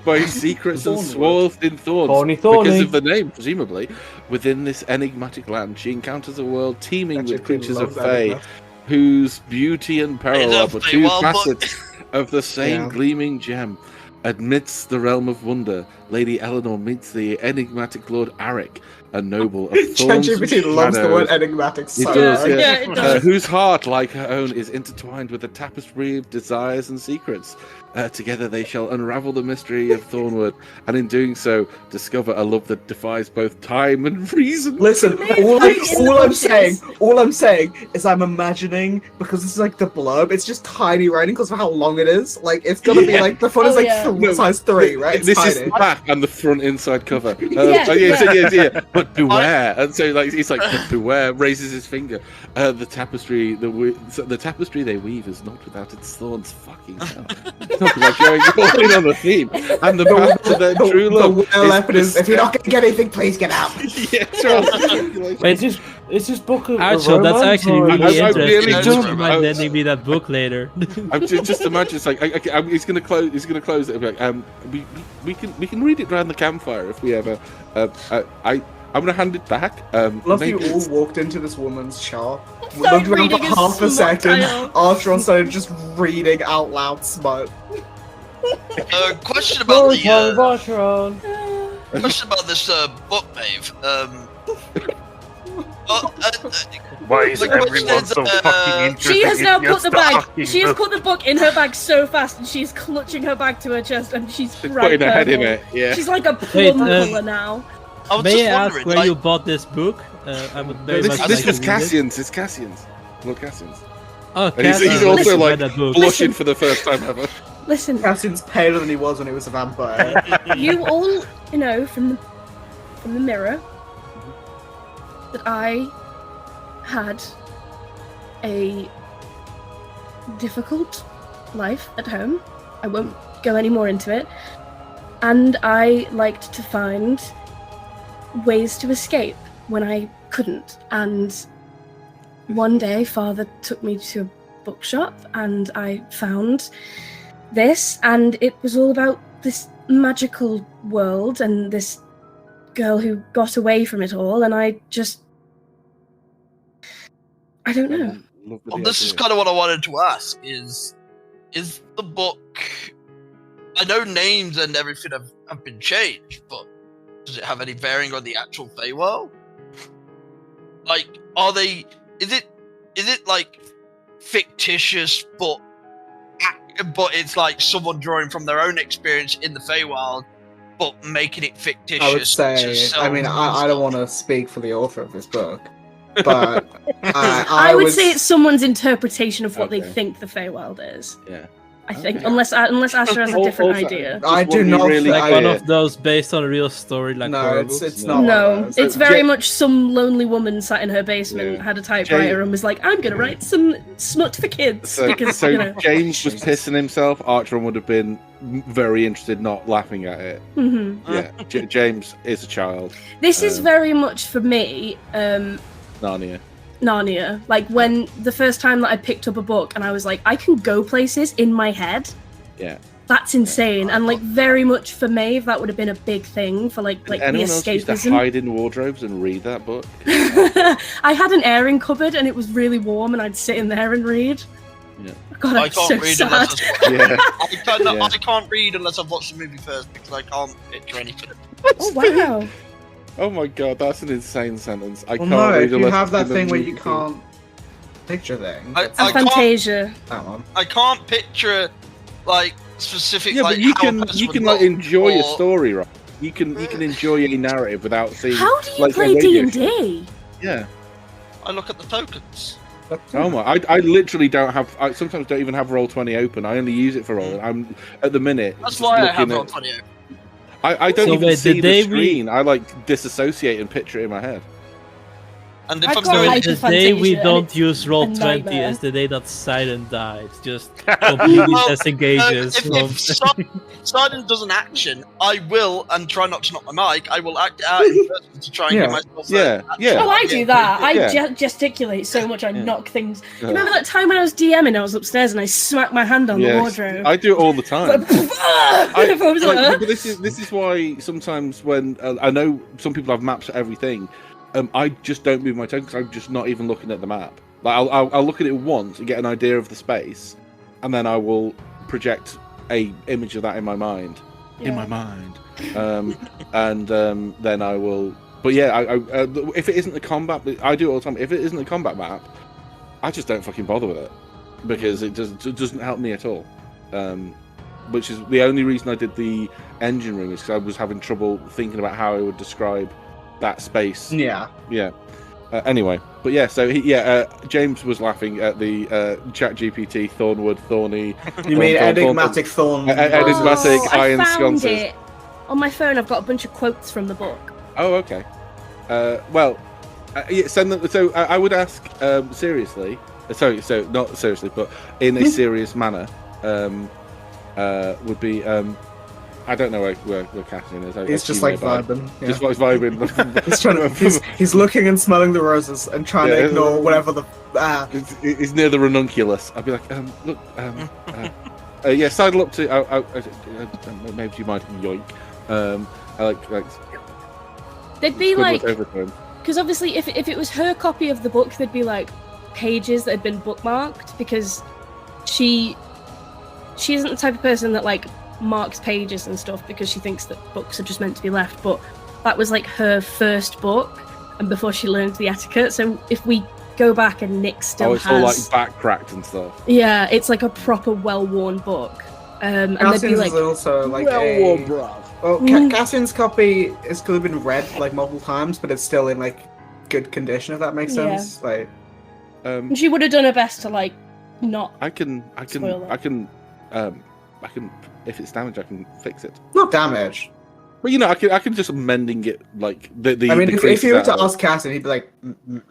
By secrets and Thornwood. swathed in thorns. Horny, Because thorny. of the name, presumably, within this enigmatic land, she encounters a world teeming with creatures of Fae, whose beauty and peril are love but Fae two Wild Book. facets of the same Yeah. gleaming gem. Amidst the realm of wonder, Lady Eleanor meets the enigmatic Lord Arik, a noble of thorns and ChatGPT loves the word shadows, enigmatic so It does, much. yeah. it does. whose heart, like her own, is intertwined with a tapestry of desires and secrets. Together they shall unravel the mystery of Thornwood, and in doing so, discover a love that defies both time and reason. Listen, Maybe all it's in the I'm bushes. saying is I'm imagining, because this is like the blurb, it's just tiny writing because of how long it is. Like it's gonna be Yeah. like the font is Oh, like yeah. No, size 3, right? It's This is tiny. the back and the front inside cover. Yeah, Yeah. But beware, and so like he's like, but beware. Raises his finger. The tapestry, the tapestry they weave is not without its thorns. Fucking hell! Talk about going all in on the theme and the path to their true love. If you're not gonna get anything, please get out. Yeah, Charles. Wait, Is this book a Archel, that's romance, actually or- really I interesting. really Would don't- you mind lending me that book later? I'm just imagine it's like he's gonna close. He's gonna close it. Like, we can read it around the campfire if we ever. I'm gonna hand it back. Love maybe you all it's- walked into this woman's shop, Started looked around for reading a half a smut second, tale. Archeron started just reading out loud smut. Question about Story time with the Archeron. question about this book, Maeve. Why is The everyone question is, so fucking interested? She has in now put just the bag. fucking She has book? put the book in her bag so fast, and she's clutching her bag to her chest, and she's She's bright putting her head in purple. it. Yeah. She's like a Wait, plum colour now. I was May I just ask wondering, where like, you bought this book? I would very This much was like to read it. Cassian's. It's Cassian's. Lord Cassian's. Oh, And he's Cassian, also listen, like read that book. blushing for the first time ever. Listen, Cassian's paler than he was when he was a vampire. you all know from the mirror that I had a difficult life at home. I won't go any more into it. And I liked to find ways to escape when I couldn't. And one day, Father took me to a bookshop and I found this, and it was all about this magical world and this girl who got away from it all, and I don't know. Well, this is kind of what I wanted to ask: is the book? I know names and everything have been changed, but does it have any bearing on the actual Feywild? Like, are they? Is it like fictitious, but it's like someone drawing from their own experience in the Feywild, but making it fictitious? I would say, I mean, I don't want to speak for the author of this book, but I would say it's someone's interpretation of what they think the Feywild is. Yeah. I think, unless Asher has a different idea. I do not really Like one of those based on a real story, like No, horror it's books? not. No, it's very much some lonely woman sat in her basement, had a typewriter, and was like, "I'm gonna write some smut for kids." So, because so you know. James was pissing himself. Archer would have been very interested, not laughing at it. Mm-hmm. Yeah, James is a child. This is very much for me. Narnia. Like when the first time that I picked up a book and I was like, I can go places in my head. Yeah. That's insane. And like very much for Maeve, that would have been a big thing for like the Anyone else used to escapism. hide in wardrobes and read that book? I had an airing cupboard and it was really warm and I'd sit in there and read. Yeah. God, I can't read unless Yeah. I can't read unless I've watched the movie first because I can't picture anything. Oh wow. Oh my god, that's an insane sentence. I Well, can't no, read if you unless have that it's in thing the where you movie. can't picture things. I And can't, Fantasia. That one. I can't picture like specific. Yeah, like, but you how a can person you would can like look, enjoy a or- story, right? You can enjoy a narrative without seeing. How do you like, a play radio D&D? show. Yeah. I look at the tokens. Oh my! I literally don't have. I sometimes don't even have Roll20 open. I only use it for roll. I'm at the minute. That's just why I looking have at- on 20. I don't So even wait, see the the day screen. I like disassociate and picture it in my head. And if I've I'm got doing like- The Fantasia, day we and don't it's use a Roll20 nightmare. is the day that Silent dies. Just completely Well, disengages if Sidon does an action, I will, and try not to knock my mic, I will act out in person to try and Yeah. get myself Yeah. Oh, I do that. I Yeah. gesticulate so much I knock things. Yeah. Remember that time when I was DMing? I was upstairs and I smacked my hand on the Yes. wardrobe. I do it all the time. I was like, Like, but this is why sometimes when I know some people have maps for everything, I just don't move my toe because I'm just not even looking at the map. Like I'll look at it once and get an idea of the space, and then I will project a image of that in my mind. In my mind, and then I will. But yeah, I if it isn't the combat, I do it all the time. If it isn't the combat map, I just don't fucking bother with it because it doesn't help me at all. Which is the only reason I did the engine room is because I was having trouble thinking about how I would describe that space. Yeah. Yeah. Anyway, but yeah, so James was laughing at the ChatGPT Thornwood Thorny. You mean enigmatic thorn? Enigmatic I iron found sconces. it. On my phone, I've got a bunch of quotes from the book. Oh, okay. Yeah, send them. So I would ask seriously. Sorry, so not seriously, but in a serious manner. Would be I don't know where Cassian is. He's just like vibing. Yeah. Just like vibing. He's trying to. He's looking and smelling the roses and trying to ignore whatever the. He's near the ranunculus. I'd be like, look, yeah, sidle up to. Maybe you might yoink. I like. They'd be like, over to him. because obviously, if it was her copy of the book, there'd be like pages that had been bookmarked because she isn't the type of person that like marks pages and stuff because she thinks that books are just meant to be left. But that was like her first book, and before she learned the etiquette. So if we go back and Nick still it's has, all like back cracked and stuff. yeah, it's like a proper well-worn book. And they'd be Cassian's like, is also like bruv. Well, Cassian's copy is could have been read like multiple times, but it's still in like good condition. If that makes sense. Like, and she would have done her best to like not. I can. Spoiler. I can. If it's damaged, I can fix it. Not damage. But you know, I can just mending it like the. I mean, the if creases you were out to of it. ask Cassian, he'd be like,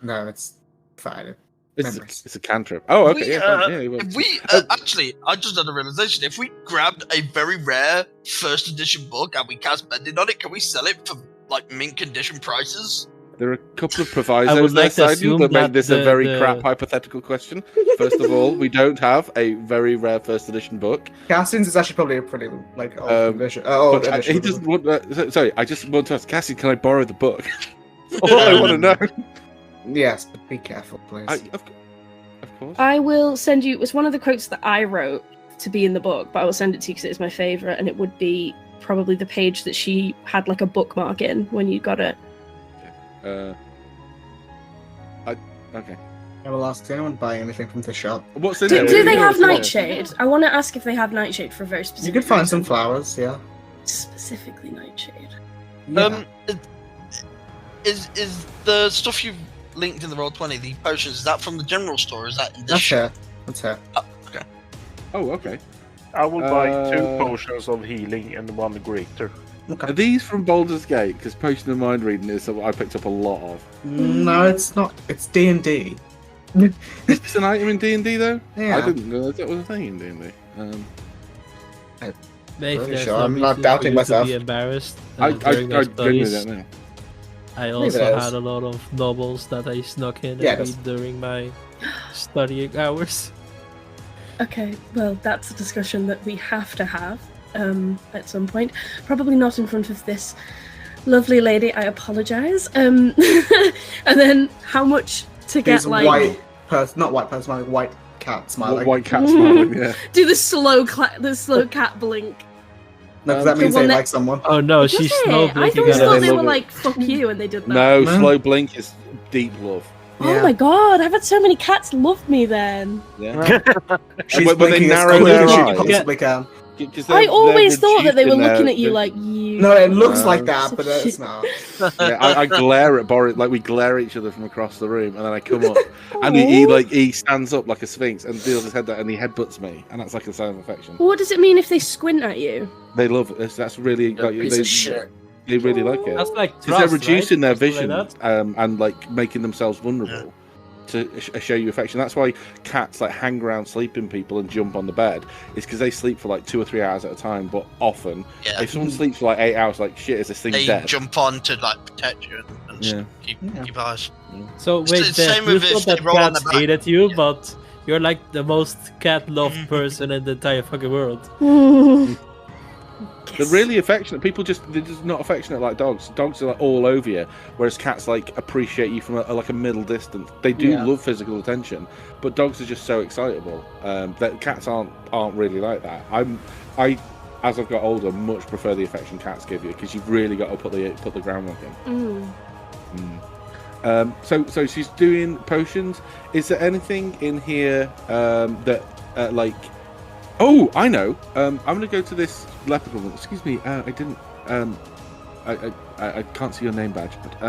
"No, it's fine." Memories. It's a cantrip. Oh, okay. We, Yeah, fine, yeah, well, If we actually, I just had a realization. If we grabbed a very rare first edition book and we cast bending on it, can we sell it for like mint condition prices? there are a couple of I provisos would there, like to Sidon, assume that make that this a the- very the- crap hypothetical question. First of all, we don't have a very rare first edition book. Cassian's is actually probably a pretty like old Um, edition. Old But edition. he doesn't want. Sorry, I just want to ask Cassie, can I borrow the book? All I want to know. Yes, but be careful, please. Of course. I will send you. It's one of the quotes that I wrote to be in the book, but I will send it to you because it's my favorite, and it would be probably the page that she had like a bookmark in when you got it. Okay. I will ask, does anyone buy anything from the shop? What's in Do, it? do they have Yeah. Nightshade? I want to ask if they have Nightshade for a very specific. You could find some reason. flowers, yeah. Specifically Nightshade. Yeah. Is the stuff you've linked in the Roll20, the potions, is that from the general store? Or is that in this That's shop? her. That's her. Oh, okay. I will buy 2 Uh, potions of healing and 1 greater. Are these from Baldur's Gate? Because Potion of Mind Reading is something I picked up a lot of. No, it's not. It's D&D. Is this an item in D&D though? Yeah. I didn't know that was a thing in D&D. Maybe Pretty there's sure. no I'm not reason doubting for you myself. To be embarrassed. I during my genuinely studies. don't know. I Maybe also there is. had a lot of novels that I snuck in Yeah, and that's- read during my studying hours. Okay, well, that's a discussion that we have to have at some point. Probably not in front of this lovely lady. I apologise. And then how much to get He's like white person, not white person, smiling, white cat smiling. White cat smiling, yeah. do the slow cat blink? No, because that The means one they that- like someone. Oh no, Does she's it? snow I blinking always at Yeah, thought us. they love were it. like fuck you and they did that. No, No. slow blink is deep love. Oh my god, I've had so many cats love me then. Yeah. She's When they blinking as narrow quick their as she eyes. possibly can. 'Cause I they're always thought that they were reduced in looking their- at you like you. No, it looks No. like that, but it's not. Yeah, I glare at Boris, like we glare at each other from across the room, and then I come up, and he stands up like a sphinx and deals his head down, and he headbutts me, and that's like a sign of affection. What does it mean if they squint at you? They love it. That's really like Piece of shit. they really like it. That's like Because they're trust, reducing right? their Something vision like and like making themselves vulnerable to show you affection. That's why cats like hang around sleeping people and jump on the bed. It's because they sleep for like 2 or 3 hours at a time. But often, Yeah. if someone sleeps for like 8 hours, like shit, is this thing They dead? jump on to like protect you and just Yeah. keep eyes. So It's wait, the same you with thought if they that roll on cats the back. hated you, Yeah. but you're like the most cat-loved person in the entire fucking world. They're really affectionate. They're just not affectionate like dogs. Dogs are like all over you, whereas cats like appreciate you from like a middle distance. They do Yeah. love physical attention, but dogs are just so excitable. That cats aren't really like that. As I've got older, much prefer the affection cats give you because you've really got to put the groundwork in. So she's doing potions. Is there anything in here that like? Oh, I know. I'm gonna go to this leprechaun. Excuse me. I didn't. I can't see your name badge, but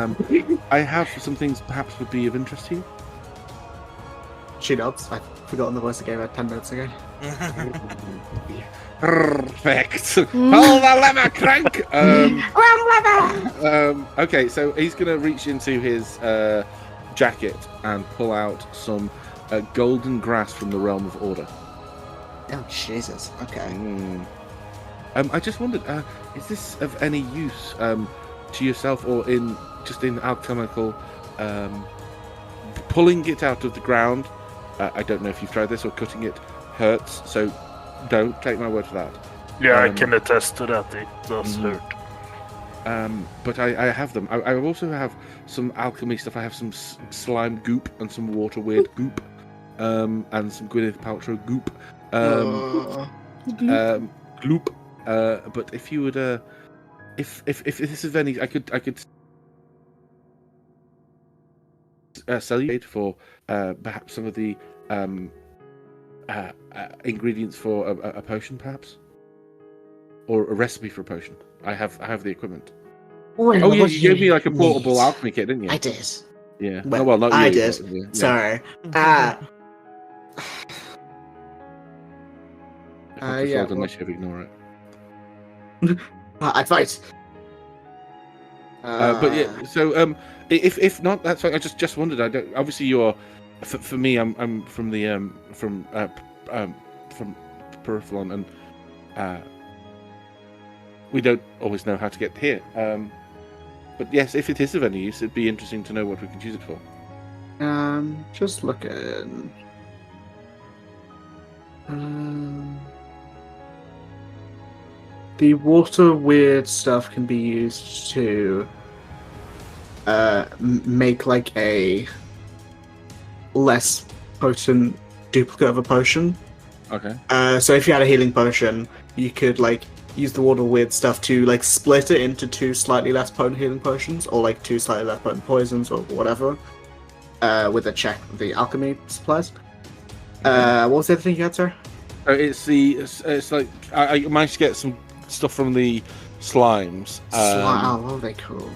I have some things perhaps would be of interest to you. She nods. I've forgotten the voice I gave her 10 minutes ago. Perfect. Pull the lever, crank. Okay, so he's gonna reach into his jacket and pull out some golden grass from the realm of order. Oh, Jesus. Okay. I just wondered, is this of any use to yourself or in alchemical pulling it out of the ground? I don't know if you've tried this or cutting it hurts, so don't take my word for that. Yeah, I can attest to that. It does hurt. But I have them. I also have some alchemy stuff. I have some slime goop and some water weird goop, and some Gwyneth Paltrow goop. Gloop. But if you would, if this is any, I could sell you for perhaps some of the ingredients for a potion, perhaps, or a recipe for a potion. I have the equipment. Oh yeah, you gave me like a portable alchemy kit, didn't you? I did. Yeah. Well, Not I you, did. but, yeah. Sorry. If I Yeah, failed initiative, ignore it. Advice. But yeah, so if not, that's fine. I just wondered. I don't. Obviously, you're. For me, I'm from the from Periphalon, and we don't always know how to get here. But yes, if it is of any use, it'd be interesting to know what we can use it for. Just looking. The water weird stuff can be used to make like a less potent duplicate of a potion. Okay. So if you had a healing potion, you could like use the water weird stuff to like split it into 2 slightly less potent healing potions, or like 2 slightly less potent poisons, or whatever. With a check of the alchemy supplies. What was the other thing you had, sir? It's like I managed to get some stuff from the slimes. What are they called?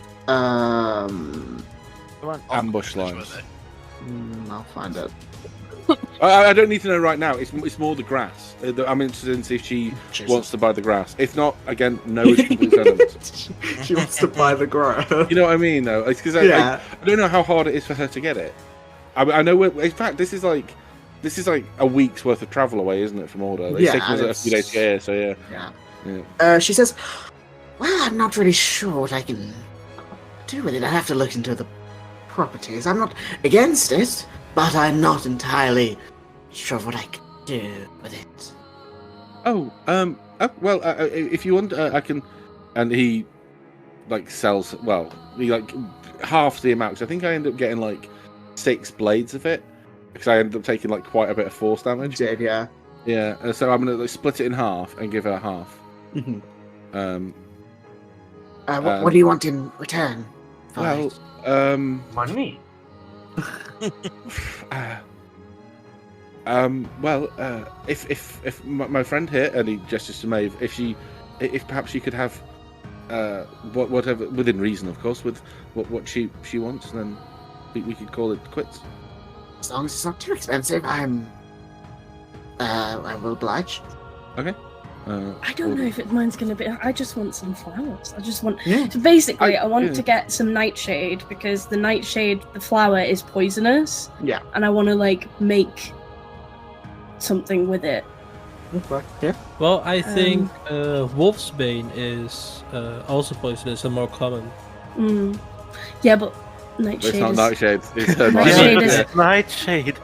Ambush slimes. I'll find it. I don't need to know right now. It's more the grass. I'm interested in see if she wants to buy the grass. If not, again, no is completely relevant. She wants to buy the grass. You know what I mean, though? It's because I don't know how hard it is for her to get it. I know. In fact, this is like a week's worth of travel away, isn't it, from Order? It's taking us a few days to get here, so yeah. She says, "Well, I'm not really sure what I can do with it. I have to look into the properties. I'm not against it, but I'm not entirely sure what I can do with it." Well, if you want, I can. And he like sells. Well, he like half the amount. 'Cause I think I end up getting like 6 blades of it because I ended up taking like quite a bit of force damage. Did yeah. Yeah. So I'm gonna like, split it in half and give her half. Mm-hmm. What do you want in return? Well, Money. If my friend here, and he gestures to Maeve, if perhaps she could have whatever within reason, of course, with what she wants, then we could call it quits. As long as it's not too expensive, I will oblige. Okay. I don't know if mine's going to be. I just want some flowers. I just want. Yeah. So basically, I want to get some nightshade because the nightshade, the flower, is poisonous. Yeah. And I want to like make something with it. Okay. Yeah. Well, I think wolfsbane is also poisonous and more common. Yeah, but nightshade. It's not is... nightshade. It's Nightshade Nightshade.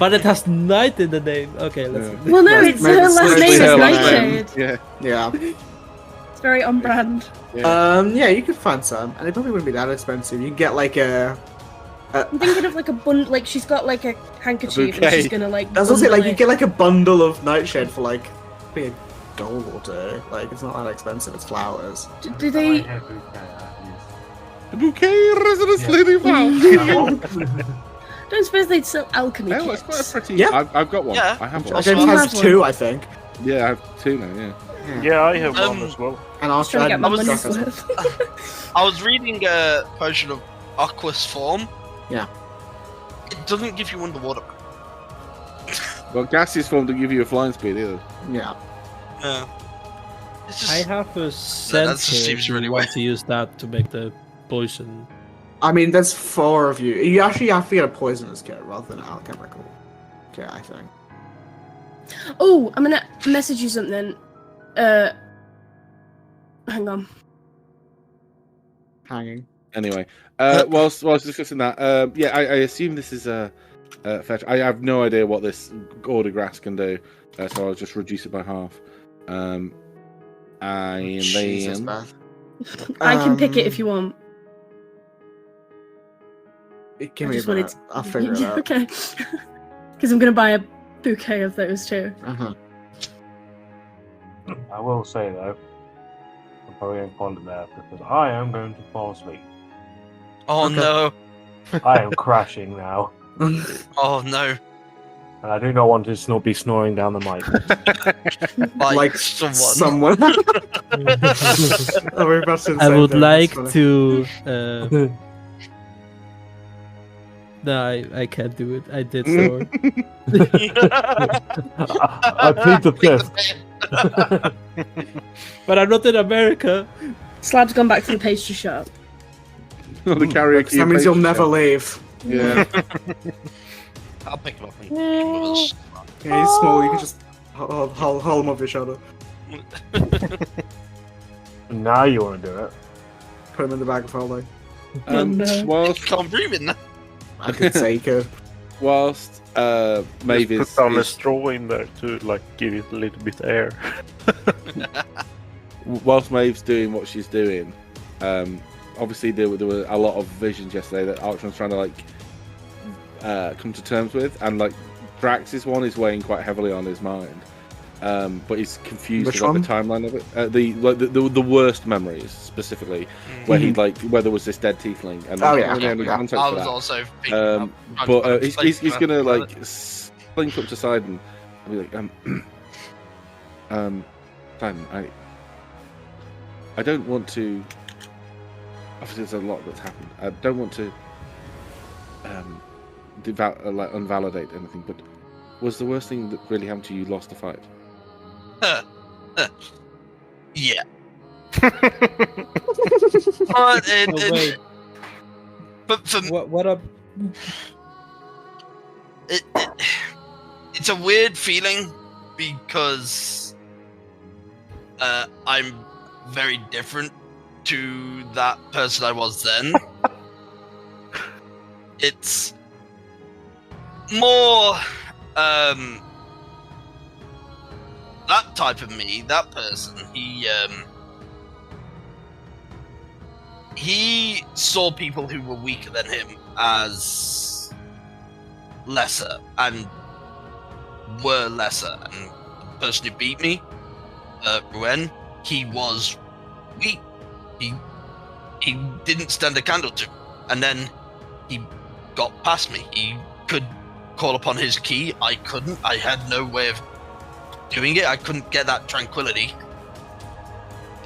But it has night in the name. Okay, let's. Yeah. Well, no, it's her last name is Nightshade. Yeah. It's very on brand. Yeah. Yeah, you could find some, and they probably wouldn't be that expensive. You can get like a. I'm thinking of like a bundle. Like she's got like a handkerchief, and she's gonna like. That's also like you get like a bundle of nightshade for like a gold or 2. Like it's not that expensive. It's flowers. Do they? The bouquet residence lady found. Don't suppose they'd sell alchemy Oh, kits? it's quite a pretty. Yeah. I've got one. Yeah. I have one. James has 2, I think. Yeah, I have 2 now. Yeah. Yeah, I have one as well. And I'll Trying to get my money's as well. worth. I was reading a potion of Aqua's form. Yeah. It doesn't give you underwater. Well, gaseous form to give you a flying speed either. Yeah. Yeah. It's just, I have a sense seems really you want to use that to make the poison. I mean, there's 4 of you. You actually have to get a poisonous kit rather than an alchemical kit, I think. Oh, I'm gonna message you something. Hang on. Hanging. Anyway, whilst discussing that, I assume this is a fetch. I have no idea what this order grass can do, so I'll just reduce it by half. Jesus, Beth. I can pick it if you want. Give me a minute. I'll figure it out. Okay. Because I'm gonna buy a bouquet of those too. I will say though, I'm probably going to call it there because I am going to fall asleep. oh no. I am crashing now, Oh no. and I do not want to be snoring down the mic. Like someone. I would like to No, I can't do it. I did so. I plead the fifth. But I'm not in America. Slab's gone back to the pastry shop. The karaoke. That means you'll pastry never shop. leave. Yeah. I'll pick him up. And Yeah, he's small. You can just hold him over your shoulder, Now you want to do it. put him in the bag of holding. Whilst can't breathe in there. I could say you could. whilst Maeve Just is, put down a is straw in there to like give it a little bit air. whilst Maeve's doing what she's doing, obviously there were a lot of visions yesterday that Archon's trying to like come to terms with, and like Drax's one is weighing quite heavily on his mind, but he's confused Which about one? the timeline of it. The worst memories specifically, where he like where there was this dead tiefling, and Oh, there's yeah. not really any Yeah. context I for was that. also thinking But he's gonna like slink up to side and be like, Simon, I don't want to. Obviously, there's a lot that's happened. I don't want to unvalidate anything, but was the worst thing that really happened to you lost the fight? Yeah. But Oh, wait. but for What up? it's a weird feeling because I'm very different to that person I was then. It's more that type of me, that person. He saw people who were weaker than him as lesser and were lesser, and the person who beat me, Ruen, he was weak. He didn't stand a candle to, and then he got past me. He could call upon his ki. I couldn't. I had no way of doing it. I couldn't get that tranquility.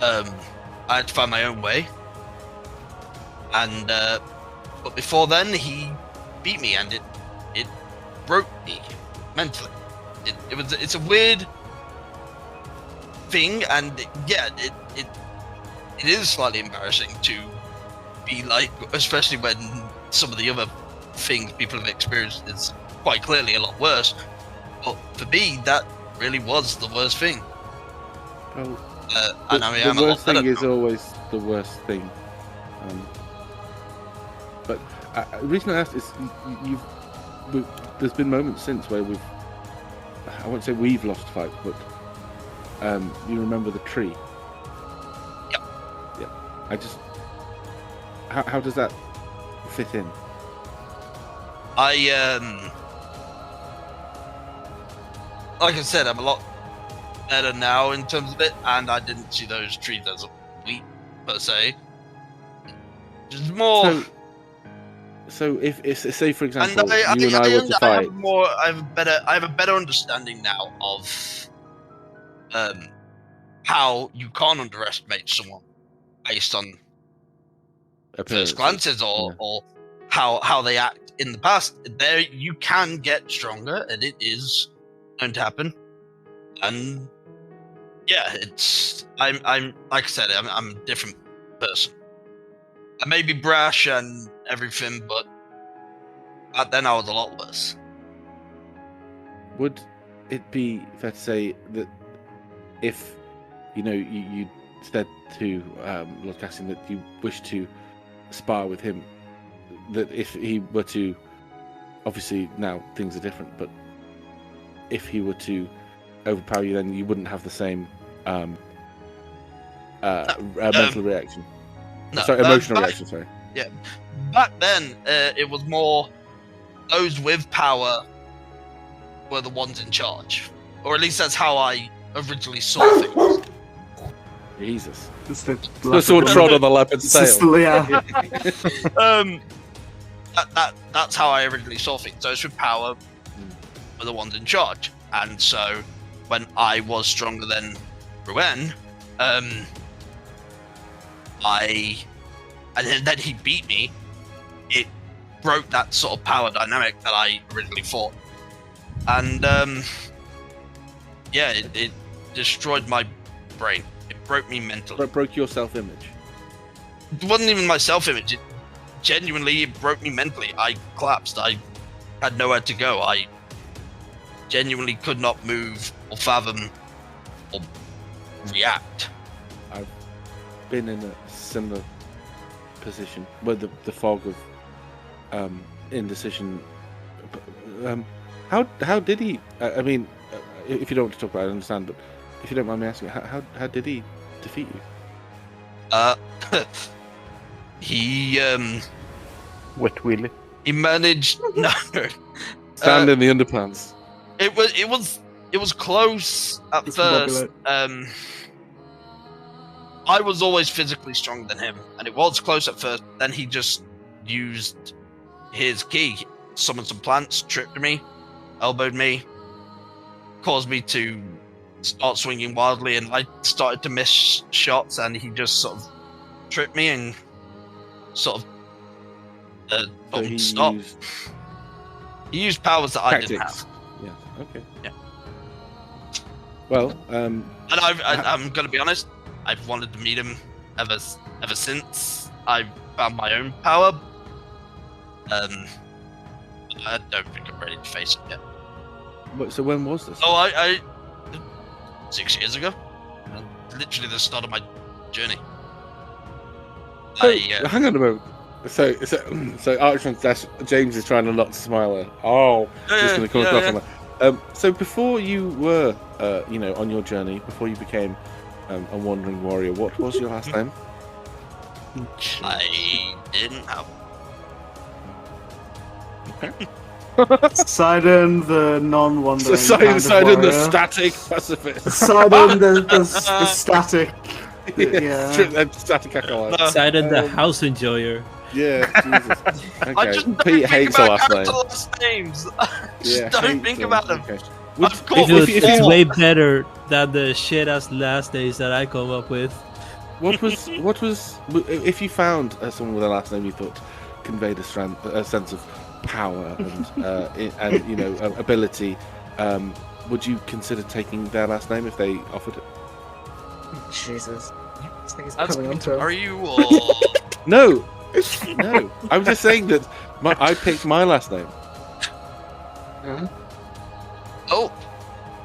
I had to find my own way. And but before then, he beat me, and it broke me mentally. It's a weird thing, and it is slightly embarrassing to be like, especially when some of the other things people have experienced is quite clearly a lot worse. But for me, that really was the worst thing. Well, And I mean, I'm the a lot worst thing better is now. always the worst thing. But the reason I asked is there's been moments since where I won't say we've lost fights, but you remember the tree. Yep. Yeah. I just how does that fit in? Like I said, I'm a lot better now in terms of it, and I didn't see those trees as weak per se. Just more. So if say for And example you and I were to I fight, have a better understanding now of how you can't underestimate someone based on appearances. first glances or how they act in the past. There you can get stronger, and it is going to happen. And yeah, I'm like I said, I'm a different person. I may be brash and everything, but back then I was a lot worse. Would it be fair to say that if you said to Lord Cassian that you wish to spar with him, that if he were to, obviously now things are different, but if he were to overpower you, then you wouldn't have the same mental reaction. No, Sorry, emotional reaction. Sorry. Yeah, back then it was more those with power were the ones in charge, or at least that's how I originally saw things. Jesus. It's the The sword trod on the leopard's tail. Yeah. That's how I originally saw things. Those with power were the ones in charge, and so when I was stronger than Ruen, and then he beat me. broke that sort of power dynamic that I originally thought. And yeah, it destroyed my brain. It broke me mentally. But broke your self-image. It wasn't even my self-image. It genuinely broke me mentally. I collapsed. I had nowhere to go. I genuinely could not move or fathom or react. I've been in a similar position where the fog of indecision. How did he? I mean, if you don't want to talk about it, I understand. But if you don't mind me asking, how did he defeat you? He Wet Willy. he managed no. Stand in the underpants. It was close at first. I was always physically stronger than him, and it was close at first. Then he just used his key, summoned some plants, tripped me, elbowed me, caused me to start swinging wildly, and I started to miss shots, and he just sort of tripped me and sort of So he stop. used He used powers that I didn't tactics. have. Yeah. Okay. Yeah. Well, And I'm going to be honest, I've wanted to meet him ever since I found my own power. I don't think I'm ready to face it yet. so when was this? Oh, I 6 years ago. Literally the start of my journey. Hang on a moment. So Archon's dash. James is trying to not smile at. Oh, just going to come across on that. So before you were, on your journey, before you became a wandering warrior, what was your last name? I didn't have. Sidon, the non-wandering. Sidon, the warrior. static pacifist. Sidon, the static. Yeah. Static acolyte. Sidon, the house enjoyer. Yeah, Jesus. Okay. I just don't Pete think hates about the last name. character last names. I just Yeah, don't hates think them. about them. Okay. I've got Dude, if it's you- way better than the shit ass last names that I come up with. What was if you found someone with a last name you thought conveyed a sense of power and ability, would you consider taking their last name if they offered it? Jesus. This thing is That's coming going onto to him. worry you, or No. I was just saying that I picked my last name. oh,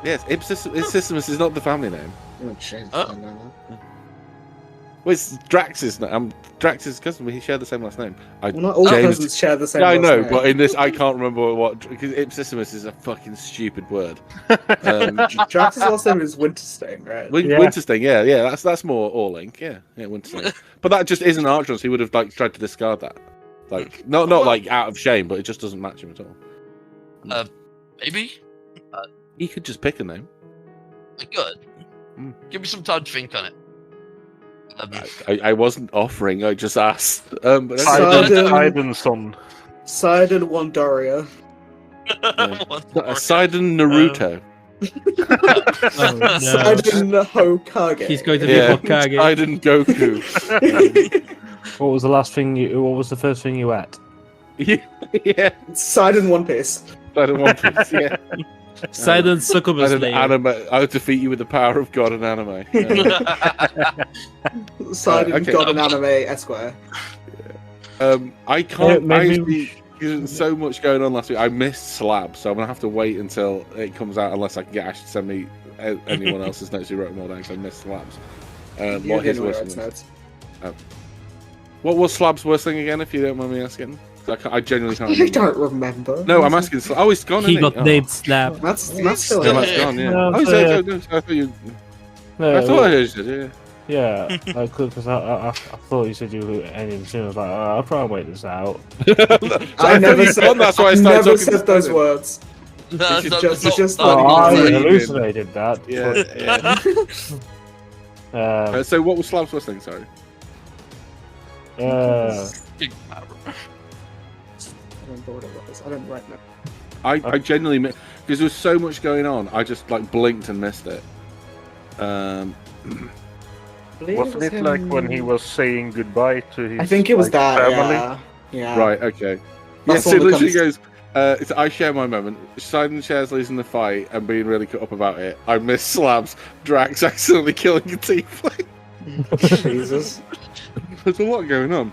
Yes, Ipsissimus is not the family name. Oh, Jesus. Oh. No. Well, it's Drax's name. Drax's cousin. We share the same last name. Well, not all James- cousins share the same Yeah, I last know, name. but in this, I can't remember what because Ipsissimus is a fucking stupid word. Drax's last name is Winterstain, right? Yeah. Winterstain, yeah, that's more Orlink, yeah, Winterstain. But that just isn't Archon, so he would have tried to discard that, not like out of shame, but it just doesn't match him at all. maybe He could just pick a name. I could. Give me some time to think on it. I wasn't offering, I just asked. But Sidon- Sidonson. Sidon Wandoria. Sidon Naruto. Oh, no. Sidon Hokage. He's going to be Yeah, Hokage. Sidon Goku. What was the last thing what was the first thing you ate? Yeah, Sidon One Piece. Sidon One Piece. Yeah. Sidon Succubus Sidon Slayer. anime. I'll defeat you with the power of God and anime. Sidon okay. God and Anime Esquire. I can't. Maybe There's so much going on last week. I missed Slab, so I'm gonna have to wait until it comes out, unless I can get Ash to send me anyone else's notes who wrote them all down. Because I missed Slabs. What his worst thing was. What was Slab's worst thing again? If you don't mind me asking, I genuinely can't. I Remember. don't remember. No, I'm asking. Oh, it's gone. He isn't got it? named Slab. That's still Yeah, alive. that's gone. Yeah. No, Oh, so, no, I thought you. No, I thought I heard you said, yeah. yeah, because I thought you said you were ending soon. I was like, I'll try and wait this out. I never said. That's why I I started never talking to said those Sidon. words. That's It's not- just not- like- Oh, I yeah. hallucinated that. Yeah. So what was Slab's worst thing? Sorry. I don't remember what it was. I don't write now. I genuinely because there was so much going on. I just blinked and missed it. Wasn't it like when he was saying goodbye to his I think it was that. family? Yeah. Right. Okay. Yeah, That's so the it one that literally comes- goes, it's I share my moment. Sidon shares losing the fight and being really cut up about it. I miss slabs. Drax accidentally killing a tiefling. Jesus. There's a lot going on.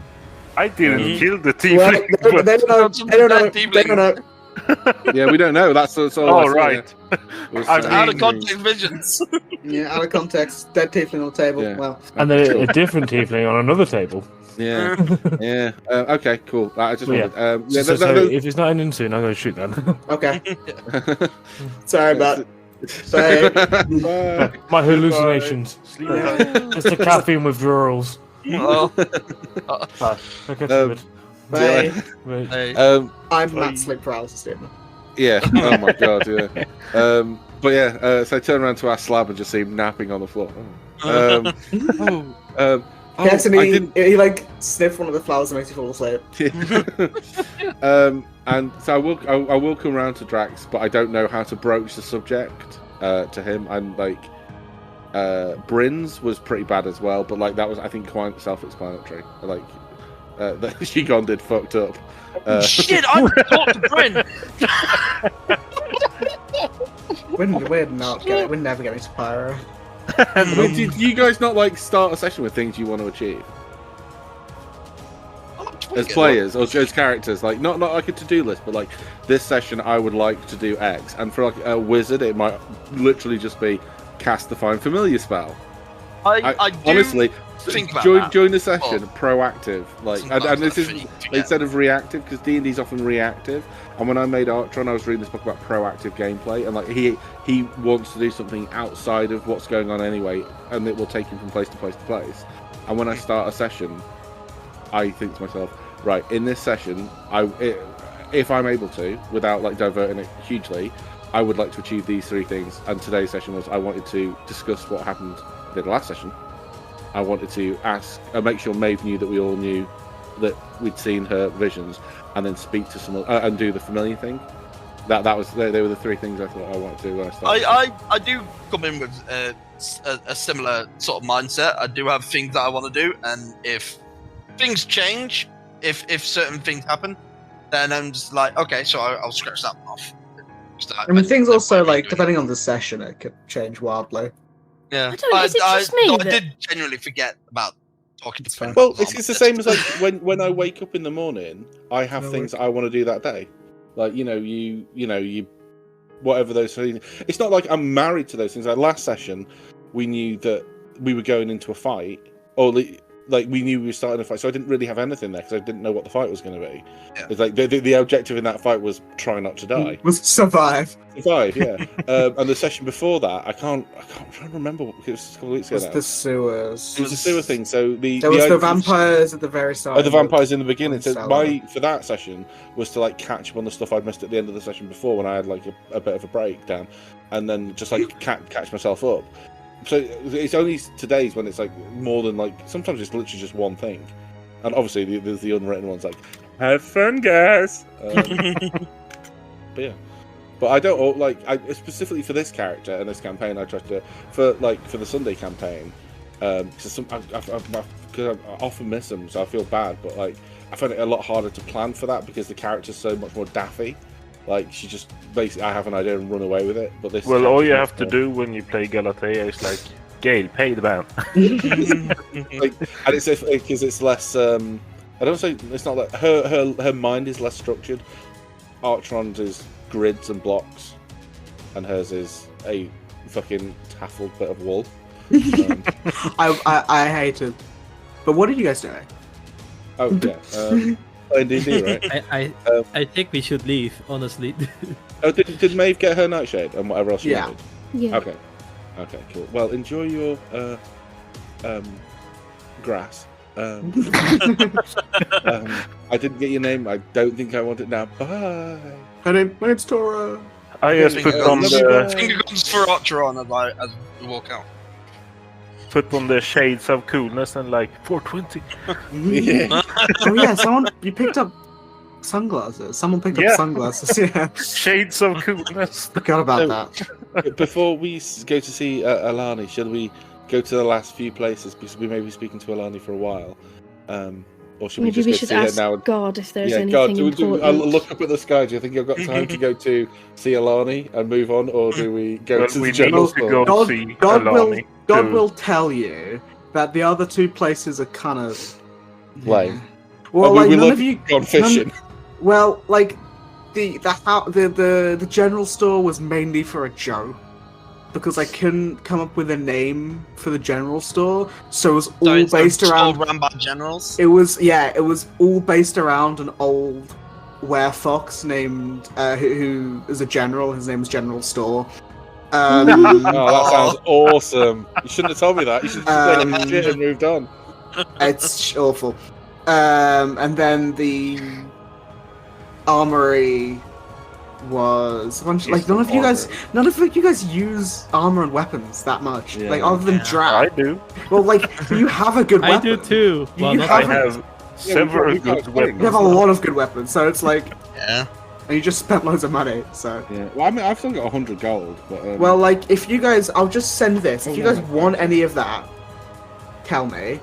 I didn't kill the Well, tiefling. they don't know. They don't know. They don't know. Yeah, we don't know. That's all. Oh, I saw, right. yeah. Was, I It's out of mean- context visions. Yeah, out of context. Dead tiefling on the table. Yeah. Well, And then a different tiefling on another table. Yeah, yeah. Okay, cool. I just Well, wanted. So, Yeah, so if it's not ending soon, I'm going to shoot them. okay. Sorry about. Sorry. Bye. My hallucinations. Sleep tight. Just the caffeine withdrawals. Oh, Bad. Okay, good. Bye. Right. hey. I'm Matt Sleep Paralysis, dude. Yeah. Oh my god. Yeah. But yeah. So I turn around to our slab and just see him napping on the floor. Yes, and I he, didn't. he like sniffed one of the flowers and makes you fall asleep. And so I will come around to Drax, but I don't know how to broach the subject to him. I'm like, Bryn's was pretty bad as well, but like that was I think quite self-explanatory. Like, that Shigon did fucked up. Shit, I talked to Bryn. We're never getting to Pyro. Wait, did you guys not like start a session with things you want to achieve as players or as characters? Like not like a to-do list, but like this session I would like to do X, and for like a wizard it might literally just be cast the Find Familiar spell. I do honestly think about that. during the session proactive, like and this is forget. instead of reactive, because D&D's often reactive. And when I made Artron, I was reading this book about proactive gameplay, and like he wants to do something outside of what's going on anyway, and it will take him from place to place to place. And when I start a session, I think to myself, right, in this session, if I'm able to, without like diverting it hugely, I would like to achieve these three things. And today's session was I wanted to discuss what happened in the last session. I wanted to make sure Maeve knew that we all knew that we'd seen her visions, and then speak to someone and do the familiar thing. They were the three things I thought I wanted to do when I started. I do come in with a similar sort of mindset. I do have things that I want to do, and if things change, if certain things happen, then I'm just like, okay, so I'll scratch that one off. I mean, things also like depending on the session, it could change wildly. Yeah, I don't know, is it just me I that- did genuinely forget about talking to friends. Well, it's the same as like when I wake up in the morning, I have things that I want to do that day. Like you whatever those things. It's not like I'm married to those things. Like last session, we knew that we were going into a fight, or like we knew we were starting a fight, so I didn't really have anything there because I didn't know what the fight was going to be. Yeah. It's like the objective in that fight was try not to die. Was survive. Survive, yeah. And the session before that, I can't try to remember what, because it was a couple of weeks ago Was now. the sewers. It was a sewer thing. So There was the vampires at the very start. Oh, the vampires in the beginning. So cellar. for that session was to like catch up on the stuff I'd missed at the end of the session before when I had like a bit of a breakdown, and then just like catch myself up. So it's only today's when it's like more than like sometimes it's literally just one thing, and obviously there's the unwritten ones like have fun, guys. But yeah. But I don't like specifically for this character and this campaign. I tried to for the Sunday campaign because I often miss them, so I feel bad. But like I find it a lot harder to plan for that because the character's so much more daffy. Like she just basically, I have an idea and run away with it. But this, Well, all you have to do when you play Galatea is like, Gale, pay the band. like, and it's because it's less. I don't say it's not like her mind is less structured. Artron's is grids and blocks, and hers is a fucking taffled bit of wool. I hate it. But what are you guys doing? Oh yeah, playing D&D, right? I think we should leave, honestly. Oh, did Maeve get her nightshade and whatever else you Yeah. wanted? Yeah. Okay, cool. Well, enjoy your grass. I didn't get your name. I don't think I want it now. Bye. My name's Tora. I just put on the Finger guns for Archeron as we walk out. shades of coolness and like 420. Yeah. Oh yeah, you picked up sunglasses. Someone picked up Yeah. sunglasses. Yeah, Shades of coolness. forgot about that. Before we go to see Alani, shall we go to the last few places because we may be speaking to Alani for a while, or should we Maybe just we go should see her ask now? God if there's Yeah, anything God, important. I'll look up at the sky. Do you think I've got time to go to see Alani and move on, or do we go Well, to we the general need to store? go see God Alani. will tell you that the other two places are kind of Lame. Well, we like none love of you gone fishing. Well, like the general store was mainly for a joke because I couldn't come up with a name for the general store, so it was all it's based a store around. run by generals. It was all based around an old werefox named who is a general. His name is General Store. Oh, that sounds awesome! You shouldn't have told me that. You should have just played it and moved on. It's awful. And then the armory was a bunch, like none of you guys use armor and weapons that much. Yeah. Like other than I Drag. do. Well, like you have a good I weapon. do too. Well, You not I have- have several we've got good plenty. weapons. You have a lot of good weapons, so it's like, Yeah. and you just spent loads of money. So, Yeah. Well, I mean, I've still got 100 gold, but well, like if you guys, I'll just send this. If you guys no. want any of that, tell me.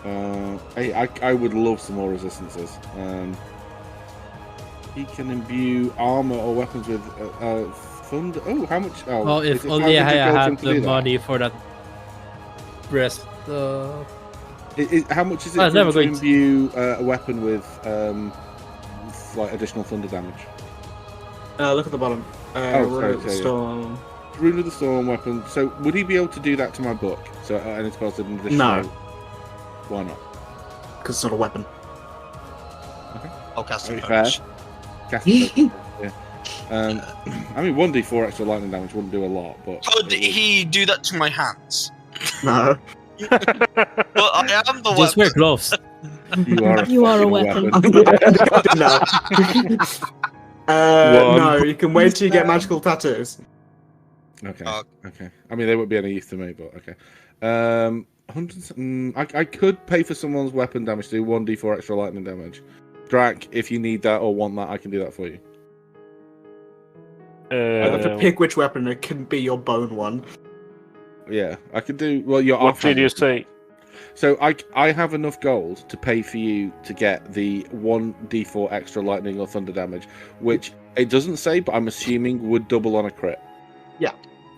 I would love some more resistances. He can imbue armor or weapons with thunder. Oh, how much? Oh, Well, is if it only 500 I gold for him had to the do that? money for that breast. How much is it Oh, for never him to going to- imbue a weapon with like additional thunder damage? Look at the bottom. sorry, the yeah. storm. Rune of the Storm weapon. So would he be able to do that to my book? So and it's costed an additional. No. Why not? Because it's not a weapon. I'll cast Very it. fair. Cast it. Yeah. I mean, 1d4 extra lightning damage wouldn't do a lot, but Could he do that to my hands? No. Well, I am the Just wear weapon. gloves. you are a, You are a fucking weapon. No. One. No, you can wait till you get magical tattoos. Okay. Uh, Okay. I mean, they wouldn't be any use to me, but okay. I could pay for someone's weapon damage to do 1d4 extra lightning damage. Drac, if you need that or want that, I can do that for you. You have to pick which weapon. It can be your bone one. Yeah, I could do. Well, your What did you say? So I have enough gold to pay for you to get the 1d4 extra lightning or thunder damage, which it doesn't say, but I'm assuming would double on a crit. Yeah.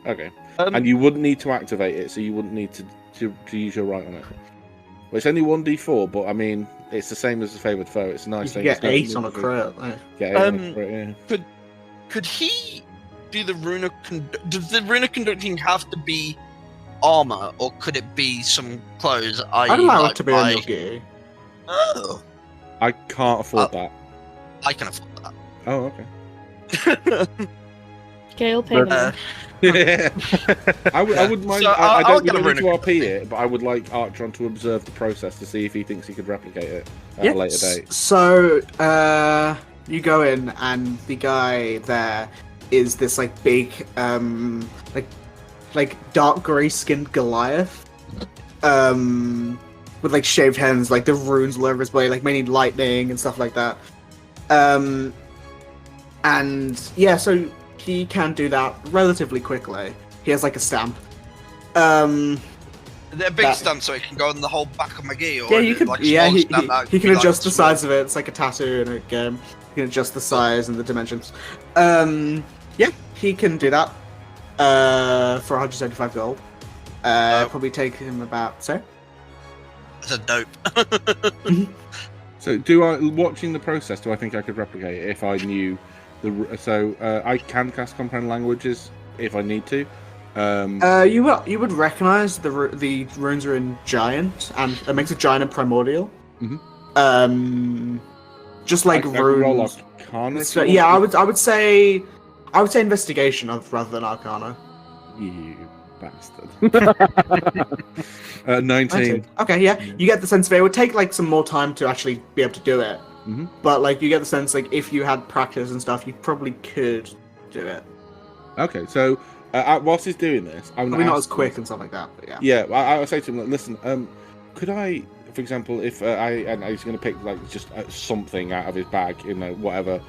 Okay. And you wouldn't need to activate it, so you wouldn't need to use your right on it. Well, it's only 1d4, but I mean, it's the same as the favoured foe. It's a nice You thing. can It's get not 8 on a easy. crit. Get 8 on a crit, yeah. Could he do the rune? Does the rune of conducting have to be armor, or could it be some clothes? I'd allow it to be on your gear. Oh, I can't afford that. I can afford that. Oh, okay. Gale payment. I wouldn't mind. So I I'll don't get a need to runic RP it, but I would like Archtron to observe the process to see if he thinks he could replicate it at a later date. So, you go in, and the guy there is this like big, like dark grey skinned Goliath, with like shaved hands, like the runes all over his body, like mainly lightning and stuff like that. And yeah, so he can do that relatively quickly. He has like a stamp. They're big That- stamp, so it can go on the whole back of my gear. Or Yeah, is you it could. like a Yeah, small he stamp that can be like adjust the small? size of it. It's like a tattoo in a game. You can adjust the size and the dimensions. Yeah, he can do that. For 175 gold. Probably take him about. Sorry. It's a dope. So, watching the process? Do I think I could replicate it if I knew the? So, I can cast comprehend languages if I need to. You would recognize the runes are in giant, and it makes a giant and primordial. Mhm. Just like I can roll runes. Arcana. So, yeah, I would say investigation rather than Arcana. You bastard. 19. Okay, yeah, you get the sense of it. It would take like some more time to actually be able to do it, but like you get the sense like if you had practice and stuff, you probably could do it. Okay, so whilst he's doing this, I'm Probably not ask as quick and stuff like that, but yeah. Yeah, I'll say to him, like, listen, could I, for example, if he's going to pick like just something out of his bag, whatever,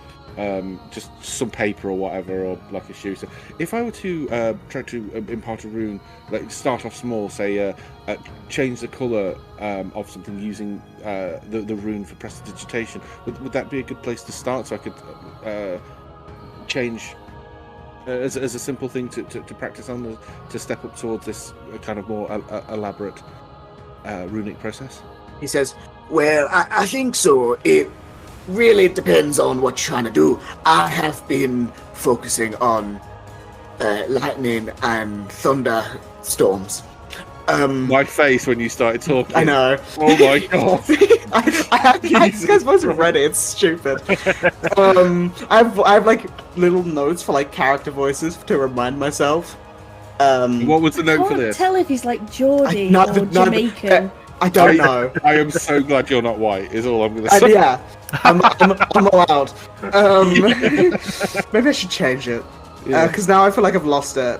just some paper or whatever, or like a shoe. So if I were to try to impart a rune, like start off small, say change the color of something using the rune for prestidigitation, would that be a good place to start? So I could change. As a simple thing to practice on, to step up towards this kind of more elaborate runic process? He says, well, I think so. It really depends on what you're trying to do. I have been focusing on lightning and thunderstorms. My face when you started talking. I know. Oh my god. I suppose I read it. It's stupid. I have like little notes for like character voices to remind myself. What was the note for Can't this? tell if he's like Geordie or Jamaican. I don't know. I am so glad you're not white. Is all I'm going to say. Yeah, I'm allowed. Maybe I should change it because now I feel like I've lost it.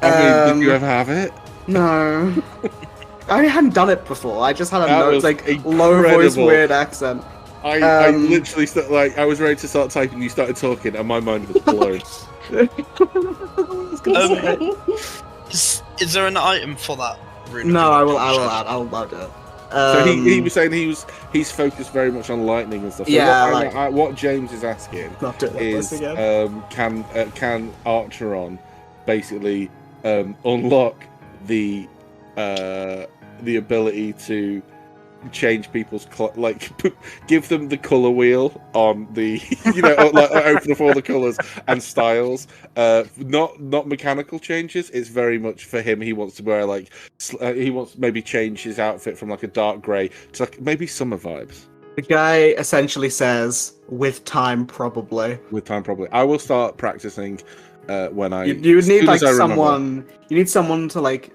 I mean, did you ever have it? No. I hadn't done it before. I just had a That note, was like low voice, incredible. weird accent. I literally I was ready to start typing. You started talking, and my mind was blown. Is there an item for that? No, I'll do it. So he was saying he's focused very much on lightning and stuff. So Yeah, what James is asking Not doing is this again. can Archeron basically unlock the ability to change people's give them the color wheel on the open up all the colors and styles, not mechanical changes. It's very much for him. He wants to wear he wants maybe change his outfit from like a dark gray to like maybe summer vibes. The guy essentially says, "With time, probably." With time, probably. I will start practicing when I. You as need soon like as I remember. someone. You need someone to like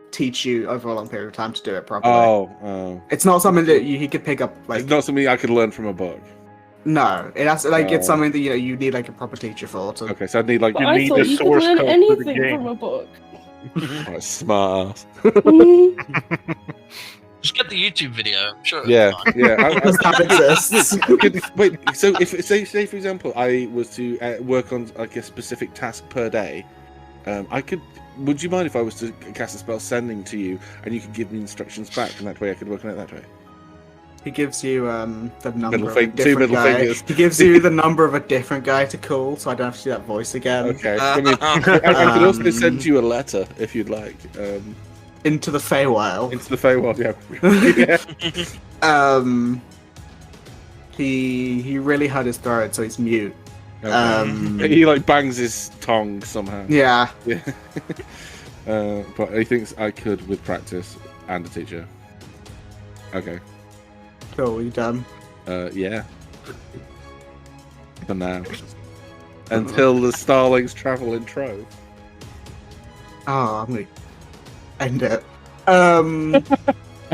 teach you over a long period of time to do it properly. Oh. It's not something that he could pick up like. It's not something I could learn from a book. No, it has it's something that you need like a proper teacher for. To... Okay, so I need like But You I need thought the you could source learn code for the anything game. from a book. oh, smart ass. Just get the YouTube video. I'm sure. Yeah, It's fine. yeah. That exists. Wait, so if say for example, I was to work on like a specific task per day, I could. Would you mind if I was to cast a spell sending to you, and you could give me instructions back, and that way I could work on it that way? He gives you the number Middle of a two different middle guy. fingers. He gives you the number of a different guy to call, so I don't have to do that voice again. Okay. I mean, I could also send you a letter if you'd like. Into the Feywild. Into the Feywild, yeah. He really hurt his throat, so he's mute. He like bangs his tongue somehow. Yeah. Yeah. But he thinks I could with practice and a teacher. Okay. Cool, you done? Yeah. For now. Until the starlings travel in trove. Oh, I'm gonna end it.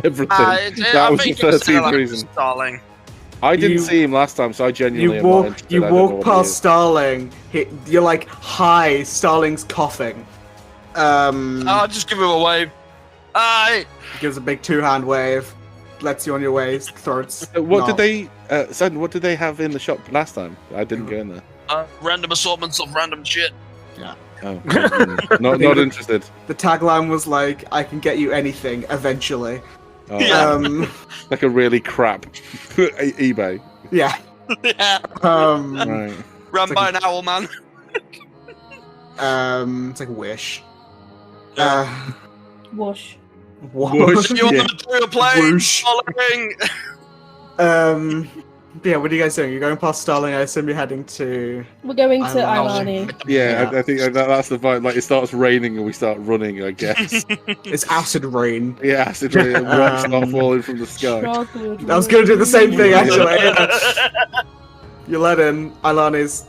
Everything. I That was the think it's 13th like reason. Starling. I didn't You- see him last time, so I genuinely You am walk. not You interested. I don't know walk what he past is. Starling. You're like, "Hi." Starling's coughing. I'll just give him a wave. Hi. Gives a big two-hand wave. Lets you on your way. Throats. What knob. did they? Son, what did they have in the shop last time? I didn't go in there. Random assortments of random shit. Oh, not interested. The tagline was like, "I can get you anything eventually." Oh, Yeah. like a really crap eBay. Yeah. Yeah. Right. Run It's by like an owl, man. It's like a wish. Whoosh. Whoosh. You on Yeah. the material plane? Whoosh. Following. Yeah, what are you guys doing? You're going past Starling. I assume you're heading to. We're going to Ilani. Ilani. Yeah, Yeah. I think that's the vibe. Like it starts raining and we start running. I guess. It's acid rain. Yeah, acid rain and rocks start falling from the sky. Chocolate I was going to do the same thing Yeah. actually. You let in. Ilani's.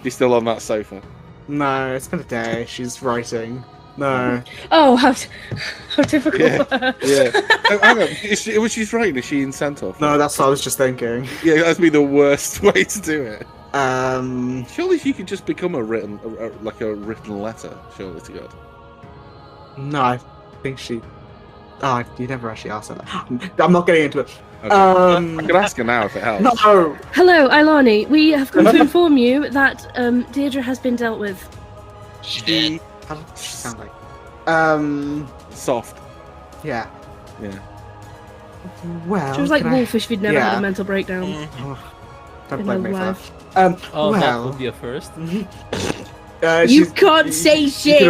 He's still on that sofa. No, it's been a day. She's writing. No. Oh, how difficult. Yeah. Yeah. Hang on. Was she writing? Is she in Centaur? No, that's what I was just thinking. Yeah, that'd be the worst way to do it. Um. Surely she could just become a written letter. Surely to God. No, I think she. Oh, you never actually asked her that. I'm not getting into it. Okay. I could ask her now if it helps. No. Hello, Ilani. We have come to inform you that Deirdre has been dealt with. She did. How does she sound like? Soft. Yeah. Yeah. Well. She was like can I- wolfish if you'd never had Yeah. a mental breakdown. Mhm. Don't in blame her me for that. life. Oh, that well. would be a first. You she's- can't say you shit!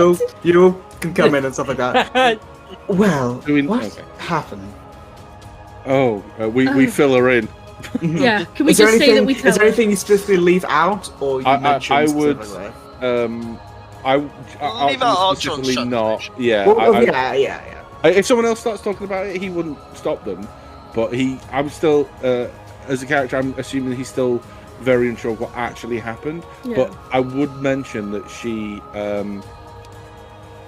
You can come in and stuff like that. Well, Do we- what okay. happened? Oh, we fill her in. Yeah, can we Is there just say that we anything- tell Is there her? anything you specifically leave out, or you mention I would. specifically? Leave out Archer on specifically shut not. station. Yeah. Well, yeah. If someone else starts talking about it, he wouldn't stop them. But I'm still, as a character, I'm assuming he's still very unsure of what actually happened. Yeah. But I would mention that she,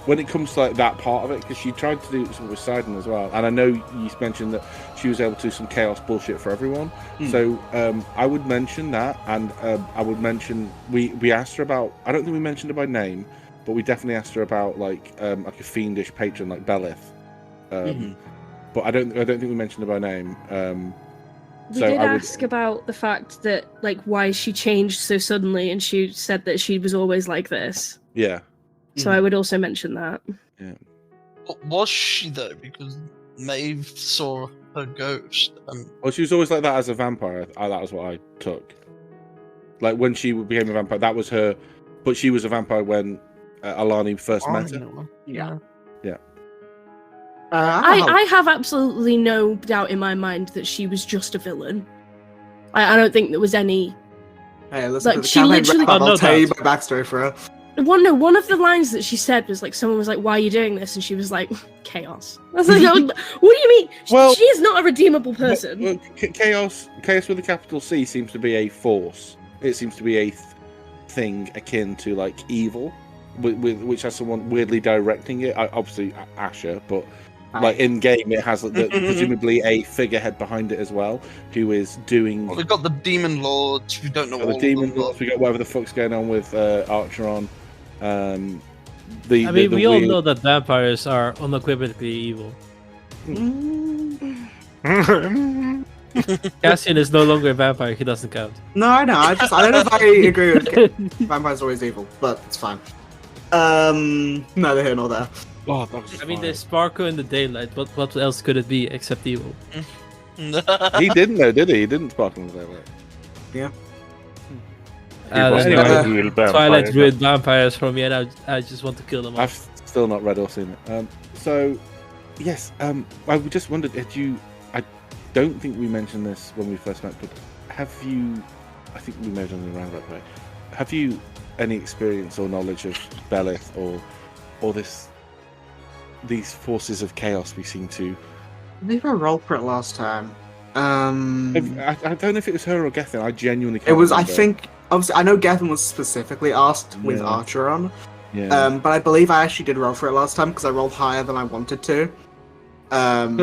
when it comes to like that part of it, because she tried to do something with Sidon as well, and I know you mentioned that she was able to do some chaos bullshit for everyone. So I would mention that, and I would mention we asked her about. I don't think we mentioned her by name, but we definitely asked her about like a fiendish patron like Belith. But I don't think we mentioned her by name. We so did I would- ask about the fact that, like, why she changed so suddenly, and she said that she was always like this. Yeah. So I would also mention that. But was she though? Because Maeve saw her ghost. And Well, she was always like that as a vampire. That was what I took. Like when she became a vampire, that was her. But she was a vampire when Alani first met her. Yeah. Yeah. I have absolutely no doubt in my mind that she was just a villain. I don't think there was any. Hey, listen Like, to the she campaign literally- wrap up, Oh, I'll no tell you doubt. my backstory for her. One of the lines that she said was like, someone was like, "Why are you doing this?" And she was like, "Chaos." I was like, "What do you mean? Well- She is not a redeemable person." Well, chaos with a capital C seems to be a force. It seems to be a thing akin to like evil, with which has someone weirdly directing it. Obviously Asher, but like in game it has presumably a figurehead behind it as well, who is doing. we've got the demon lords. We don't know the all demon of them. lords. We got whatever the fuck's going on with Archeron. I mean, we all know that vampires are unequivocally evil. Cassian is no longer a vampire, he doesn't count. No, I know. I don't know if I agree with vampires always evil, but it's fine. Neither here nor there. Oh, that was I mean, they sparkle in the daylight, what else could it be except evil? He didn't though, did he? He didn't sparkle in the daylight. Yeah. That's Anyway, why real vampire, Twilight but- druid vampires from me, and I just want to kill them all. I've still not read or seen it. So, yes, I just wondered, I don't think we mentioned this when we first met, but have you, I think we may have done it around that way, have you any experience or knowledge of Belith or these forces of chaos we seem to... I think I rolled for it last time. I don't know if it was her or Gethin, I genuinely can't It was, remember. I think, obviously, I know Gavin was specifically asked with Yeah. Archeron, Yeah. but I believe I actually did roll for it last time because I rolled higher than I wanted to. And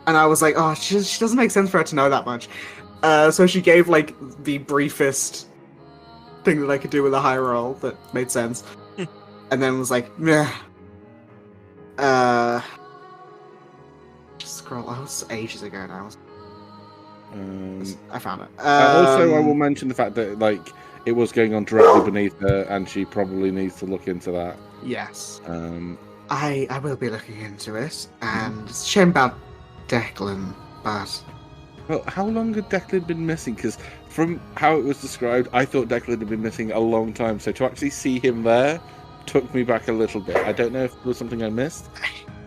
I was like, oh, she doesn't make sense for her to know that much. So she gave, like, the briefest thing that I could do with a high roll that made sense. And then was like, meh. Scroll, that was ages ago now. I found it. Also, I will mention the fact that like it was going on directly beneath her, and she probably needs to look into that. Yes. Um, I will be looking into it, and it's a shame about Declan, but well, how long had Declan been missing? Because from how it was described, I thought Declan had been missing a long time. So to actually see him there took me back a little bit. I don't know if there was something I missed.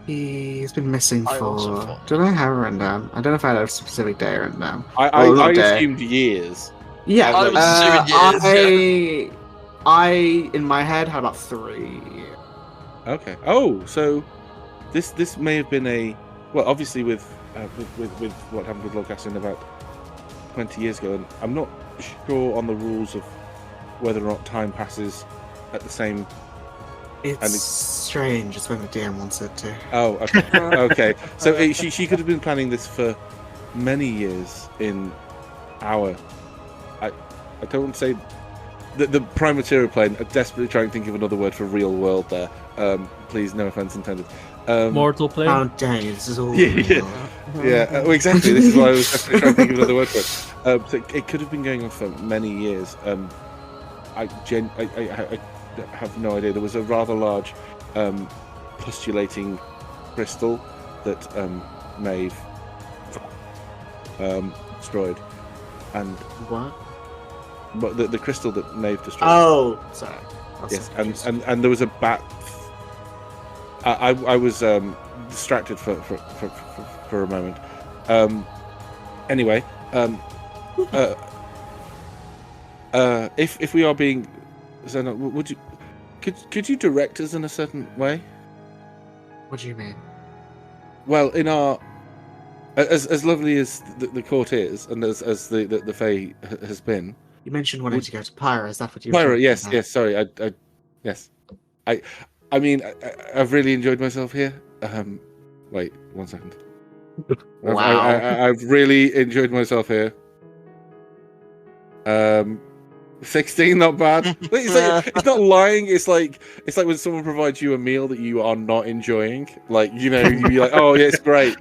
he's been missing I also for... thought- Did I have it written down? I don't know if I had a specific day written down. I Well, not I day. assumed years. Yeah, I was assuming years, I in my head had about 3. Okay. Oh, so this may have been a obviously with what happened with Lord Cassian about 20 years ago, and I'm not sure on the rules of whether or not time passes at the same. It's strange. It's when the DM wants it to. Oh, okay. Okay. So she could have been planning this for many years in our. I don't want to say the prime material plane. I'm desperately trying to think of another word for real world there. Please, no offense intended. Mortal plane. Oh, dang, this is all. Yeah. Well, exactly. This is why I was definitely trying to think of another word for it. So it could have been going on for many years. I have no idea. There was a rather large postulating crystal that Maeve destroyed, and What? but the crystal that Maeve destroyed. Oh, sorry. Yes, and there was a bat. I was distracted for a moment. Anyway, if we are being, Zena, would you could you direct us in a certain way? What do you mean? Well, in our as lovely as the court is, and as the Fae has been. You mentioned wanting to go to Pyra. Is that what you? Pyra, yes. Sorry, yes. I mean, I've really enjoyed myself here. Wait, 1 second. Wow. I've really enjoyed myself here. 16, not bad. It's not lying. It's like when someone provides you a meal that you are not enjoying. Like, you know, you'd be like, oh yeah, it's great.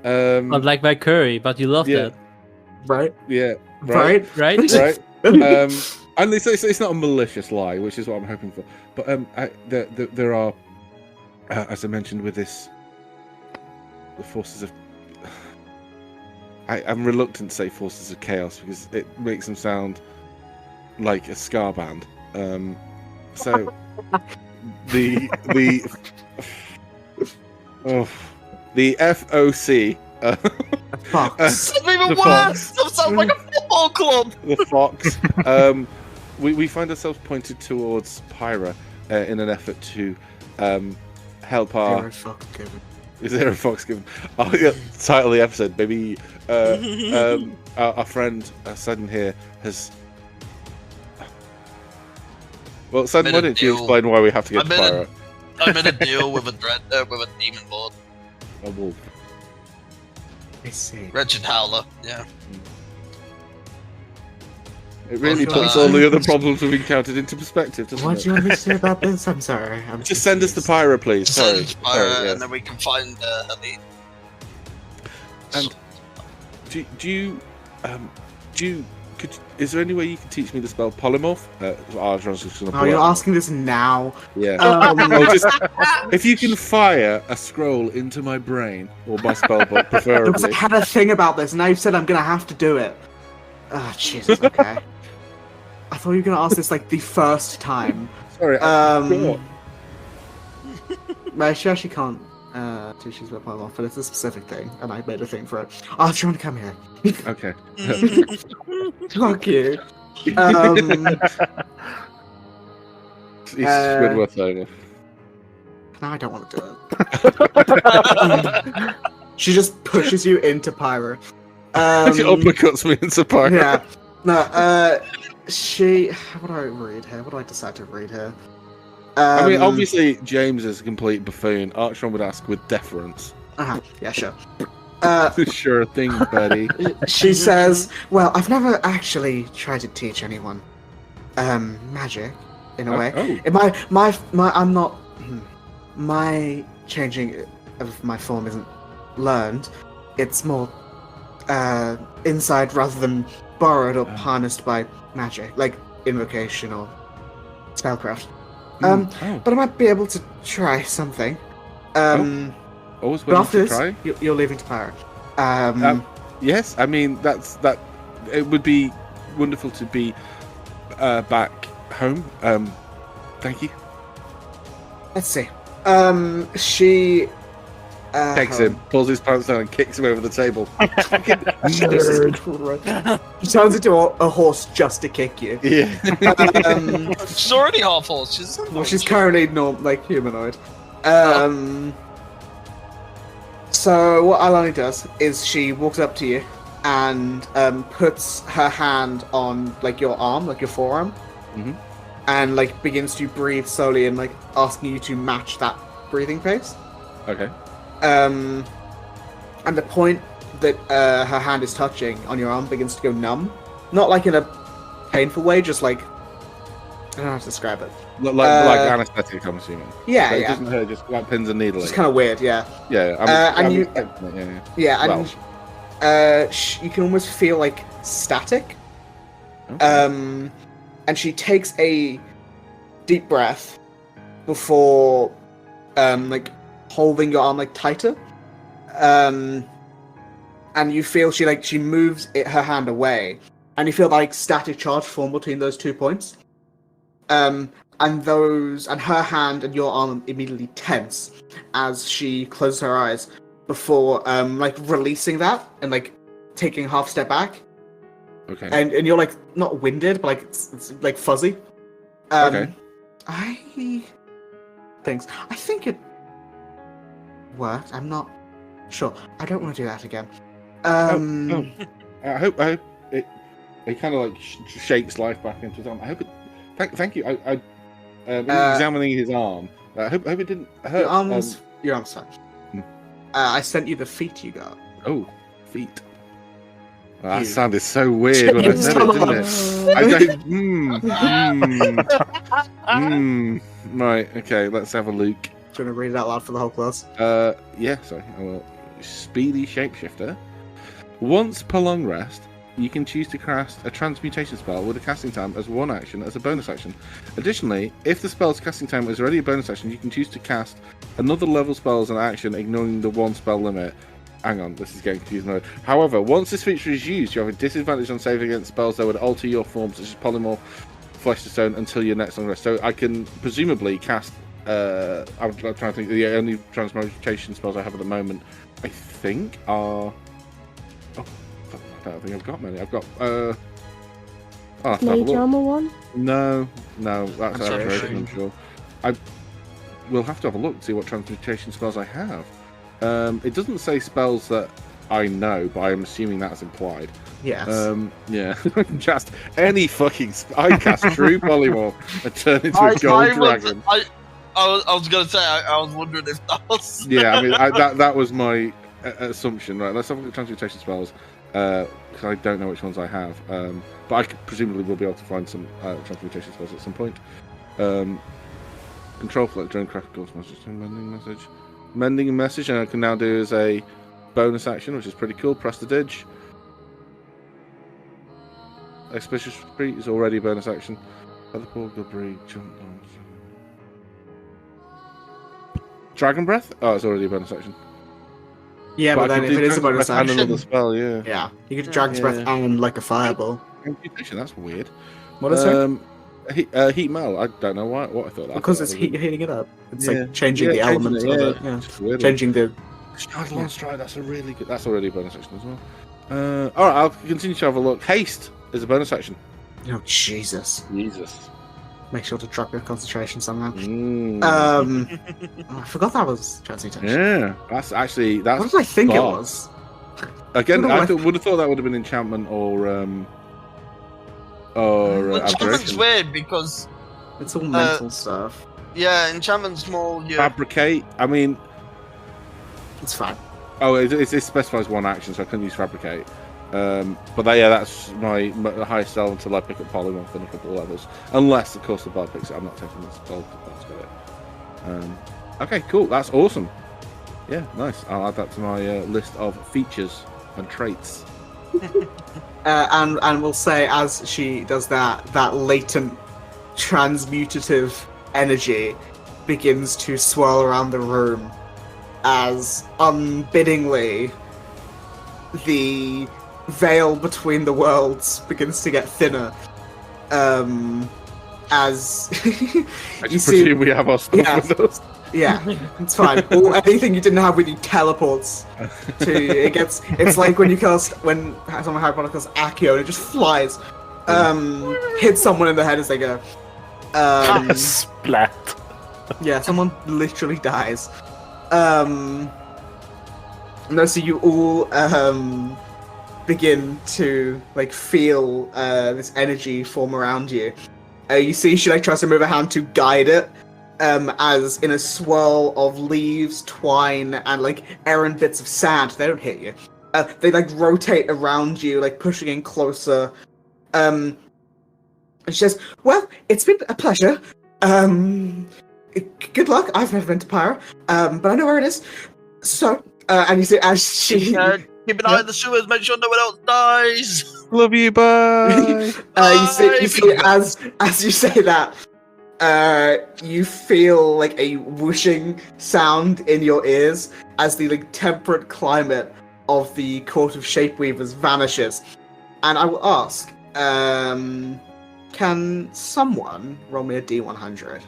Not like my curry, but you love that. Right. Yeah. Right. Right. And it's not a malicious lie, which is what I'm hoping for. But there are, as I mentioned, with this, the forces of. I'm reluctant to say forces of chaos because it makes them sound like a ska band. So the FOC. Fox. That's even The worse! That sounds like a football club! The Fox. We find ourselves pointed towards Pyra in an effort to help our. Zero fuck given. Is there a Fox given? Oh, yeah, title of the episode, baby. Our friend Sudden here has. Well, Sudden, why don't you explain why we have to get to Pyra? I made a deal with a demon lord. A wolf. I see. Wretched Howler, yeah. It really Okay. puts all the other problems we've encountered into perspective, doesn't What it? do you want me to say about this? I'm sorry. Just send us to Pyra, please. Sorry. Send Spyro, Sorry, yes. and then we can find Elite. And is there any way you can teach me the spell polymorph? Oh, you're asking this now? Yeah. Um, If you can fire a scroll into my brain or my spellbook, because I preferably. had a thing about this, and now you've said I'm gonna have to do it. Ah, Jesus. Okay. I thought you were gonna ask this like the first time. Sorry. Well, she actually can't teach you about polymorph, but it's a specific thing, and I made a thing for it. Oh, do you want to come here? Okay. Fuck you. It's Squidward though. No, I don't want to do it. She just pushes you into Pyra. She uppercuts me into Pyra. Yeah. No, she. What do I read here? What do I decide to read here? I mean, obviously, James is a complete buffoon. Archon would ask with deference. Yeah, sure. Sure thing, buddy. She says, "Well, I've never actually tried to teach anyone magic in a way. I'm not. My changing of my form isn't learned. It's more inside rather than borrowed or harnessed by magic, like invocation or spellcraft. But I might be able to try something. Always But willing after to this, try. you're leaving to Pyra. Yes, I mean that. It would be wonderful to be back home. Thank you. Let's see. She Takes him, pulls his pants down, and kicks him over the table. She turns into a horse just to kick you. Yeah. She's already half horse. She's currently humanoid. So what Alani does is she walks up to you and puts her hand on like your arm, like your forearm, and like begins to breathe slowly and like asking you to match that breathing pace. Okay. And the point that her hand is touching on your arm begins to go numb, not like in a painful way, just like I don't know how to describe it. Like anesthetic, I'm assuming. Yeah, So it yeah. doesn't hurt, just like pins and needles. It's kind of weird, yeah. Yeah, and you- expecting it, Yeah, Well. and you can almost feel like static. Okay. And she takes a deep breath before, like holding your arm like tighter. And you feel she moves her hand away, and you feel like static charge form between those 2 points. And her hand and your arm immediately tense as she closes her eyes before like releasing that and like taking half step back. Okay. And you're like not winded, but like it's like fuzzy. Okay. I think it worked. I'm not sure. I don't want to do that again. I hope it kind of like shakes life back into his arm. I hope it. Thank you. Examining his arm. I hope it didn't hurt. Your arm's fine. I sent you the feet you got. Oh, feet. Well, that sounded so weird when I said it, didn't it? Right, okay, let's have a look. Do you want to read it out loud for the whole class? Yeah, sorry. I will. Speedy Shapeshifter. Once per long rest, you can choose to cast a transmutation spell with a casting time as one action as a bonus action. Additionally, if the spell's casting time is already a bonus action, you can choose to cast another level spell as an action, ignoring the one spell limit. Hang on, this is getting confusing mode. However, once this feature is used, you have a disadvantage on saving against spells that would alter your form, such as polymorph, flesh to stone, until your next long rest. So I can presumably cast. I'm trying to think. The only transmutation spells I have at the moment, I think, are. Oh, I don't think I've got many. I've got. I'll have to have a Mage look. armor one? No, that's Concentration. abjuration, I'm sure. I will have to have a look to see what transmutation spells I have. It doesn't say spells that I know, but I'm assuming that's implied. Yes. Yeah. Just any fucking. I cast True Polymorph and turn into a gold dragon. I was gonna say I was wondering if that was. Yeah, I mean that was my assumption. Right, let's have a look at transmutation spells because I don't know which ones I have. But I presumably will be able to find some transmutation spells at some point. Control float during crackle message, mending a message, and I can now do as a bonus action, which is pretty cool. Press the dig. Expeditious retreat is already a bonus action. Teleport, good breed, jump on. Dragon breath? Oh, it's already a bonus action. Yeah, but I then could if do it is a Dragon's bonus Breath and action, another spell, yeah. yeah, you could Dragon's Breath and like a fireball. Transmutation, that's weird. What is it? Heat metal. I don't know what I thought that. Because was. it's heating it up. It's Yeah. like changing the changing element it, of yeah. it. Yeah. It's weird. Changing the. Stride, long stride. That's a really good. That's already a bonus action as well. All right, I'll continue to have a look. Haste is a bonus action. Oh Jesus! Jesus. Make sure to drop your concentration somehow. Mm. I forgot that was transmutation. Yeah, that's What did I think it bar. was? Again, What I do I- would have thought that would have been enchantment or Enchantment's abjuration. weird because It's all mental stuff. yeah, enchantment's more your Fabricate. I mean, It's fine. oh, it specifies one action, so I couldn't use fabricate. But that's my highest level until I pick up polymorph in a couple of levels. Unless, of course, the bard picks it. I'm not taking this spell. That's got it. Okay, cool. That's awesome. Yeah, nice. I'll add that to my list of features and traits. And we'll say as she does that latent transmutative energy begins to swirl around the room as unbidingly the veil between the worlds begins to get thinner. As I you just see, presume we have our stuff yeah. with us. yeah, it's fine. Anything you didn't have with you teleports to it gets. It's like when you cast when someone Harry Potter casts Accio and it just flies, hits someone in the head as they go. Splat. Yeah, someone literally dies. No, so you all begin to like feel this energy form around you. You see, she like tries to move her hand to guide it, as in a swirl of leaves, twine, and like errant bits of sand. They don't hit you. They like rotate around you, like pushing in closer. And she says, "Well, it's been a pleasure. Good luck. I've never been to Pyra, but I know where it is. So, and you see, as she Keep an eye on the sewers. Make sure no one else dies. Love you, bye. you see, as you say that, you feel like a whooshing sound in your ears as the like temperate climate of the Court of Shapeweavers vanishes. And I will ask, can someone roll me a D100?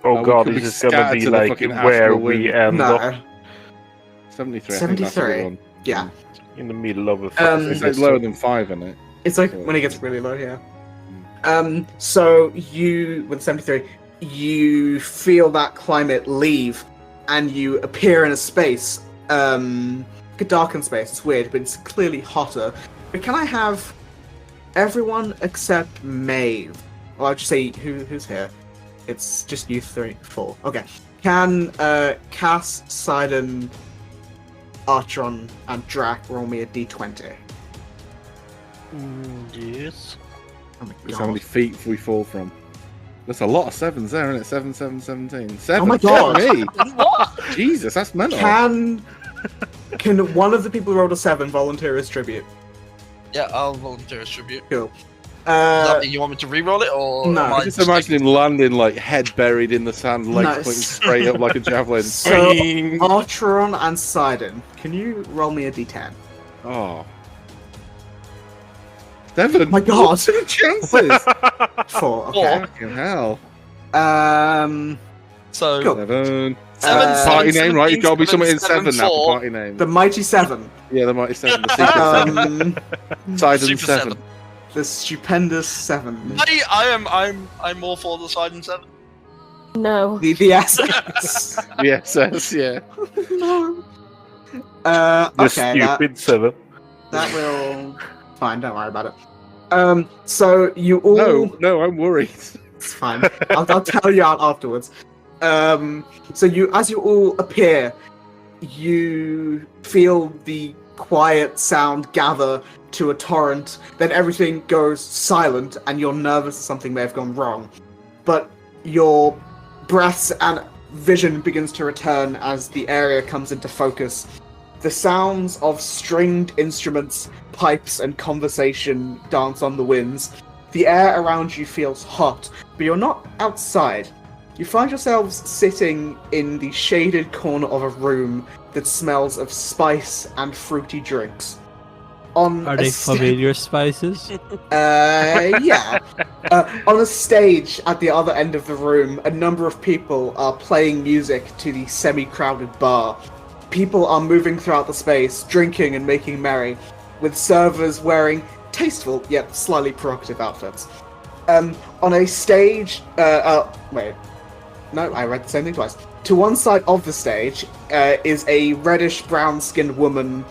Oh we god, could be this is gonna scattered be to the like fucking where astral we wind. end No. up 73. I think that's a 73. good one. Yeah. in the middle of a It's like lower than 5, isn't it? It's like when it gets really low, yeah. So you, with 73, you feel that climate leave, and you appear in a space, a darkened space. It's weird, but it's clearly hotter. But can I have everyone except Maeve? Well, I'll just say who's here. It's just you 4. Okay. Can Cass, Sidon, Archon, and Drac roll me a d20? Yes. Oh my That's how many god. feet we fall from. That's a lot of 7s there, isn't it? 7, 7, 17. 7. Oh my god. Me. Jesus, that's mental. Can one of the people who rolled a 7 volunteer as tribute? Yeah, I'll volunteer as tribute. Cool. Does that mean you want me to re-roll it, or no. am I I just imagine him landing like head buried in the sand, legs Nice. pointing straight up like a javelin. So, Boing. Archeron and Sidon, can you roll me a d10? Oh. 7. Oh my god. What are the chances? 4, okay. Fucking hell. So Cool. 7. Uh, Party name, right? You've got to be something in 7, 7 now for 4. party name. The Mighty 7. Yeah, the Mighty 7. The Secret 7. Sidon Super 7. The Stupendous 7. I'm all for the side and 7. No. The SS. The SS, yeah. No. The Okay, stupid 7. that will... Fine, don't worry about it. So you all... No, I'm worried. It's fine. I'll tell you out afterwards. So as you all appear, you feel the quiet sound gather to a torrent, then everything goes silent and you're nervous that something may have gone wrong. But your breaths and vision begins to return as the area comes into focus. The sounds of stringed instruments, pipes, and conversation dance on the winds. The air around you feels hot, but you're not outside. You find yourselves sitting in the shaded corner of a room that smells of spice and fruity drinks. Are they familiar spices? Yeah. On a stage at the other end of the room, a number of people are playing music to the semi-crowded bar. People are moving throughout the space, drinking and making merry, with servers wearing tasteful yet slightly provocative outfits. On a stage, wait. No, I read the same thing twice. To one side of the stage is a reddish-brown skinned woman.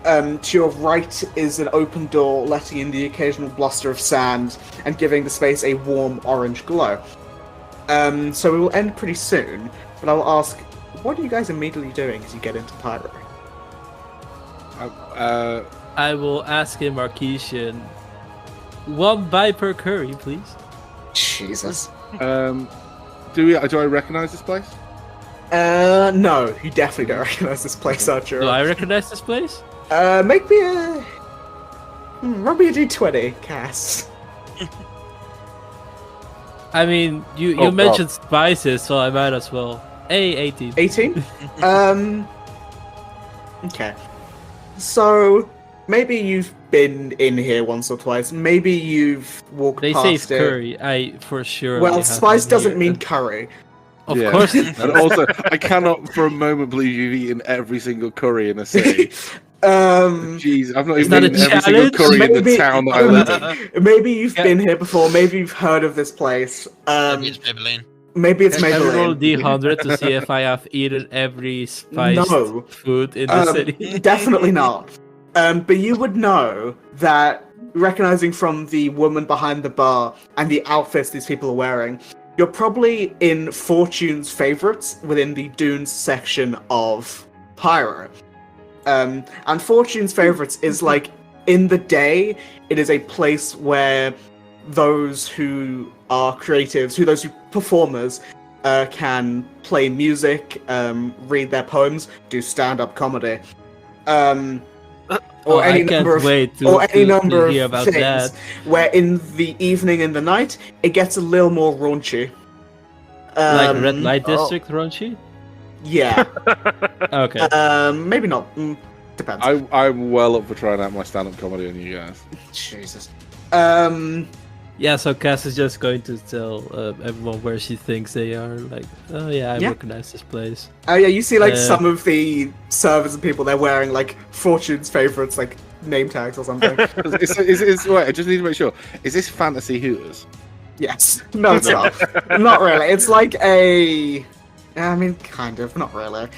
To your right is an open door, letting in the occasional bluster of sand and giving the space a warm orange glow. So we will end pretty soon, but I will ask, what are you guys immediately doing as you get into Pyro? I will ask him Marquesian. 1 bite per curry, please. Jesus. Do I recognize this place? No, you definitely don't recognize this place, Archer. Do I recognize this place? Make me a... roll me a d20, Cass. I mean, you God. mentioned spices, so I might as well. 18. 18? Okay. So, maybe you've been in here once or twice. Maybe you've walked They say past it. curry. I for sure. Well, spice doesn't mean curry. Of Yeah. course. And also, I cannot for a moment believe you've eaten every single curry in a city. Jeez, I've not Is even that a eaten every single challenge? curry in the Maybe- town that I live in. Maybe you've Yeah. been here before. Maybe you've heard of this place. Maybe it's Maybelline. Maybe it's I will roll Maybelline. D100 to see if I have eaten every spiced No. food in the city. Definitely not. But you would know that, recognizing from the woman behind the bar and the outfits these people are wearing, you're probably in Fortune's favorites within the Dunes section of Pyro. And Fortune's favorites is like in the day, it is a place where those who are creatives, those who performers, can play music, read their poems, do stand-up comedy, or any number of hear about things. that. Where in the evening and the night, it gets a little more raunchy. Like Red Light District, raunchy? Yeah. Okay. Maybe not. Depends. I'm well up for trying out my stand-up comedy on you guys. Jesus. Yeah, so Cass is just going to tell everyone where she thinks they are. Like, oh yeah, I recognize this place. Oh yeah, you see like some of the servers and people, they're wearing like Fortune's favorites, like name tags or something. Wait, I just need to make sure. Is this Fantasy Hooters? Yes. No, it's not. Not really. It's like a... I mean, kind of. Not really.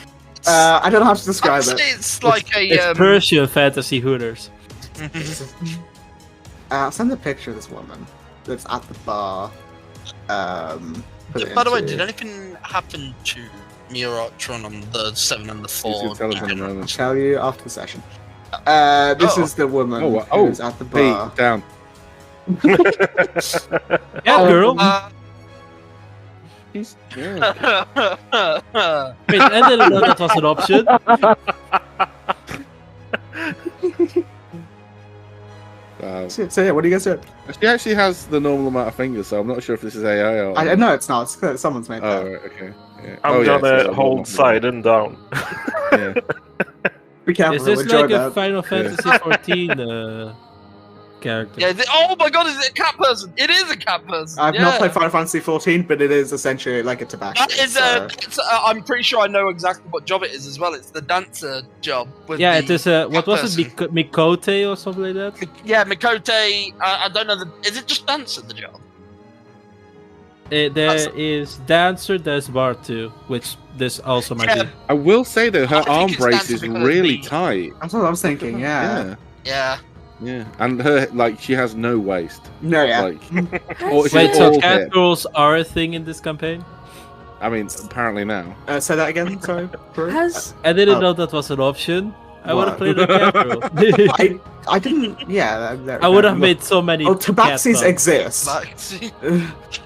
I don't know how to describe it. It's like It's Persian Fantasy Hooters. I'll send a picture of this woman that's at the bar. By the way, did anything happen to me or Artron on the 7 and the 4? I'll tell you after the session. This is the woman who's at the bar. Pete, down. Yeah, girl. He's, Wait, I didn't know that was an option. So yeah, what do you guys do? She actually has the normal amount of fingers, so I'm not sure if this is AI or... I know it's not. It's someone's made that. Oh, right, okay. Yeah. I'm gonna so hold side and down. Yeah. Be careful. Is this enjoy like a that. Final Fantasy 14 character? Yeah. Oh my god, is it a cat person? It is a cat person. I've not played Final Fantasy 14, but it is essentially like a tobacco. That is I'm pretty sure I know exactly what job it is as well. It's the dancer job. Yeah, it is a... What was it? Mikote or something like that? Yeah, Mikote. I don't know. Is it just dancer, the job? There is Dancer, there's Bard too, which this also might be. I will say though, her I think arm it's brace dancing is because really the- tight. That's what I was thinking. Yeah. Yeah. Yeah. Yeah. And her, like, she has no waist. No. Yeah. Like, or she's Wait, so all cat hip. girls are a thing in this campaign? I mean, apparently now. Say that again. Sorry. Has I didn't Oh. know that was an option. I would have What? played a cat girl. I didn't. Yeah. I would have made so many. Oh, cat tabaxis puns. exist. Tabaxi.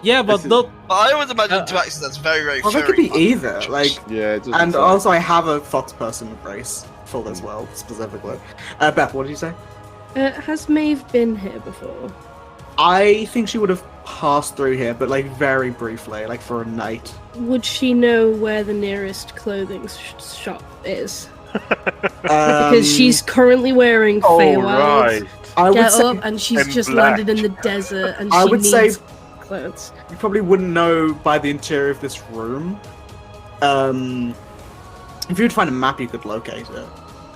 Yeah, but This is- not. But I always imagine Tabaxi that's very Well, they could furry. be either. Like, Yeah. It doesn't and say. also I have a fox person race full as well, specifically. Beth, what did you say? has Maeve been here before? I think she would have passed through here, but like very briefly, like for a night. Would she know where the nearest clothing shop is? Because Because she's currently wearing Oh, Feywild. right. I would Get say up, and she's in just black. landed in the desert, and I she would needs say clothes. you probably wouldn't know by the interior of this room. If you'd find a map, you could locate it.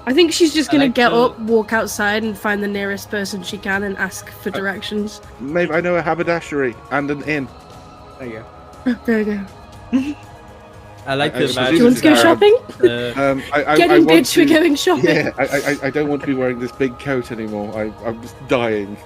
I think she's just I gonna like get to- up, walk outside, and find the nearest person she can and ask for directions. Maybe I know a haberdashery and an inn. There you go. There you go. I like I to presume Do you want to go it's shopping? I Get I in, want bitch, we're to- going shopping. Yeah, I don't want to be wearing this big coat anymore. I'm just dying.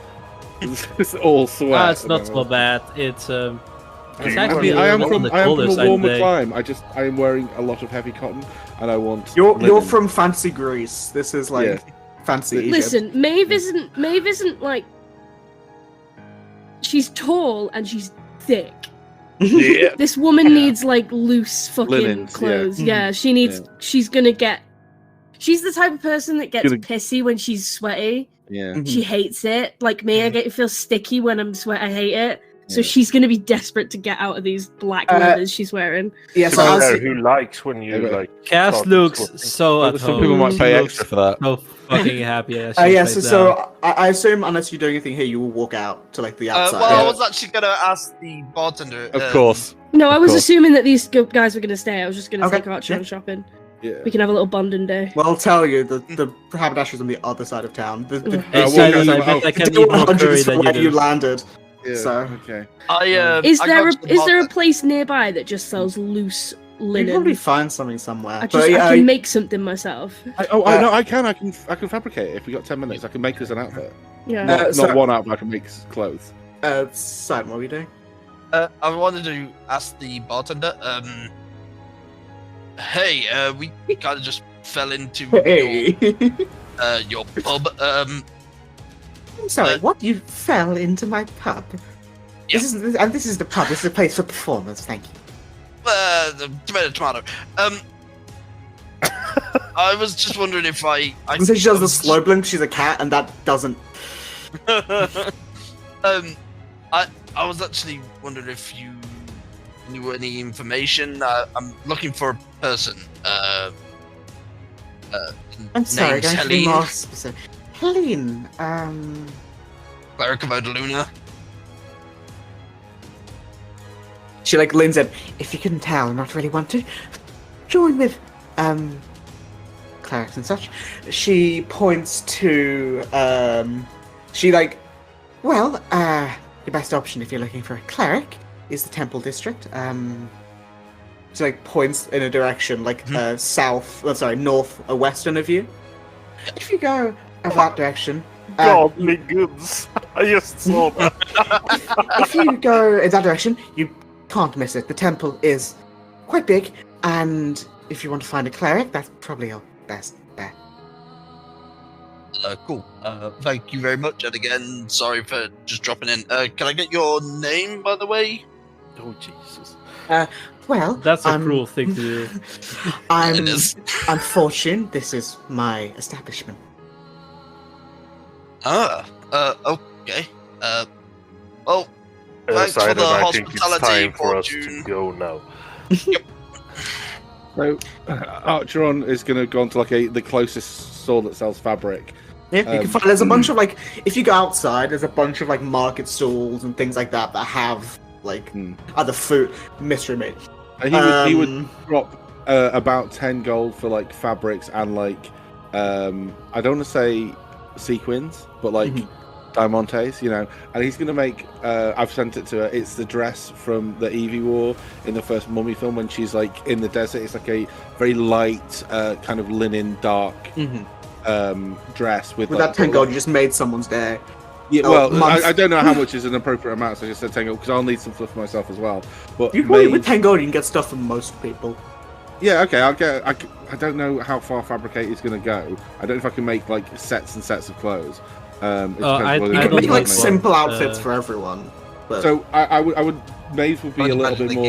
It's all sweat. it's not so bad. It's It's I actually mean, I am on from the I am colder from a side warmer today. clime. I am wearing a lot of heavy cotton, and I want. You're linen. from fancy Greece. This is like fancy Egypt. Listen, Maeve isn't like she's tall and she's thick. Yeah. This woman needs like loose fucking Linens, yeah. clothes. Yeah, she needs. Yeah. She's gonna get. She's the type of person that gets Gonna- pissy when she's sweaty. Yeah. Mhm. She hates it. Like me, I feel sticky when I'm sweat. I hate it. So Yeah. she's gonna be desperate to get out of these black leathers she's wearing. Yeah, so So as, who likes when you Yeah, but- like? Cass start looks swapping? so at Some home. people might She pay looks extra for that. So fucking happy. As yeah, she's right so now. I assume unless you do anything here, you will walk out to like the outside. Well, I was actually gonna ask the bartender. Of course. No, I was course. assuming that these guys were gonna stay. I was just gonna Okay, take Archie yeah. on shopping. Yeah. We can have a little bonding day. Well, I'll tell you, the haberdasher's on the other side of town. The Hey, walk Simon, out- I bet I can deal eat more 100 curry is than where you you do. landed. Yeah. So- Okay. Is I there got to the is there a bar- place nearby that just sells loose You can probably linen? find something somewhere. I but I can make something myself. I know I can fabricate it if we got 10 minutes. I can make us an outfit. Yeah. Not so- one outfit. I can make clothes. Simon, what are you doing? I wanted to ask the bartender. Hey, we kind of just fell into Hey. your pub. I'm sorry, what? You fell into my pub? Yeah. This is the pub. This is a place for performers. Thank you. The tomato. I was just wondering if I So she does the slow blink. She's a cat, and that doesn't. I was actually wondering if you knew any information. I'm looking for a person. I'm sorry, name's going to be Helene. more specific. Helene, Cleric of Odaluna. She like leans in. If you couldn't tell, I'm not really one to join with clerics and such. She points to she like, well, your best option if you're looking for a cleric is the Temple District. She like points in a direction like north or western of you. If you go that direction, Godly goods. I just saw that. if you go in that direction, you can't miss it. The temple is quite big, and if you want to find a cleric, that's probably your best bet. Cool. Thank you very much. And again, sorry for just dropping in. Can I get your name, by the way? Oh Jesus. Well, That's a cruel thing to do. It is. I'm Fortune. This is my establishment. Okay. Well, thanks for Simon, the I think it's hospitality, time for us Fortune. to go now. So Archeron is going to go on to like the closest store that sells fabric. Yeah, you can find. There's a bunch of like, if you go outside, there's a bunch of like market stalls and things like that that have like other food, mystery meat. And he would drop about 10 gold for like fabrics and like I don't want to say sequins, but like diamantes, you know. And he's gonna make I've sent it to her. It's the dress from the Evie wore in the first Mummy film when she's like in the desert. It's like a very light kind of linen dark dress with like, that 10 gold, you just made someone's day. Yeah, well, I don't know how much is an appropriate amount, so I just said 10 gold because I'll need some stuff for myself as well. But You probably with 10 gold, you can get stuff from most people. yeah, okay, I'll get. I don't know how far fabricate is going to go. I don't know if I can make like sets and sets of clothes. It depends I whether You you can don't make know, like but, simple outfits for everyone. But So I would maids would be a little bit more.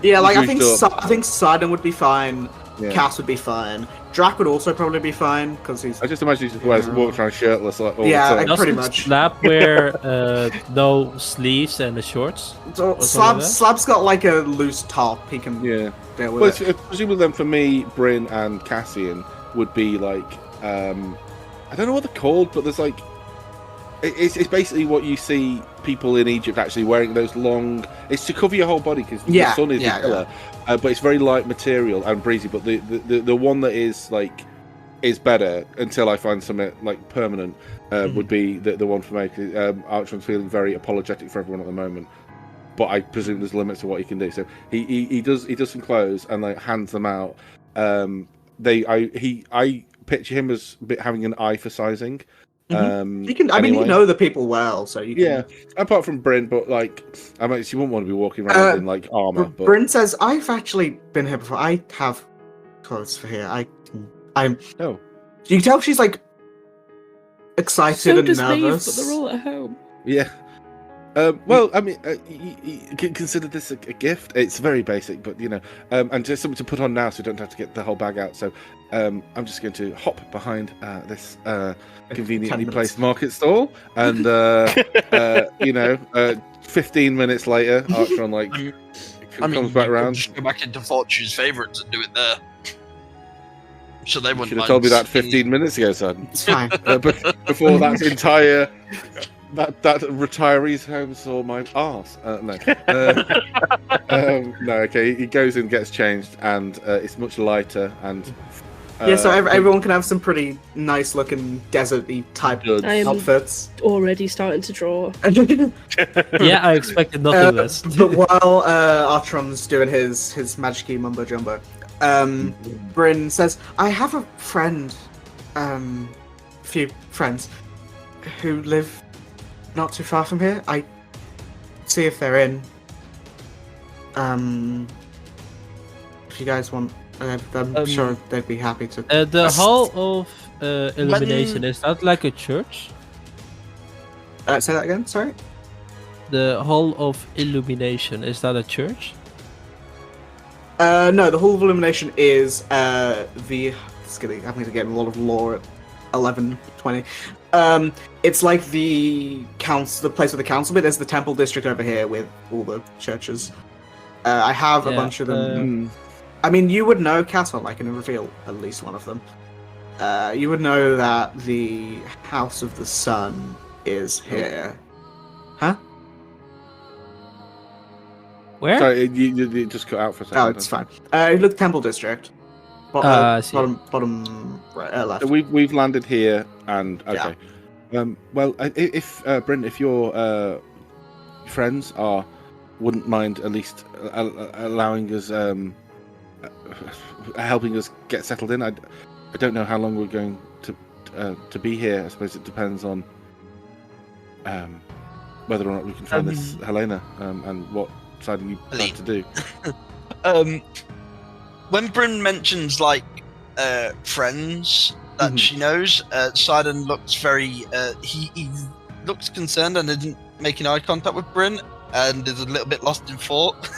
yeah, like I think used up. I think Sidon would be fine. Yeah. Cass would be fine. Drac would also probably be fine because he's I just imagine he just walks around shirtless like all Yeah, the I time. pretty Doesn't much. Slap wear no sleeves and the shorts? so something like that? Slab's got like a loose top. He can Yeah. deal Well, with it. it's, presumably then for me, Bryn and Cassian would be like I don't know what they're called, but there's like it's basically what you see people in Egypt actually wearing, those long. It's to cover your whole body because the sun is the killer, but it's very light material and breezy. But the one that is like is better until I find something like permanent would be the one for me. Archon's feeling very apologetic for everyone at the moment, but I presume there's limits to what he can do. So he does some clothes and like hands them out. I picture him as having an eye for sizing. You can. I mean, you know the people well, so you can. Yeah, apart from Bryn, but like, I mean, she wouldn't want to be walking around in like armor. But Bryn says, "I've actually been here before. I have clothes for here. I'm. Oh, You can tell she's like excited So and does Maeve, nervous. but they're all at home. yeah. Well, I mean, you can consider this a gift. It's very basic, but you know, and just something to put on now, so you don't have to get the whole bag out. So, I'm just going to hop behind this conveniently placed market stall, and 15 minutes later, Archon like comes back around. Just go back into Fortune's favourites and do it there. So they wouldn't Should have mind told me that seeing- 15 minutes ago, son. It's fine. Before that entire that retiree's home saw my arse. No, no. Okay, he goes and gets changed, and it's much lighter and. Yeah, so everyone can have some pretty nice looking desert-y type Good. I am outfits. already starting to draw. Yeah, I expected nothing less. But while Artron's doing his magic-y mumbo-jumbo, Bryn says, I have a friend, few friends, who live not too far from here. I see if they're in. If you guys want, I'm sure they'd be happy to. The Hall of illumination, is that like a church? Say that again. Sorry. The Hall of Illumination, is that a church? No, the Hall of Illumination is I'm going to get a lot of lore at 11:20. It's like the council, the place with the council bit. There's the temple district over here with all the churches. I have a bunch of them. I mean, you would know, Castle. I can reveal at least one of them. You would know that the House of the Sun is here. Huh? Where? Sorry, you just cut out for a second. Oh, it's fine. You look Temple District. I see. Bottom right, left. So we've landed here, and okay. Well, if Brent, if your friends wouldn't mind at least allowing us, helping us get settled in. I don't know how long we're going to be here. I suppose it depends on whether or not we can find this Helena and what side you plan to do. When Bryn mentions like friends that she knows, Sidon looks very he looks concerned and isn't making eye contact with Bryn and is a little bit lost in thought.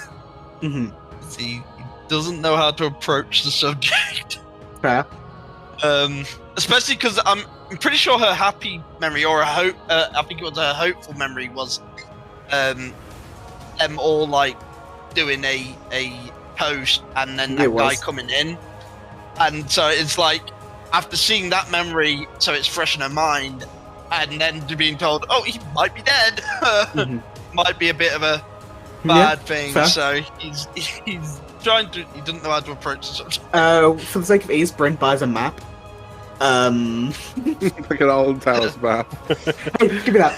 He doesn't know how to approach the subject. Fair. Especially because I'm pretty sure her happy memory or I think it was her hopeful memory was them all like doing a post and then that guy coming in, and so it's like after seeing that memory, so it's fresh in her mind, and then being told, oh, he might be dead, might be a bit of a bad thing. Fair. So he's trying to, he doesn't know how to approach the subject. For the sake of ease, Brent buys a map. Like an old Towers map. Hey, give me that.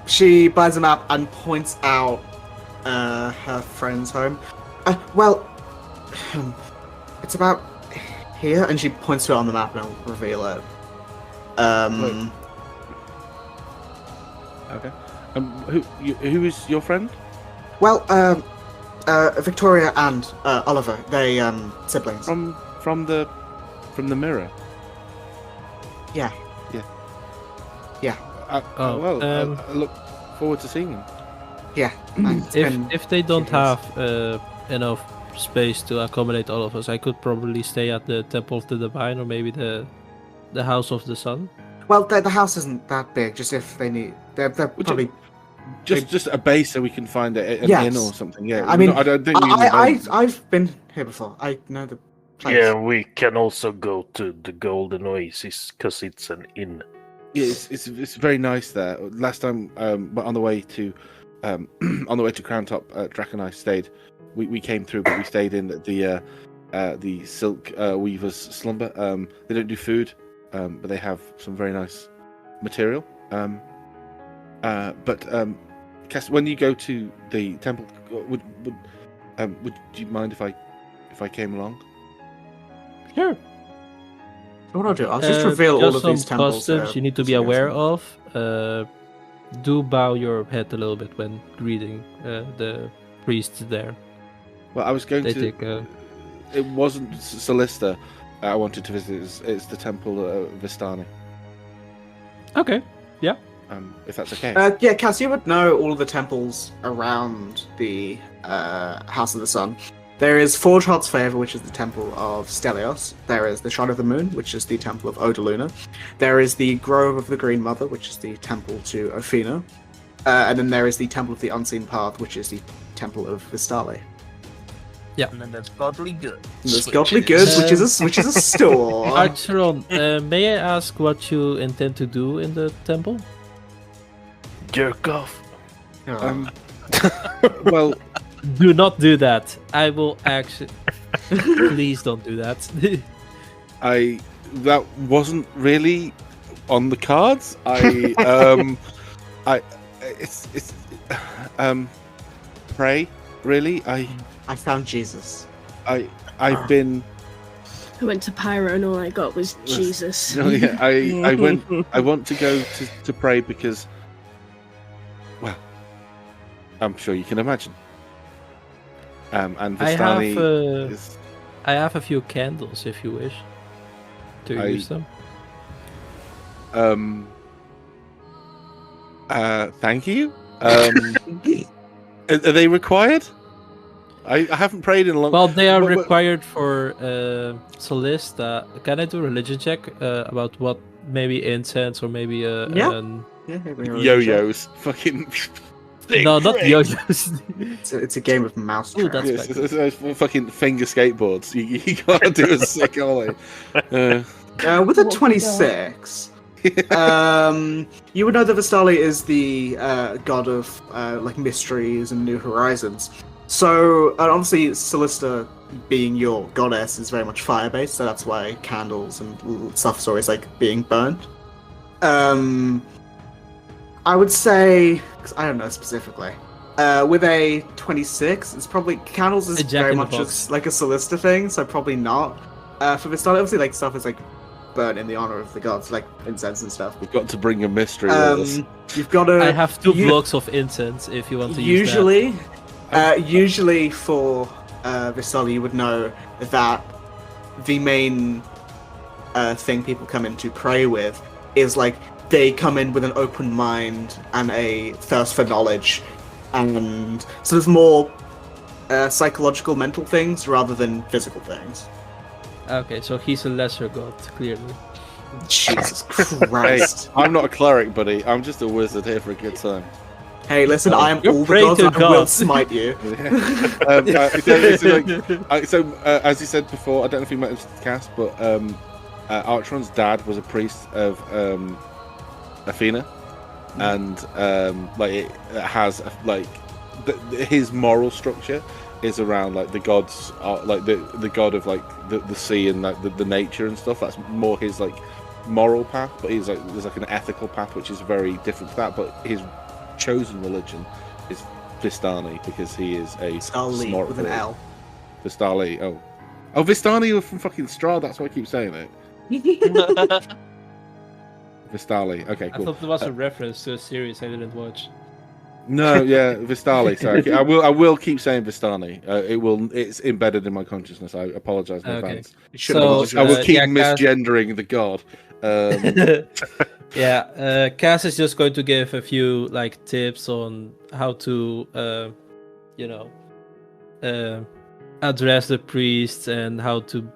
She buys a map and points out her friend's home. It's about here, and she points to it on the map, and I'll reveal it. Okay. Who is your friend? Well, Victoria and Oliver, they siblings. From the mirror. Yeah. I look forward to seeing them. Yeah. If they don't have enough space to accommodate all of us, I could probably stay at the Temple of the Divine or maybe the House of the Sun. Well, the house isn't that big. Just if they need, they're probably just a base so we can find an inn or something. Yeah. I mean, I don't think I've been here before. I know the place. Yeah, we can also go to the Golden Oasis because it's an inn. Yeah, it's very nice there. Last time, on the way to Crown Top, Drac and I stayed. We came through, but we stayed in the Silk Weaver's Slumber. They don't do food, but they have some very nice material. Cass, when you go to the temple, would you mind if I came along? Sure. What I'll do, I'll just reveal all of some these temples. customs you need to be aware of. Do bow your head a little bit when greeting the priests there. Well, I was going They to. take It wasn't Solista I wanted to visit. It's the temple of Vistani. Okay. Yeah. If that's okay. Yeah, Cass, you would know all of the temples around the House of the Sun. There is Forge Heart's Favor, which is the Temple of Stelios. There is the Shrine of the Moon, which is the Temple of Odaluna. There is the Grove of the Green Mother, which is the Temple to Ophina. And then there is the Temple of the Unseen Path, which is the Temple of Vistale. Yeah. And then there's Godly Goods. There's Godly Goods, which is a store. Archeron, may I ask what you intend to do in the temple? Jerk off. Well, Do not do that. I will actually. Please don't do that. that wasn't really on the cards. Pray really. I found Jesus. I've been. I went to Pyro and all I got was Jesus. No, yeah, I went. I want to go to pray because, well, I'm sure you can imagine. And Vistani I have a few candles if you wish to use them. Thank you. Are they required? I haven't prayed in a long. Well, they are But- required for Solista. Can I do a religion check about what maybe incense or maybe Yeah. an... Yeah, we already checked. Yo-yos, fucking. No, not Great. yo-yos. It's a game of mouse Ooh, trap. that's It's fucking finger skateboards. You gotta do a sick ollie. With a 26, you would know that Vistali is the god of like mysteries and new horizons. So obviously, Solista being your goddess is very much fire-based, so that's why candles and stuff is always like being burnt. I would say, 'cause I don't know specifically. With a 26, it's probably candles is A Jack very in the much Box. just like a Solista thing, so probably not. For Vistali, obviously, like stuff is like burnt in the honor of the gods, like incense and stuff. We've got to bring a mystery with us. You've got to. I have 2 blocks of incense if you want to use Usually for Vistali, you would know that the main thing people come in to pray with is like they come in with an open mind and a thirst for knowledge, and so there's more psychological, mental things rather than physical things. that. Okay, so he's a lesser god, clearly. Jesus Hey, Christ! I'm not a cleric, buddy. I'm just a wizard here for a good time. Hey, listen, I am You're all the praying gods. to And I will gods. smite you. As you said before, I don't know if you mentioned the cast, but Archron's dad was a priest of Athena, and like it has like his moral structure is around like the gods, like the god of like the sea and like the nature and stuff. That's more his like moral path, but he's like there's like an ethical path which is very different to that. But his chosen religion is Vistani because he is a Vistali smart with an boy. L. Vistali, oh Vistani from fucking Strahd. That's why I keep saying it. Vistali. Okay, I cool. thought there was a reference to a series I didn't watch. No, yeah, Vistali. Sorry, I will keep saying Vistani. It's embedded in my consciousness. I apologize in Okay. advance. So, I will keep yeah, Cass- misgendering the god. Yeah, Cass is just going to give a few like tips on how to, address the priests and how to,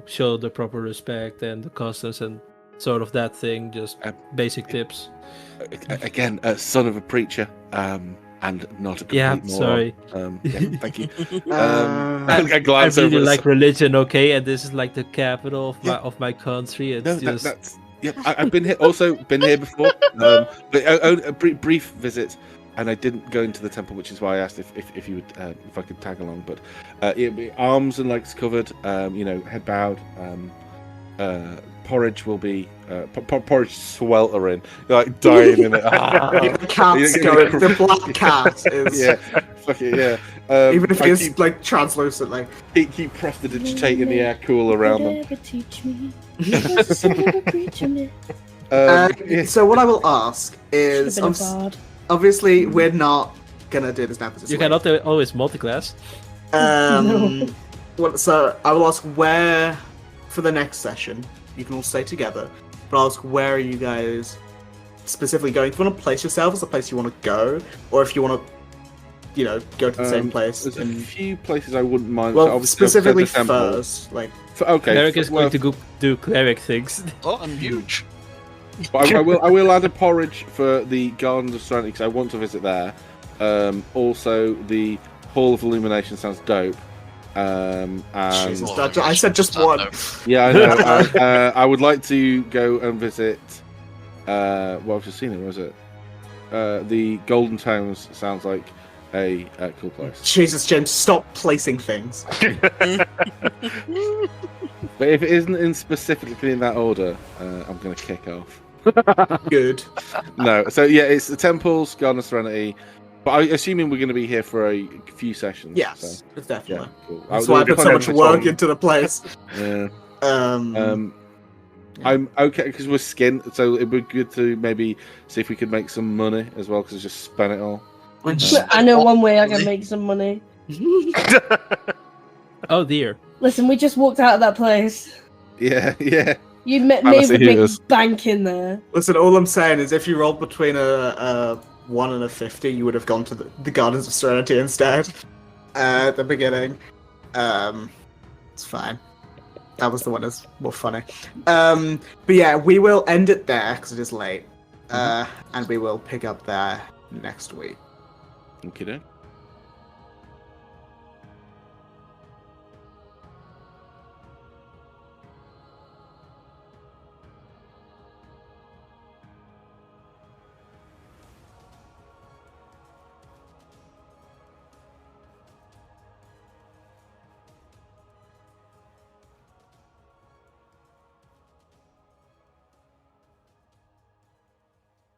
show the proper respect and the customs and sort of that thing. Just basic tips. Again, son of a preacher, and not a complete Yeah, moron. sorry. Yeah, thank you. I I glance I really over. like religion, okay, and this is like the capital of my country. It's No, just that's yeah. I've been here. Also, been here before. But a brief visit, and I didn't go into the temple, which is why I asked if you would if I could tag along. But arms and legs covered. Head bowed. Porridge will be porridge sweltering, like dying in it. the cat's going. The black cat is. Yeah, fuck it, yeah. Even if I it's like translucent, like. keep prestidigitating the air cool around them. Never teach me. Simple preacher man. So what I will ask is, Should've been a bard. obviously we're not gonna do this now because it's you late. cannot always multi-class. So I will ask where for the next session. You can all stay together, but I'll ask where are you guys specifically going? If you want to place yourselves, a place you want to go, or if you want to, go to the same place. There's a and- few places I wouldn't mind. well, obviously, specifically the temple. first, like. Okay. Cleric is well, going to go do cleric things. Oh, I'm huge. But I will add a porridge for the Gardens of Serenity because I want to visit there. Also, the Hall of Illumination sounds dope. And Jesus, I said just one. yeah, I know. I would like to go and visit. Well, I've just seen it. Was it the Golden Tones? Sounds like a cool place. Jesus, James, stop placing things. But if it isn't specifically in that order, I'm going to kick off. Good. No, so yeah, it's the temples, Garden of Serenity. But I'm assuming we're going to be here for a few sessions. Yes, so, it's definitely. yeah, cool. That's why I put so much work into the place. Yeah. Yeah. I'm okay because we're skint, so it'd be good to maybe see if we could make some money as well because just spend it all. I know one way I can make some money. Oh dear. Listen, we just walked out of that place. Yeah, yeah. You made Fantasy a big heroes. bank in there. Listen, all I'm saying is if you rolled between a 1 and a 50, you would have gone to the Gardens of Serenity instead at the beginning. It's fine. That was the one that's more funny. But yeah, we will end it there because it is late. And we will pick up there next week. Okay, then.